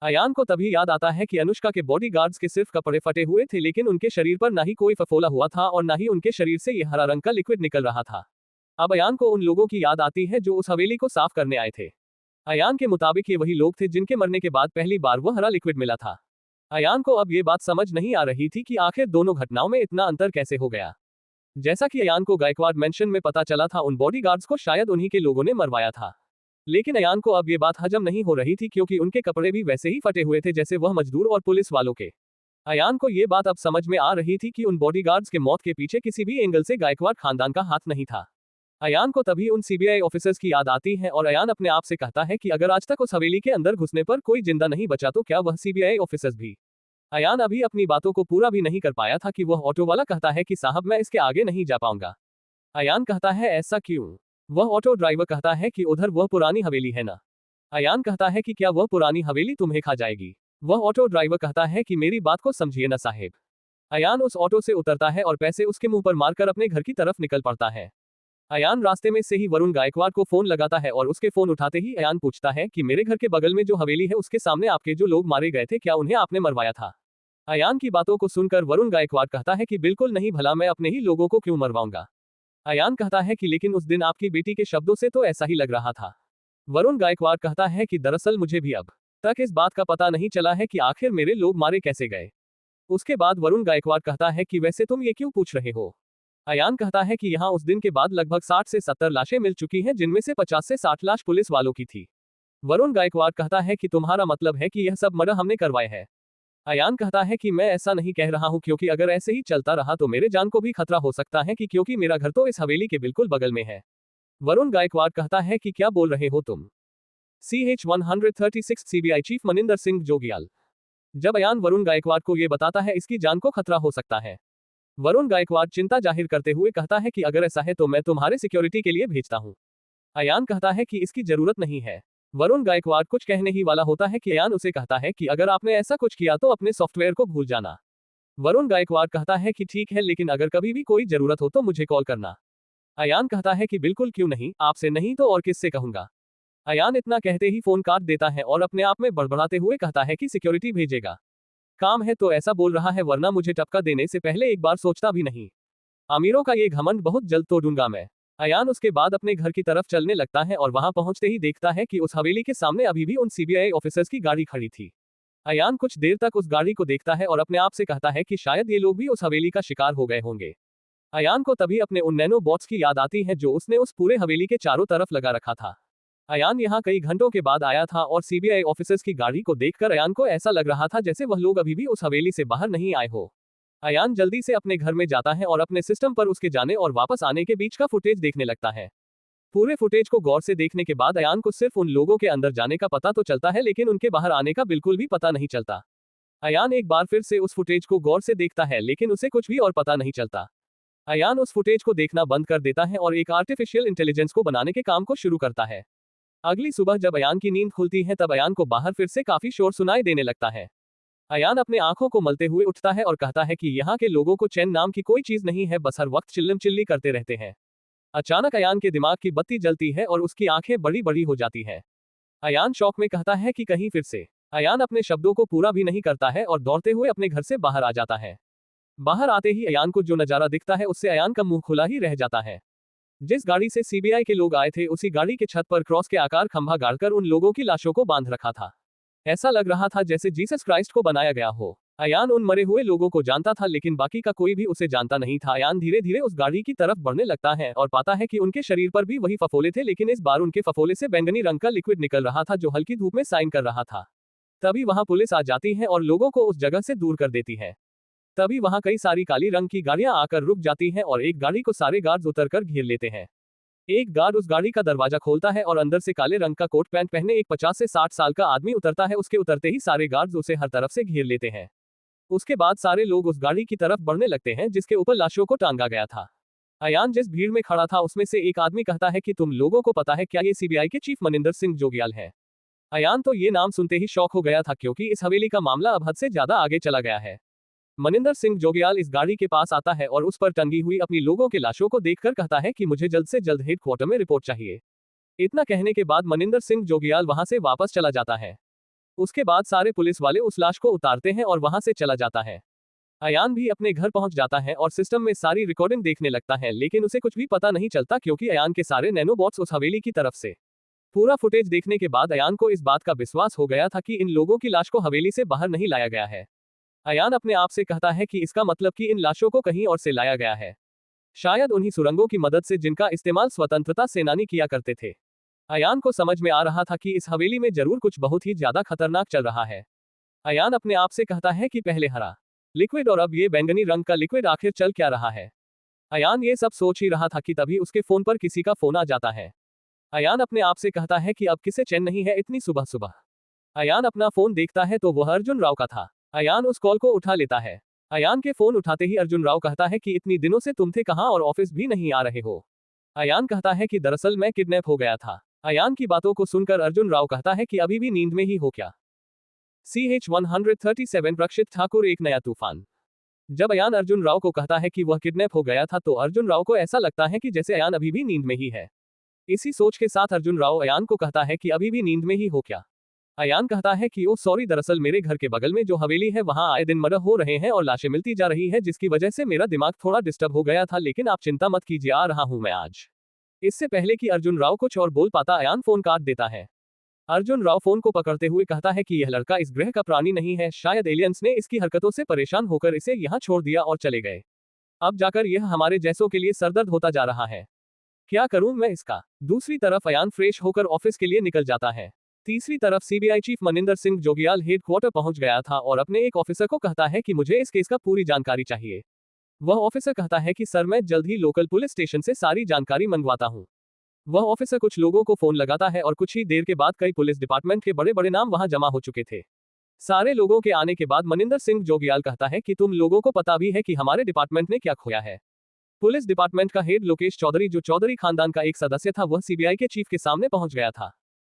अयान को तभी याद आता है कि अनुष्का के बॉडीगार्ड्स के सिर्फ कपड़े फटे हुए थे, लेकिन उनके शरीर पर ना ही कोई फफोला हुआ था और ना ही उनके शरीर से यह हरा रंग का लिक्विड निकल रहा था। अब अयान को उन लोगों की याद आती है जो उस हवेली को साफ करने आए थे। अयान के मुताबिक ये वही लोग थे जिनके मरने के बाद पहली बार वह हरा लिक्विड मिला था। अयान को अब ये बात समझ नहीं आ रही थी कि आखिर दोनों घटनाओं में इतना अंतर कैसे हो गया। जैसा कि अयान को गायकवाड़ मेंशन में पता चला था, उन बॉडीगार्ड्स को शायद उन्हीं के लोगों ने मरवाया था। लेकिन अयान को अब ये बात हजम नहीं हो रही थी क्योंकि उनके कपड़े भी वैसे ही फटे हुए थे जैसे वह मजदूर और पुलिस वालों के। अयान को ये बात अब समझ में आ रही थी कि उन बॉडीगार्ड्स के मौत के पीछे किसी भी एंगल से गायकवाड़ खानदान का हाथ नहीं था। अयान को तभी उन सीबीआई ऑफिसर्स की याद आती है और अयान अपने आप से कहता है कि अगर आज तक उस हवेली के अंदर घुसने पर कोई जिंदा नहीं बचा तो क्या वह सीबीआई ऑफिसर्स भी। अयान अभी अपनी बातों को पूरा भी नहीं कर पाया था कि वह ऑटो वाला कहता है कि साहब मैं इसके आगे नहीं जा पाऊंगा। अयान कहता है ऐसा क्यों? वह ऑटो ड्राइवर कहता है कि उधर वह पुरानी हवेली है ना। अयान कहता है कि क्या वह पुरानी हवेली तुम्हें खा जाएगी? वह ऑटो ड्राइवर कहता है कि मेरी बात को समझिए ना साहेब। अयान उस ऑटो से उतरता है और पैसे उसके मुंह पर मारकर अपने घर की तरफ निकल पड़ता है। अयान रास्ते में से ही वरुण गायकवाड़ को फोन लगाता है और उसके फोन उठाते ही अयान पूछता है कि मेरे घर के बगल में जो हवेली है उसके सामने आपके जो लोग मारे गए थे क्या उन्हें आपने मरवाया था? अयान की बातों को सुनकर वरुण गायकवाड़ कहता है कि बिल्कुल नहीं, भला मैं अपने ही लोगों को क्यों मरवाऊंगा। अयान कहता है कि लेकिन उस दिन आपकी बेटी के शब्दों से तो ऐसा ही लग रहा था। वरुण गायकवाड़ कहता है कि दरअसल मुझे भी अब तक इस बात का पता नहीं चला है कि आखिर मेरे लोग मारे कैसे गए। उसके बाद वरुण गायकवाड़ कहता है कि वैसे तुम ये क्यों पूछ रहे हो? अयान कहता है कि यहाँ उस दिन के बाद लगभग 60 से 70 लाशें मिल चुकी हैं जिनमें से 50 से 60 लाश पुलिस वालों की थी। वरुण गायकवाड़ कहता है कि तुम्हारा मतलब है कि यह सब मर्डर हमने करवाए हैं। अयान कहता है कि मैं ऐसा नहीं कह रहा हूं क्योंकि अगर ऐसे ही चलता रहा तो मेरे जान को भी खतरा हो सकता है कि क्योंकि मेरा घर तो इस हवेली के बिल्कुल बगल में है। वरुण गायकवाड़ कहता है कि क्या बोल रहे हो तुम? CH 136 CBI chief Maninder Singh Jogiyal. जब अयान वरुण गायकवाड़ को यह बताता है इसकी जान को खतरा हो सकता है। वरुण गायकवाड़ चिंता जाहिर करते हुए कहता है कि अगर ऐसा है तो मैं तुम्हारे सिक्योरिटी के लिए भेजता हूं। अयान कहता है कि इसकी जरूरत नहीं है। वरुण गायकवाड़ कुछ कहने ही वाला होता है कि अयान उसे कहता है कि अगर आपने ऐसा कुछ किया तो अपने सॉफ्टवेयर को भूल जाना। वरुण गायकवाड़ कहता है कि ठीक है, लेकिन अगर कभी भी कोई जरूरत हो तो मुझे कॉल करना। अयान कहता है कि बिल्कुल क्यों नहीं, आपसे नहीं तो और किससे कहूंगा। अयान इतना कहते ही फोन काट देता है और अपने आप में बड़बड़ाते हुए कहता है कि सिक्योरिटी भेजेगा। काम है तो ऐसा बोल रहा है, वरना मुझे टपका देने से पहले एक बार सोचता भी नहीं। अमीरों का ये घमंड बहुत जल्द तोड़ूंगा मैं। अयान उसके बाद अपने घर की तरफ चलने लगता है और वहां पहुंचते ही देखता है कि उस हवेली के सामने अभी भी उन सीबीआई ऑफिसर्स की गाड़ी खड़ी थी। अयान कुछ देर तक उस गाड़ी को देखता है और अपने आप से कहता है कि शायद ये लोग भी उस हवेली का शिकार हो गए होंगे। अयान को तभी अपने उन नैनो बॉट्स की याद आती है जो उसने उस पूरे हवेली के चारों तरफ लगा रखा था। अयान यहाँ कई घंटों के बाद आया था और सीबीआई ऑफिसर्स की गाड़ी को देखकर अयान को ऐसा लग रहा था जैसे वह लोग अभी भी उस हवेली से बाहर नहीं आए हो। अयान जल्दी से अपने घर में जाता है और अपने सिस्टम पर उसके जाने और वापस आने के बीच का फुटेज देखने लगता है। पूरे फुटेज को गौर से देखने के बाद अयान को सिर्फ उन लोगों के अंदर जाने का पता तो चलता है, लेकिन उनके बाहर आने का बिल्कुल भी पता नहीं चलता। अयान एक बार फिर से उस फुटेज को गौर से देखता है, लेकिन उसे कुछ भी और पता नहीं चलता। अयान उस फुटेज को देखना बंद कर देता है और एक आर्टिफिशियल इंटेलिजेंस को बनाने के काम को शुरू करता है। अगली सुबह जब अयान की नींद खुलती है तब अयान को बाहर फिर से काफी शोर सुनाई देने लगता है। अयान अपने आंखों को मलते हुए उठता है और कहता है कि यहाँ के लोगों को चैन नाम की कोई चीज नहीं है, बस हर वक्त चिल्लम चिल्ली करते रहते हैं। अचानक अयान के दिमाग की बत्ती जलती है और उसकी आंखें बड़ी बड़ी हो जाती है। अयान शौक में कहता है कि कहीं फिर से। अयान अपने शब्दों को पूरा भी नहीं करता है और दौड़ते हुए अपने घर से बाहर आ जाता है। बाहर आते ही अयान को जो नजारा दिखता है उससे अयान का मुंह खुला ही रह जाता है। जिस गाड़ी से सीबीआई के लोग आए थे उसी गाड़ी के छत पर क्रॉस के आकार खंभा गाड़कर उन लोगों की लाशों को बांध रखा था। ऐसा लग रहा था जैसे जीसस क्राइस्ट को बनाया गया हो। अयान उन मरे हुए लोगों को जानता था, लेकिन बाकी का कोई भी उसे जानता नहीं था। अयान धीरे धीरे उस गाड़ी की तरफ बढ़ने लगता है और पाता है कि उनके शरीर पर भी वही फफोले थे, लेकिन इस बार उनके फफोले से बैंगनी रंग का लिक्विड निकल रहा था जो हल्की धूप में साइन कर रहा था। तभी वहां पुलिस आ जाती है और लोगों को उस जगह से दूर कर देती है। तभी वहां कई सारी काली रंग की गाड़ियां आकर रुक जाती हैं और एक गाड़ी को सारे गार्ड्स उतरकर घेर लेते हैं। एक गार्ड उस गाड़ी का दरवाजा खोलता है और अंदर से काले रंग का कोट पैंट पहने एक 50 से 60 साल का आदमी उतरता है। उसके उतरते ही सारे गार्ड्स उसे हर तरफ से घेर लेते हैं। उसके बाद सारे लोग उस गाड़ी की तरफ बढ़ने लगते हैं जिसके ऊपर लाशों को टांगा गया था। अयान जिस भीड़ में खड़ा था उसमें से एक आदमी कहता है कि तुम लोगों को पता है क्या ये सीबीआई के चीफ मनिंदर सिंह जोगियाल है। अयान तो ये नाम सुनते ही शौक हो गया था, क्योंकि इस हवेली का मामला अब हद से ज्यादा आगे चला गया है। मनिंदर सिंह जोगियाल इस गाड़ी के पास आता है और उस पर टंगी हुई अपनी लोगों के लाशों को देखकर कहता है कि मुझे जल्द से जल्द हेडक्वार्टर में रिपोर्ट चाहिए। इतना कहने के बाद मनिंदर सिंह जोगियाल वहां से वापस चला जाता है। उसके बाद सारे पुलिस वाले उस लाश को उतारते हैं और वहां से चला जाता है। अयान भी अपने घर पहुंच जाता है और सिस्टम में सारी रिकॉर्डिंग देखने लगता है, लेकिन उसे कुछ भी पता नहीं चलता क्योंकि अयान के सारे नैनोबॉट्स उस हवेली की तरफ से। पूरा फुटेज देखने के बाद अयान को इस बात का विश्वास हो गया था कि इन लोगों की लाश को हवेली से बाहर नहीं लाया गया है। अयान अपने आप से कहता है कि इसका मतलब कि इन लाशों को कहीं और से लाया गया है, शायद उन्हीं सुरंगों की मदद से जिनका इस्तेमाल स्वतंत्रता सेनानी किया करते थे। अयान को समझ में आ रहा था कि इस हवेली में जरूर कुछ बहुत ही ज्यादा खतरनाक चल रहा है। अयान अपने आप से कहता है कि पहले हरा लिक्विड और अब ये बैंगनी रंग का लिक्विड, आखिर चल क्या रहा है। अयान ये सब सोच ही रहा था कि तभी उसके फोन पर किसी का फोन आ जाता है। अयान अपने आप से कहता है कि अब किसे चैन नहीं है इतनी सुबह सुबह। अयान अपना फोन देखता है तो वह अर्जुन राव का था। अयान उस कॉल को उठा लेता है। अयान के फोन उठाते ही अर्जुन राव कहता है कि इतनी दिनों से तुम थे कहाँ और ऑफिस भी नहीं आ रहे हो। अयान कहता है कि दरअसल मैं किडनैप हो गया था। अयान की बातों को सुनकर अर्जुन राव कहता है कि अभी भी नींद में ही हो क्या। CH-137 रक्षित ठाकुर एक नया तूफान। जब अयान अर्जुन राव को कहता है कि वह किडनैप हो गया था तो अर्जुन राव को ऐसा लगता है कि जैसे अयान अभी भी नींद में ही है। इसी सोच के साथ अर्जुन राव अयान को कहता है कि अभी भी नींद में ही हो क्या। अयान कहता है कि ओ सॉरी, दरअसल मेरे घर के बगल में जो हवेली है वहां आए दिन मर्डर हो रहे हैं और लाशें मिलती जा रही है, जिसकी वजह से मेरा दिमाग थोड़ा डिस्टर्ब हो गया था, लेकिन आप चिंता मत कीजिए, आ रहा हूं मैं आज। इससे पहले कि अर्जुन राव कुछ और बोल पाता अयान फोन काट देता है। अर्जुन राव फोन को पकड़ते हुए कहता है कि यह लड़का इस ग्रह का प्राणी नहीं है, शायद एलियंस ने इसकी हरकतों से परेशान होकर इसे यहाँ छोड़ दिया और चले गए। अब जाकर यह हमारे जैसों के लिए सरदर्द होता जा रहा है। क्या करूं मैं इसका। दूसरी तरफ अयान फ्रेश होकर ऑफिस के लिए निकल जाता है। तीसरी तरफ CBI chief Maninder Singh Jogiyal headquarter पहुंच गया था और अपने एक ऑफिसर को कहता है कि मुझे इस केस का पूरी जानकारी चाहिए। वह ऑफिसर कहता है कि सर, मैं जल्द ही लोकल पुलिस स्टेशन से सारी जानकारी मंगवाता हूं। वह ऑफिसर कुछ लोगों को फोन लगाता है और कुछ ही देर के बाद कई पुलिस डिपार्टमेंट के बड़े बड़े नाम वहां जमा हो चुके थे। सारे लोगों के आने के बाद मनिंदर सिंह जोगियाल कहता है कि तुम लोगों को पता भी है कि हमारे डिपार्टमेंट ने क्या खोया है। पुलिस डिपार्टमेंट का हेड लोकेश चौधरी, जो चौधरी खानदान का एक सदस्य था, वह सीबीआई के चीफ के सामने पहुंच गया था।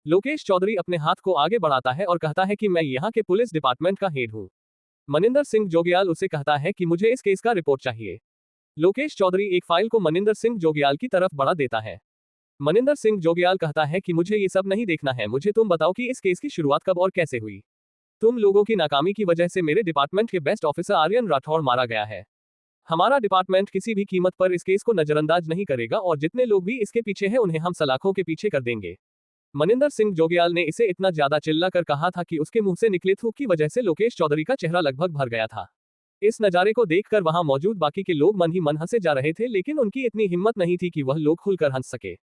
लोकेश चौधरी अपने हाथ को आगे बढ़ाता है और कहता है कि मैं यहाँ के पुलिस डिपार्टमेंट का हेड हूँ। मनिंदर सिंह जोगियाल उसे कहता है कि मुझे इस केस का रिपोर्ट चाहिए। लोकेश चौधरी एक फाइल को मनिंदर सिंह जोगियाल की तरफ बढ़ा देता है। मनिंदर सिंह जोग्याल कहता है कि मुझे ये सब नहीं देखना है, मुझे तुम बताओ कि इस केस की शुरुआत कब और कैसे हुई। तुम लोगों की नाकामी की वजह से मेरे डिपार्टमेंट के बेस्ट ऑफिसर आर्यन राठौड़ मारा गया है। हमारा डिपार्टमेंट किसी भी कीमत पर इस केस को नजरअंदाज नहीं करेगा और जितने लोग भी इसके पीछे हैं उन्हें हम सलाखों के पीछे कर देंगे। मनिंदर सिंह जोग्याल ने इसे इतना ज्यादा चिल्लाकर कहा था कि उसके मुंह से निकले थूक की वजह से लोकेश चौधरी का चेहरा लगभग भर गया था। इस नजारे को देखकर वहां मौजूद बाकी के लोग मन ही मन हंसे जा रहे थे, लेकिन उनकी इतनी हिम्मत नहीं थी कि वह लोग खुलकर हंस सके।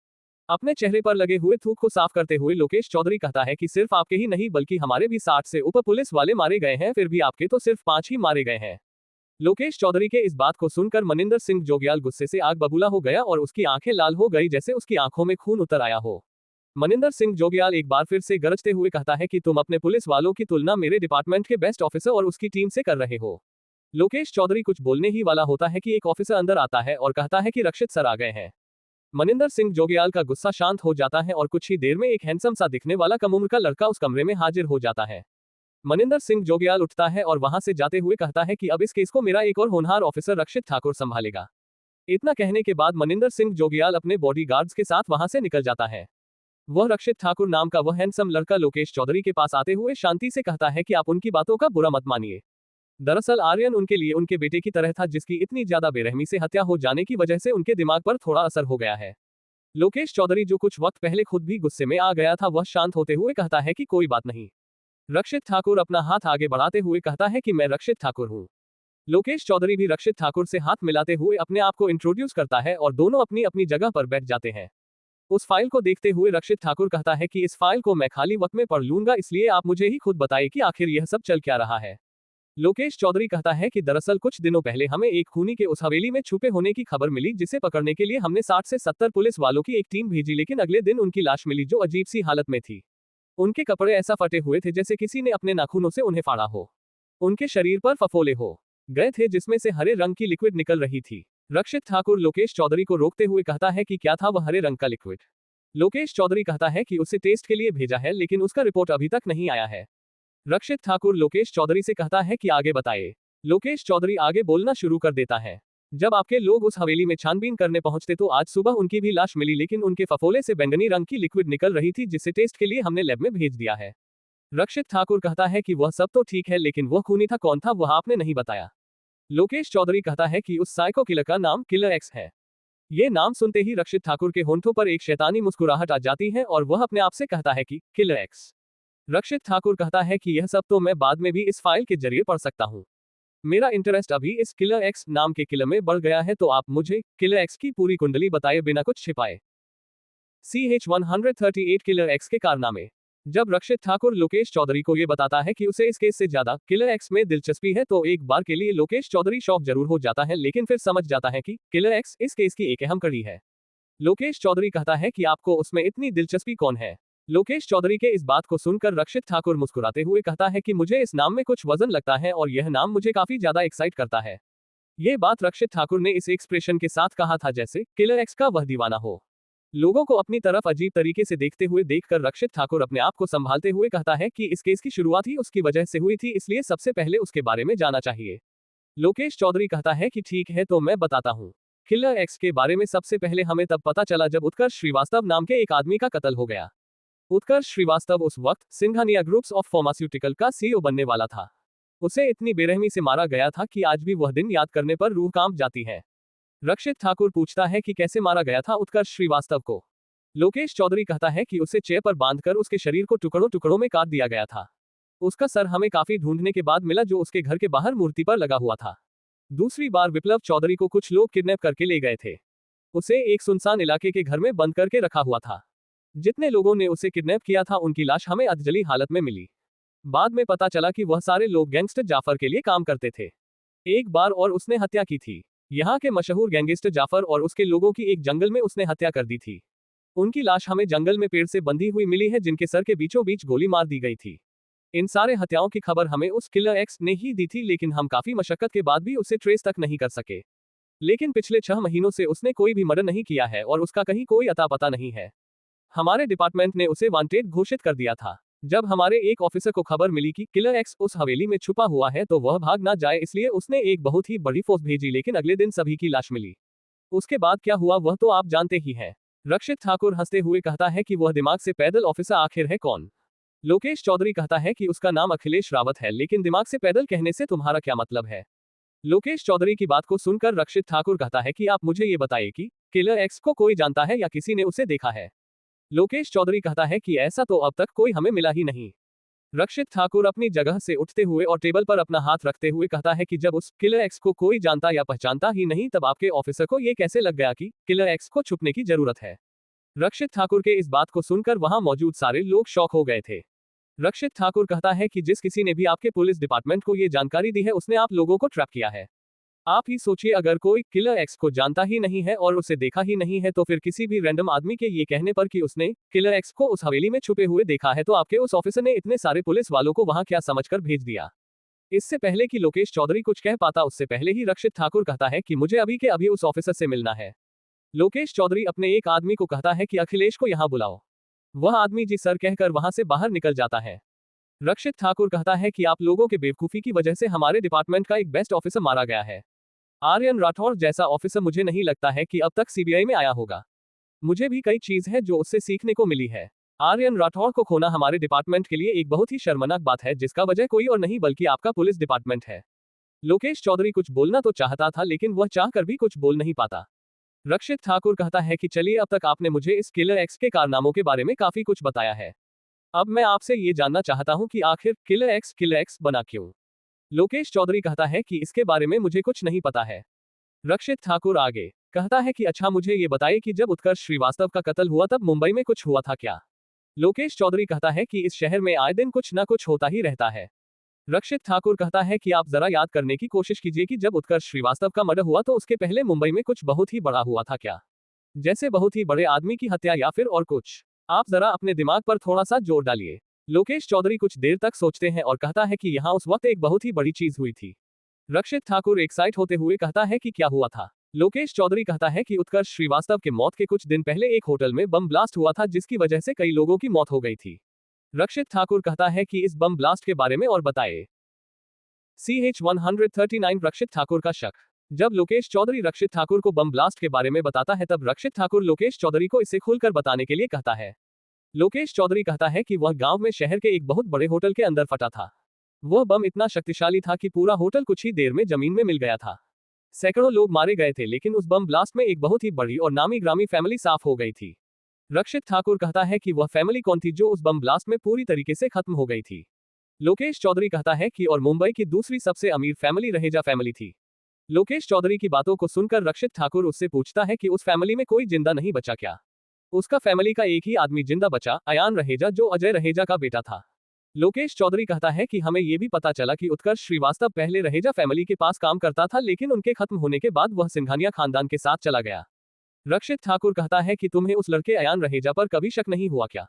अपने चेहरे पर लगे हुए थूक को साफ करते हुए लोकेश चौधरी कहता है कि सिर्फ आपके ही नहीं बल्कि हमारे भी 60 से ऊपर पुलिस वाले मारे गए हैं, फिर भी आपके तो सिर्फ 5 ही मारे गए हैं। लोकेश चौधरी के इस बात को सुनकर मनिंदर सिंह जोग्याल गुस्से से आग बबूला हो गया और उसकी आंखें लाल हो गई जैसे उसकी आंखों में खून उतर आया हो। मनिंदर सिंह जोग्याल एक बार फिर से गरजते हुए कहता है कि तुम अपने पुलिस वालों की तुलना मेरे डिपार्टमेंट के बेस्ट ऑफिसर और उसकी टीम से कर रहे हो। लोकेश चौधरी कुछ बोलने ही वाला होता है कि एक ऑफिसर अंदर आता है और कहता है कि रक्षित सर आ गए हैं। मनिंदर सिंह जोग्याल का गुस्सा शांत हो जाता है और कुछ ही देर में एक हैंडसम सा दिखने वाला कम उम्र का लड़का उस कमरे में हाजिर हो जाता है। मनिंदर सिंह जोग्याल उठता है और वहां से जाते हुए कहता है कि अब इस केस को मेरा एक और होनहार ऑफिसर रक्षित ठाकुर संभालेगा। इतना कहने के बाद मनिंदर सिंह जोग्याल अपने बॉडीगार्ड्स के साथ वहां से निकल जाता है। वह रक्षित ठाकुर नाम का वह हैंडसम लड़का लोकेश चौधरी के पास आते हुए शांति से कहता है कि आप उनकी बातों का बुरा मत मानिए। दरअसल आर्यन उनके लिए उनके बेटे की तरह था, जिसकी इतनी ज्यादा बेरहमी से हत्या हो जाने की वजह से उनके दिमाग पर थोड़ा असर हो गया है। लोकेश चौधरी, जो कुछ वक्त पहले खुद भी गुस्से में आ गया था, वह शांत होते हुए कहता है कि कोई बात नहीं। रक्षित ठाकुर अपना हाथ आगे बढ़ाते हुए कहता है कि मैं रक्षित ठाकुर हूँ। लोकेश चौधरी भी रक्षित ठाकुर से हाथ मिलाते हुए अपने आप को इंट्रोड्यूस करता है और दोनों अपनी अपनी जगह पर बैठ जाते हैं। उस फाइल को देखते हुए रक्षित ठाकुर कहता है कि इस फाइल को मैं खाली वक्त में पढ़ लूंगा, इसलिए आप मुझे ही खुद बताइए कि आखिर यह सब चल क्या रहा है। लोकेश चौधरी कहता है कि दरअसल कुछ दिनों पहले हमें एक खूनी के उस हवेली में छुपे होने की खबर मिली, जिसे पकड़ने के लिए हमने 60 से 70 पुलिस वालों की एक टीम भेजी, लेकिन अगले दिन उनकी लाश मिली जो अजीब सी हालत में थी। उनके कपड़े ऐसा फटे हुए थे जैसे किसी ने अपने नाखूनों से उन्हें फाड़ा हो। उनके शरीर पर फफोले हो गए थे जिसमें से हरे रंग की लिक्विड निकल रही थी। रक्षित ठाकुर लोकेश चौधरी को रोकते हुए कहता है कि क्या था वह हरे रंग का लिक्विड। लोकेश चौधरी कहता है कि उसे टेस्ट के लिए भेजा है, लेकिन उसका रिपोर्ट अभी तक नहीं आया है। रक्षित ठाकुर लोकेश चौधरी से कहता है कि आगे बताइए। लोकेश चौधरी आगे बोलना शुरू कर देता है। जब आपके लोग उस हवेली में छानबीन करने पहुंचते तो आज सुबह उनकी भी लाश मिली, लेकिन उनके फफोले से बैंगनी रंग की लिक्विड निकल रही थी, जिसे टेस्ट के लिए हमने लैब में भेज दिया है। रक्षित ठाकुर कहता है कि वह सब तो ठीक है, लेकिन वह खूनी था कौन था वह आपने नहीं बताया। लोकेश चौधरी कहता है कि उस साइको किलर का नाम किलर एक्स है। ये नाम सुनते ही रक्षित ठाकुर के होंठों पर एक शैतानी मुस्कुराहट आ जाती है और वह अपने आप से कहता है कि किलर एक्स। रक्षित ठाकुर कहता है कि यह सब तो मैं बाद में भी इस फाइल के जरिए पढ़ सकता हूँ। मेरा इंटरेस्ट अभी इस किलर एक्स नाम के किलर में बढ़ गया है, तो आप मुझे किलर एक्स की पूरी कुंडली बताए बिना कुछ छिपाए। CH-138 किलर एक्स के कारनामे। जब रक्षित ठाकुर लोकेश चौधरी को यह बताता है कि उसे इस केस से ज्यादा किलर एक्स में दिलचस्पी है, तो एक बार के लिए लोकेश चौधरी शॉक जरूर हो जाता है, लेकिन फिर समझ जाता है कि किलर एक्स इस केस की एक अहम कड़ी है। लोकेश चौधरी कहता है कि आपको उसमें इतनी दिलचस्पी कौन है। लोकेश चौधरी के इस बात को सुनकर रक्षित ठाकुर मुस्कुराते हुए कहता है कि मुझे इस नाम में कुछ वजन लगता है और यह नाम मुझे काफी ज्यादा एक्साइट करता है। यह बात रक्षित ठाकुर ने इस एक्सप्रेशन के साथ कहा था जैसे किलर एक्स का वह दीवाना हो। लोगों को अपनी तरफ अजीब तरीके से देखते हुए देखकर रक्षित ठाकुर अपने आप को संभालते हुए कहता है कि इस केस की शुरुआत ही उसकी वजह से हुई थी, इसलिए सबसे पहले उसके बारे में जाना चाहिए। लोकेश चौधरी कहता है कि ठीक है, तो मैं बताता हूँ। किलर एक्स के बारे में सबसे पहले हमें तब पता चला जब उत्कर्ष श्रीवास्तव नाम के एक आदमी का कत्ल हो गया। उत्कर्ष श्रीवास्तव उस वक्त सिंघानिया ग्रुप्स ऑफ फार्मास्यूटिकल का CEO बनने वाला था। उसे इतनी बेरहमी से मारा गया था कि आज भी वह दिन याद करने पर रूह कांप जाती है। रक्षित ठाकुर पूछता है कि कैसे मारा गया था उत्कर्ष श्रीवास्तव को। लोकेश चौधरी कहता है कि उसे चेयर पर बांधकर उसके शरीर को टुकड़ों टुकड़ों में काट दिया गया था। उसका सर हमें काफी ढूंढने के बाद मिला, जो उसके घर के बाहर मूर्ति पर लगा हुआ था। दूसरी बार विप्लव चौधरी को कुछ लोग किडनैप करके ले गए थे। उसे एक सुनसान इलाके के घर में बंद करके रखा हुआ था। जितने लोगों ने उसे किडनैप किया था उनकी लाश हमें अधजली हालत में मिली। बाद में पता चला कि वह सारे लोग गैंगस्टर जाफर के लिए काम करते थे। एक बार और उसने हत्या की थी। यहाँ के मशहूर गैंगस्टर जाफर और उसके लोगों की एक जंगल में उसने हत्या कर दी थी। उनकी लाश हमें जंगल में पेड़ से बंधी हुई मिली है, जिनके सर के बीचों बीच गोली मार दी गई थी। इन सारे हत्याओं की खबर हमें उस किलर एक्स ने ही दी थी, लेकिन हम काफी मशक्कत के बाद भी उसे ट्रेस तक नहीं कर सके। लेकिन पिछले 6 महीनों से उसने कोई भी मर्डर नहीं किया है और उसका कहीं कोई अता पता नहीं है। हमारे डिपार्टमेंट ने उसे वांटेड घोषित कर दिया था। जब हमारे एक ऑफिसर को खबर मिली कि किलर एक्स उस हवेली में छुपा हुआ है, तो वह भाग ना जाए इसलिए उसने एक बहुत ही बड़ी फोर्स भेजी, लेकिन अगले दिन सभी की लाश मिली। उसके बाद क्या हुआ वह तो आप जानते ही हैं। रक्षित ठाकुर हंसते हुए कहता है कि वह दिमाग से पैदल ऑफिसर आखिर है कौन। लोकेश चौधरी कहता है कि उसका नाम अखिलेश रावत है, लेकिन दिमाग से पैदल कहने से तुम्हारा क्या मतलब है। लोकेश चौधरी की बात को सुनकर रक्षित ठाकुर कहता है कि आप मुझे ये बताइए कि किलर एक्स को कोई जानता है या किसी ने उसे देखा है। लोकेश चौधरी कहता है कि ऐसा तो अब तक कोई हमें मिला ही नहीं। रक्षित ठाकुर अपनी जगह से उठते हुए और टेबल पर अपना हाथ रखते हुए कहता है कि जब उस किलर एक्स को कोई जानता या पहचानता ही नहीं, तब आपके ऑफिसर को ये कैसे लग गया कि किलर एक्स को छुपने की जरूरत है। रक्षित ठाकुर के इस बात को सुनकर वहां मौजूद सारे लोग शॉक हो गए थे। रक्षित ठाकुर कहता है कि जिस किसी ने भी आपके पुलिस डिपार्टमेंट को ये जानकारी दी है, उसने आप लोगों को ट्रैप किया है। आप ही सोचिए, अगर कोई किलर एक्स को जानता ही नहीं है और उसे देखा ही नहीं है, तो फिर किसी भी रैंडम आदमी के ये कहने पर कि उसने किलर एक्स को उस हवेली में छुपे हुए देखा है, तो आपके उस ऑफिसर ने इतने सारे पुलिस वालों को वहां क्या समझकर भेज दिया। इससे पहले कि लोकेश चौधरी कुछ कह पाता, उससे पहले ही रक्षित ठाकुर कहता है कि मुझे अभी के अभी उस ऑफिसर से मिलना है। लोकेश चौधरी अपने एक आदमी को कहता है कि अखिलेश को यहाँ बुलाओ। वह आदमी जी सर कहकर वहां से बाहर निकल जाता है। रक्षित ठाकुर कहता है कि आप लोगों के बेवकूफी की वजह से हमारे डिपार्टमेंट का एक बेस्ट ऑफिसर मारा गया है। आर्यन राठौर जैसा ऑफिसर मुझे नहीं लगता है कि अब तक सीबीआई में आया होगा। मुझे भी कई चीज है जो उससे सीखने को मिली है। आर्यन राठौर को खोना हमारे डिपार्टमेंट के लिए एक बहुत ही शर्मनाक बात है, जिसका वजह कोई और नहीं बल्कि आपका पुलिस डिपार्टमेंट है। लोकेश चौधरी कुछ बोलना तो चाहता था, लेकिन वह चाहकर भी कुछ बोल नहीं पाता। रक्षित ठाकुर कहता है कि चलिए, अब तक आपने मुझे इस किलर एक्स के कारनामों के बारे में काफी कुछ बताया है। अब मैं आपसे ये जानना चाहता हूं कि आखिर किलर एक्स बना क्यों। लोकेश चौधरी कहता है कि इसके बारे में मुझे कुछ नहीं पता है। रक्षित ठाकुर आगे कहता है कि अच्छा, मुझे ये बताइए कि जब उत्कर्ष श्रीवास्तव का कत्ल हुआ तब मुंबई में कुछ हुआ था क्या। लोकेश चौधरी कहता है कि इस शहर में आए दिन कुछ ना कुछ होता ही रहता है। रक्षित ठाकुर कहता है कि आप जरा याद करने की कोशिश कीजिए कि जब उत्कर्ष श्रीवास्तव का मर्डर हुआ तो उसके पहले मुंबई में कुछ बहुत ही बड़ा हुआ था क्या, जैसे बहुत ही बड़े आदमी की हत्या या फिर और कुछ। आप जरा अपने दिमाग पर थोड़ा सा जोर डालिए। लोकेश चौधरी कुछ देर तक सोचते हैं और कहता है कि यहाँ उस वक्त एक बहुत ही बड़ी चीज हुई थी। रक्षित ठाकुर एक्साइट होते हुए कहता है कि क्या हुआ था। लोकेश चौधरी कहता है कि उत्कर्ष श्रीवास्तव के मौत के कुछ दिन पहले एक होटल में बम ब्लास्ट हुआ था, जिसकी वजह से कई लोगों की मौत हो गई थी। रक्षित ठाकुर कहता है कि इस बम ब्लास्ट के बारे में और बताए। CH-139 रक्षित ठाकुर का शक। जब लोकेश चौधरी रक्षित ठाकुर को बम ब्लास्ट के बारे में बताता है, तब रक्षित ठाकुर लोकेश चौधरी को इसे खुलकर बताने के लिए कहता है। लोकेश चौधरी कहता है कि वह गांव में शहर के एक बहुत बड़े होटल के अंदर फटा था। वह बम इतना शक्तिशाली था कि पूरा होटल कुछ ही देर में जमीन में मिल गया था। सैकड़ों लोग मारे गए थे, लेकिन उस बम ब्लास्ट में एक बहुत ही बड़ी और नामी ग्रामी फैमिली साफ हो गई थी। रक्षित ठाकुर कहता है कि वह फैमिली कौन थी जो उस बम ब्लास्ट में पूरी तरीके से खत्म हो गई थी। लोकेश चौधरी कहता है कि और मुंबई की दूसरी सबसे अमीर फैमिली रहेजा फैमिली थी। लोकेश चौधरी की बातों को सुनकर रक्षित ठाकुर उससे पूछता है कि उस फैमिली में कोई जिंदा नहीं बचा क्या। उसका फैमिली का एक ही आदमी जिंदा बचा, अयान रहेजा, जो अजय रहेजा का बेटा था। लोकेश चौधरी कहता है कि हमें यह भी पता चला कि उत्कर्ष श्रीवास्तव पहले रहेजा फैमिली के पास काम करता था, लेकिन उनके खत्म होने के बाद वह सिंघानिया खानदान के साथ चला गया। रक्षित ठाकुर कहता है कि तुम्हें उस लड़के अयान रहेजा पर कभी शक नहीं हुआ क्या।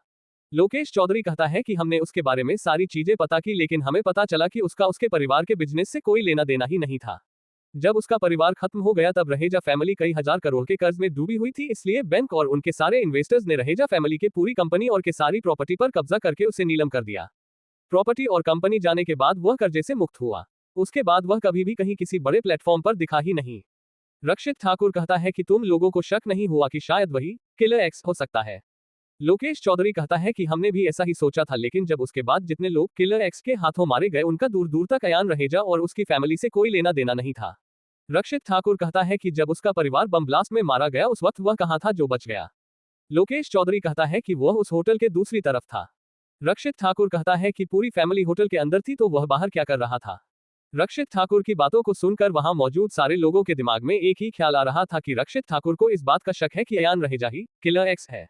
लोकेश चौधरी कहता है कि हमने उसके बारे में सारी चीजें पता की, लेकिन हमें पता चला कि उसका उसके परिवार के बिजनेस से कोई लेना देना ही नहीं था। जब उसका परिवार खत्म हो गया, तब रहेजा फैमिली कई हजार करोड़ के कर्ज में डूबी हुई थी, इसलिए बैंक और उनके सारे इन्वेस्टर्स ने रहेजा फैमिली के पूरी कंपनी और के सारी प्रॉपर्टी पर कब्जा करके उसे नीलम कर दिया। प्रॉपर्टी और कंपनी जाने के बाद वह कर्जे से मुक्त हुआ। उसके बाद वह कभी भी कहीं किसी बड़े प्लेटफॉर्म पर दिखा ही नहीं। रक्षित ठाकुर कहता है कि तुम लोगों को शक नहीं हुआ कि शायद वही किलर एक्स हो सकता है। लोकेश चौधरी कहता है कि हमने भी ऐसा ही सोचा था, लेकिन जब उसके बाद जितने लोग किलर एक्स के हाथों मारे गए, उनका दूर दूर तक अयान रहेजा और उसकी फैमिली से कोई लेना देना नहीं था। रक्षित ठाकुर कहता है कि जब उसका परिवार बम ब्लास्ट में मारा गया, उस वक्त वह कहां था जो बच गया। लोकेश चौधरी कहता है कि वह उस होटल के दूसरी तरफ था। रक्षित ठाकुर कहता है कि पूरी फैमिली होटल के अंदर थी, तो वह बाहर क्या कर रहा था। रक्षित ठाकुर की बातों को सुनकर वहां मौजूद सारे लोगों के दिमाग में एक ही ख्याल आ रहा था कि रक्षित ठाकुर को इस बात का शक है कि अयान रहेजा ही किलर एक्स है।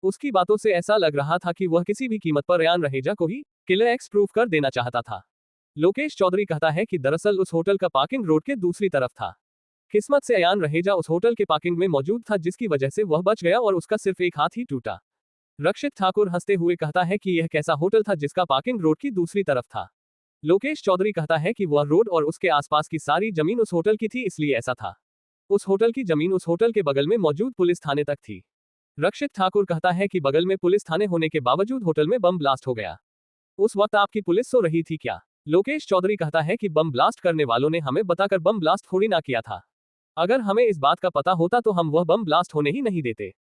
उसकी बातों से ऐसा लग रहा था कि वह किसी भी कीमत पर अयान रहेजा को ही किलर एक्स प्रूफ कर देना चाहता था। लोकेश चौधरी कहता है कि दरअसल उस होटल का पार्किंग रोड के दूसरी तरफ था। किस्मत से अयान रहेजा उस होटल के पार्किंग में मौजूद था, जिसकी वजह से वह बच गया और उसका सिर्फ एक हाथ ही टूटा। रक्षित ठाकुर हंसते हुए कहता है कि यह कैसा होटल था जिसका पार्किंग रोड की दूसरी तरफ था। लोकेश चौधरी कहता है कि वह रोड और उसके आसपास की सारी जमीन उस होटल की थी, इसलिए ऐसा था। उस होटल की जमीन उस होटल के बगल में मौजूद पुलिस थाने तक थी। रक्षित ठाकुर कहता है कि बगल में पुलिस थाने होने के बावजूद होटल में बम ब्लास्ट हो गया। उस वक्त आपकी पुलिस सो रही थी क्या। लोकेश चौधरी कहता है कि बम ब्लास्ट करने वालों ने हमें बताकर बम ब्लास्ट थोड़ी ना किया था। अगर हमें इस बात का पता होता तो हम वह बम ब्लास्ट होने ही नहीं देते।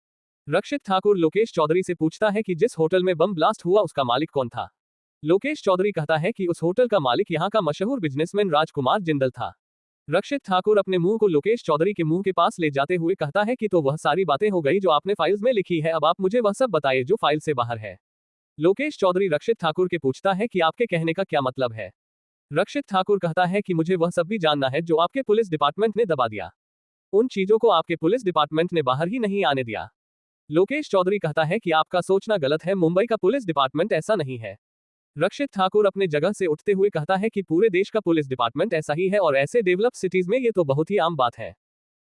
रक्षित ठाकुर लोकेश चौधरी से पूछता है कि जिस होटल में बम ब्लास्ट हुआ उसका मालिक कौन था। लोकेश चौधरी कहता है कि उस होटल का मालिक यहाँ का मशहूर बिजनेसमैन राजकुमार जिंदल था। रक्षित ठाकुर अपने मुंह को लोकेश चौधरी के मुंह के पास ले जाते हुए कहता है कि तो वह सारी बातें हो गई जो आपने फाइल्स में लिखी है, अब आप मुझे वह सब बताइए जो फाइल से बाहर है। लोकेश चौधरी रक्षित ठाकुर के पूछता है कि आपके कहने का क्या मतलब है। रक्षित ठाकुर कहता है कि मुझे वह सब भी जानना है जो आपके पुलिस डिपार्टमेंट ने दबा दिया। उन चीजों को आपके पुलिस डिपार्टमेंट ने बाहर ही नहीं आने दिया। लोकेश चौधरी कहता है कि आपका सोचना गलत है, मुंबई का पुलिस डिपार्टमेंट ऐसा नहीं है। रक्षित ठाकुर अपने जगह से उठते हुए कहता है कि पूरे देश का पुलिस डिपार्टमेंट ऐसा ही है और ऐसे डेवलप सिटीज में ये तो बहुत ही आम बात है।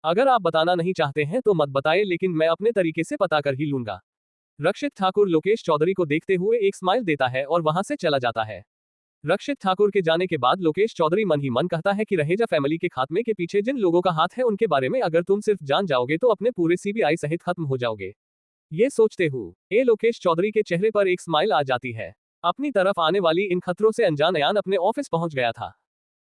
अगर आप बताना नहीं चाहते हैं तो मत बताइए, लेकिन मैं अपने तरीके से पता कर ही लूंगा। रक्षित ठाकुर लोकेश चौधरी को देखते हुए एक स्माइल देता है और वहां से चला जाता है। रक्षित ठाकुर के जाने के बाद लोकेश चौधरी मन ही मन कहता है कि रहेजा फैमिली के खात्मे के पीछे जिन लोगों का हाथ है उनके बारे में अगर तुम सिर्फ जान जाओगे तो अपने पूरे सीबीआई सहित खत्म हो जाओगे। ये सोचते हुए लोकेश चौधरी के चेहरे पर एक स्माइल आ जाती है। अपनी तरफ आने वाली इन खतरों से अनजान अयान अपने ऑफिस पहुंच गया था।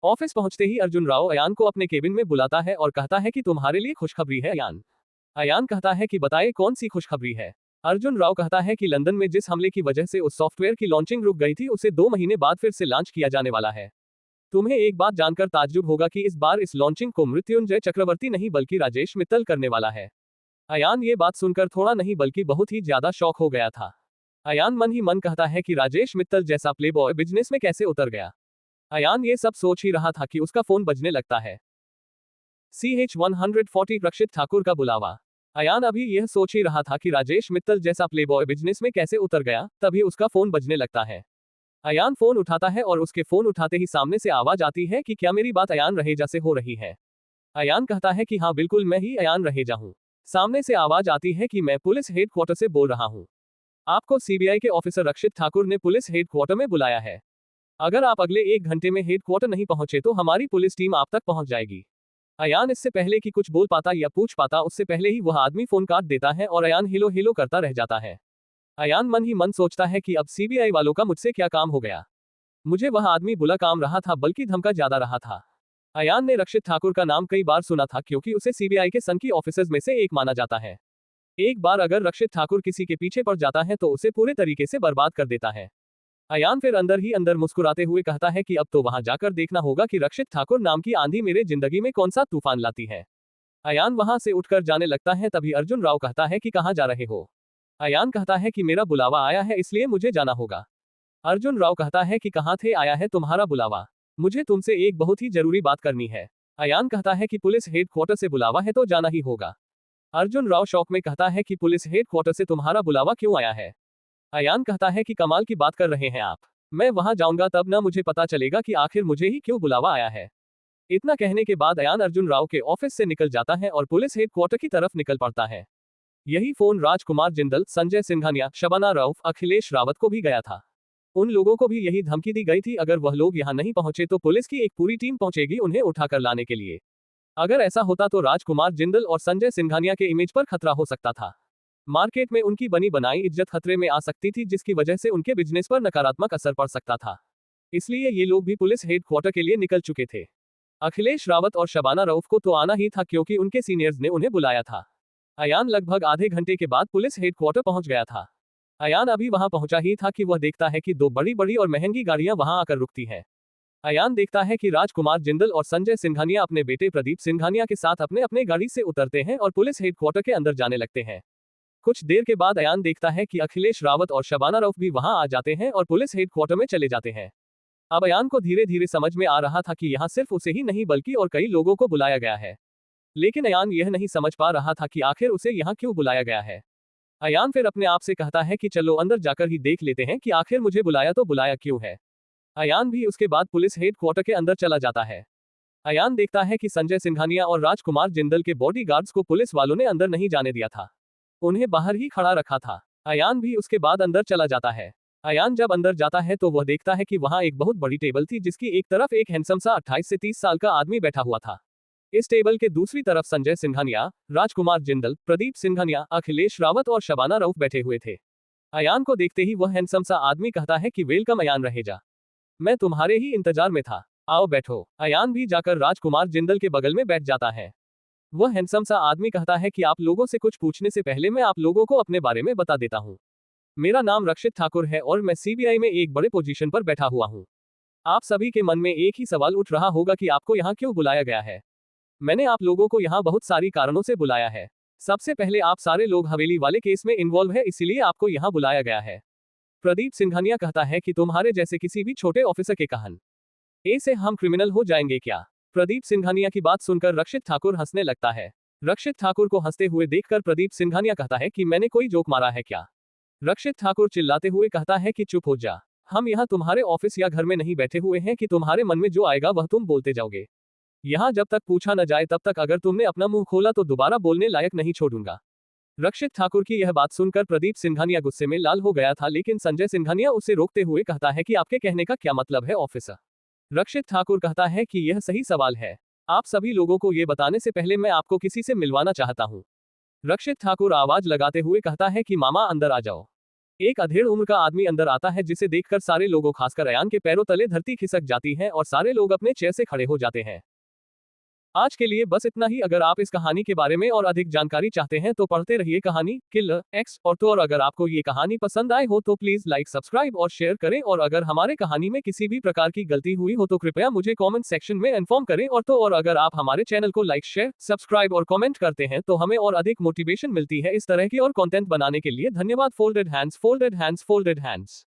ऑफिस पहुंचते ही अर्जुन राव अयान को अपने केबिन में बुलाता है और कहता है कि तुम्हारे लिए खुशखबरी है अयान। अयान कहता है कि बताइए कौन सी खुशखबरी है। अर्जुन राव कहता है कि लंदन में जिस हमले की वजह से उस सॉफ्टवेयर की लॉन्चिंग रुक गई थी उसे 2 महीने बाद फिर से लॉन्च किया जाने वाला है। तुम्हें एक बात जानकर ताज्जुब होगा कि इस बार इस लॉन्चिंग को मृत्युंजय चक्रवर्ती नहीं बल्कि राजेश मित्तल करने वाला है। अयान ये बात सुनकर थोड़ा नहीं बल्कि बहुत ही ज्यादा शॉक हो गया था। अयान मन ही मन कहता है कि राजेश मित्तल जैसा प्लेबॉय बिजनेस में कैसे उतर गया। अयान ये सब सोच ही रहा था कि उसका फोन बजने लगता है। CH-140 रक्षित ठाकुर का बुलावा। अयान अभी यह सोच ही रहा था कि राजेश मित्तल जैसा प्लेबॉय बिजनेस में कैसे उतर गया, तभी उसका फोन बजने लगता है। अयान फोन उठाता है और उसके फोन उठाते ही सामने से आवाज आती है कि क्या मेरी बात अयान रहेजा से हो रही है। अयान कहता है कि हाँ बिल्कुल मैं ही अयान रहेजा हूँ। सामने से आवाज आती है कि मैं पुलिस हेडक्वार्टर से बोल रहा हूँ। आपको सीबीआई के ऑफिसर रक्षित ठाकुर ने पुलिस हेडक्वार्टर में बुलाया है। अगर आप अगले 1 घंटे में हेडक्वार्टर नहीं पहुंचे तो हमारी पुलिस टीम आप तक पहुंच जाएगी। अयान इससे पहले कि कुछ बोल पाता या पूछ पाता उससे पहले ही वह आदमी फोन काट देता है और अयान हिलो हिलो करता रह जाता है। अयान मन ही मन सोचता है कि अब सीबीआई वालों का मुझसे क्या काम हो गया। मुझे वह आदमी बुला काम रहा था बल्कि धमका ज्यादा रहा था। अयान ने रक्षित ठाकुर का नाम कई बार सुना था क्योंकि उसे सीबीआई के सनकी ऑफिसर्स में से एक माना जाता है। एक बार अगर रक्षित ठाकुर किसी के पीछे पड़ जाता है तो उसे पूरे तरीके से बर्बाद कर देता है। अयान फिर अंदर ही अंदर मुस्कुराते हुए कहता है कि अब तो वहां जाकर देखना होगा कि रक्षित ठाकुर नाम की आंधी मेरे जिंदगी में कौन सा तूफान लाती है। अयान वहां से उठकर जाने लगता है, तभी अर्जुन राव कहता है कि कहां जा रहे हो। अयान कहता है कि मेरा बुलावा आया है इसलिए मुझे जाना होगा। अर्जुन राव कहता है कि कहां थे आया है तुम्हारा बुलावा, मुझे तुमसे एक बहुत ही जरूरी बात करनी है। अयान कहता है कि पुलिस हेडक्वार्टर से बुलावा है तो जाना ही होगा। अर्जुन राव शौक में कहता है कि पुलिस हेडक्वार्टर से तुम्हारा बुलावा क्यों आया है। अयान कहता है कि कमाल की बात कर रहे हैं आप, मैं वहां जाऊंगा तब ना मुझे पता चलेगा कि आखिर मुझे ही क्यों बुलावा आया है। इतना कहने के बाद अयान अर्जुन राव के ऑफिस से निकल जाता है और पुलिस हेडक्वार्टर की तरफ निकल पड़ता है। यही फोन राजकुमार जिंदल, संजय सिंघानिया, शबाना रऊफ, अखिलेश रावत को भी गया था। उन लोगों को भी यही धमकी दी गई थी अगर वह लोग यहाँ नहीं पहुंचे तो पुलिस की एक पूरी टीम पहुंचेगी उन्हें उठाकर लाने के लिए। अगर ऐसा होता तो राजकुमार जिंदल और संजय सिंघानिया के इमेज पर खतरा हो सकता था। मार्केट में उनकी बनी बनाई इज्जत खतरे में आ सकती थी जिसकी वजह से उनके बिजनेस पर नकारात्मक असर पड़ सकता था। इसलिए ये लोग भी पुलिस हेडक्वार्टर के लिए निकल चुके थे। अखिलेश रावत और शबाना रऊफ को तो आना ही था क्योंकि उनके सीनियर्स ने उन्हें बुलाया था। अयान लगभग आधे घंटे के बाद पुलिस हेडक्वार्टर पहुंच गया था। अयान अभी वहां पहुंचा ही था कि वह देखता है कि 2 बड़ी बड़ी और महंगी गाड़ियां वहां आकर रुकती हैं। अयान देखता है कि राजकुमार जिंदल और संजय सिंघानिया अपने बेटे प्रदीप सिंघानिया के साथ अपने अपने गाड़ी से उतरते हैं और पुलिस हेडक्वार्टर के अंदर जाने लगते हैं। कुछ देर के बाद अयान देखता है कि अखिलेश रावत और शबाना रऊफ भी वहां आ जाते हैं और पुलिस हेडक्वार्टर में चले जाते हैं। अब अयान को धीरे धीरे समझ में आ रहा था कि यहाँ सिर्फ उसे ही नहीं बल्कि और कई लोगों को बुलाया गया है। लेकिन अयान यह नहीं समझ पा रहा था कि आखिर उसे यहाँ क्यों बुलाया गया है। अयान फिर अपने आप से कहता है कि चलो अंदर जाकर ही देख लेते हैं कि आखिर मुझे बुलाया तो बुलाया क्यों है। अयान भी उसके बाद पुलिस हेडक्वार्टर के अंदर चला जाता है। अयान देखता है कि संजय सिंघानिया और राजकुमार जिंदल के बॉडीगार्ड्स को पुलिस वालों ने अंदर नहीं जाने दिया था, उन्हें बाहर ही खड़ा रखा था। अयान भी उसके बाद अंदर चला जाता है। अयान जब अंदर जाता है तो वह देखता है कि वहां एक बहुत बड़ी टेबल थी जिसकी एक तरफ एक हैंडसम सा 28 से 30 साल का आदमी बैठा हुआ था। इस टेबल के दूसरी तरफ संजय सिंघानिया, राजकुमार जिंदल, प्रदीप सिंघानिया, अखिलेश रावत और शबाना रऊफ बैठे हुए थे। अयान को देखते ही वह हैंडसम सा आदमी कहता है कि वेलकम अयान रहेजा, मैं तुम्हारे ही इंतजार में था, आओ बैठो। अयान भी जाकर राजकुमार जिंदल के बगल में बैठ जाता है। वह हैंडसम सा आदमी कहता है कि आप लोगों से कुछ पूछने से पहले मैं आप लोगों को अपने बारे में बता देता हूँ। मेरा नाम रक्षित ठाकुर है और मैं सीबीआई में एक बड़े पोजीशन पर बैठा हुआ हूँ। आप सभी के मन में एक ही सवाल उठ रहा होगा कि आपको यहाँ क्यों बुलाया गया है। मैंने आप लोगों को यहाँ बहुत सारी कारणों से बुलाया है। सबसे पहले आप सारे लोग हवेली वाले केस में इन्वॉल्व है, इसीलिए आपको यहाँ बुलाया गया है। प्रदीप सिंघानिया कहता है कि तुम्हारे जैसे किसी भी छोटे ऑफिसर के कहन ए से हम क्रिमिनल हो जाएंगे क्या। प्रदीप सिंघानिया की बात सुनकर रक्षित ठाकुर हंसने लगता है। रक्षित ठाकुर को हंसते हुए देखकर प्रदीप सिंघानिया कहता है कि मैंने कोई जोक मारा है क्या। रक्षित ठाकुर चिल्लाते हुए कहता है कि चुप हो जा, हम यहाँ तुम्हारे ऑफिस या घर में नहीं बैठे हुए हैं कि तुम्हारे मन में जो आएगा वह तुम बोलते जाओगे। यहाँ जब तक पूछा न जाए तब तक अगर तुमने अपना मुंह खोला तो दोबारा बोलने लायक नहीं छोड़ूंगा। रक्षित ठाकुर की यह बात सुनकर प्रदीप सिंघानिया गुस्से में लाल हो गया था, लेकिन संजय सिंघानिया उसे रोकते हुए कहता है कि आपके कहने का क्या मतलब है ऑफिसर। रक्षित ठाकुर कहता है कि यह सही सवाल है। आप सभी लोगों को ये बताने से पहले मैं आपको किसी से मिलवाना चाहता हूँ। रक्षित ठाकुर आवाज लगाते हुए कहता है कि मामा अंदर आ जाओ। एक अधेड़ उम्र का आदमी अंदर आता है, जिसे देखकर सारे लोगों खासकर अयान के पैरों तले धरती खिसक जाती है और सारे लोग अपने चेयर से खड़े हो जाते हैं। आज के लिए बस इतना ही। अगर आप इस कहानी के बारे में और अधिक जानकारी चाहते हैं तो पढ़ते रहिए कहानी किलर एक्स और तो। और अगर आपको ये कहानी पसंद आए हो तो प्लीज लाइक, सब्सक्राइब और शेयर करें। और अगर हमारे कहानी में किसी भी प्रकार की गलती हुई हो तो कृपया मुझे कमेंट सेक्शन में इन्फॉर्म करें। और तो और अगर आप हमारे चैनल को लाइक, शेयर, सब्सक्राइब और कमेंट करते हैं तो हमें और अधिक मोटिवेशन मिलती है इस तरह की और कंटेंट बनाने के लिए। धन्यवाद। Folded hands, folded hands, folded hands.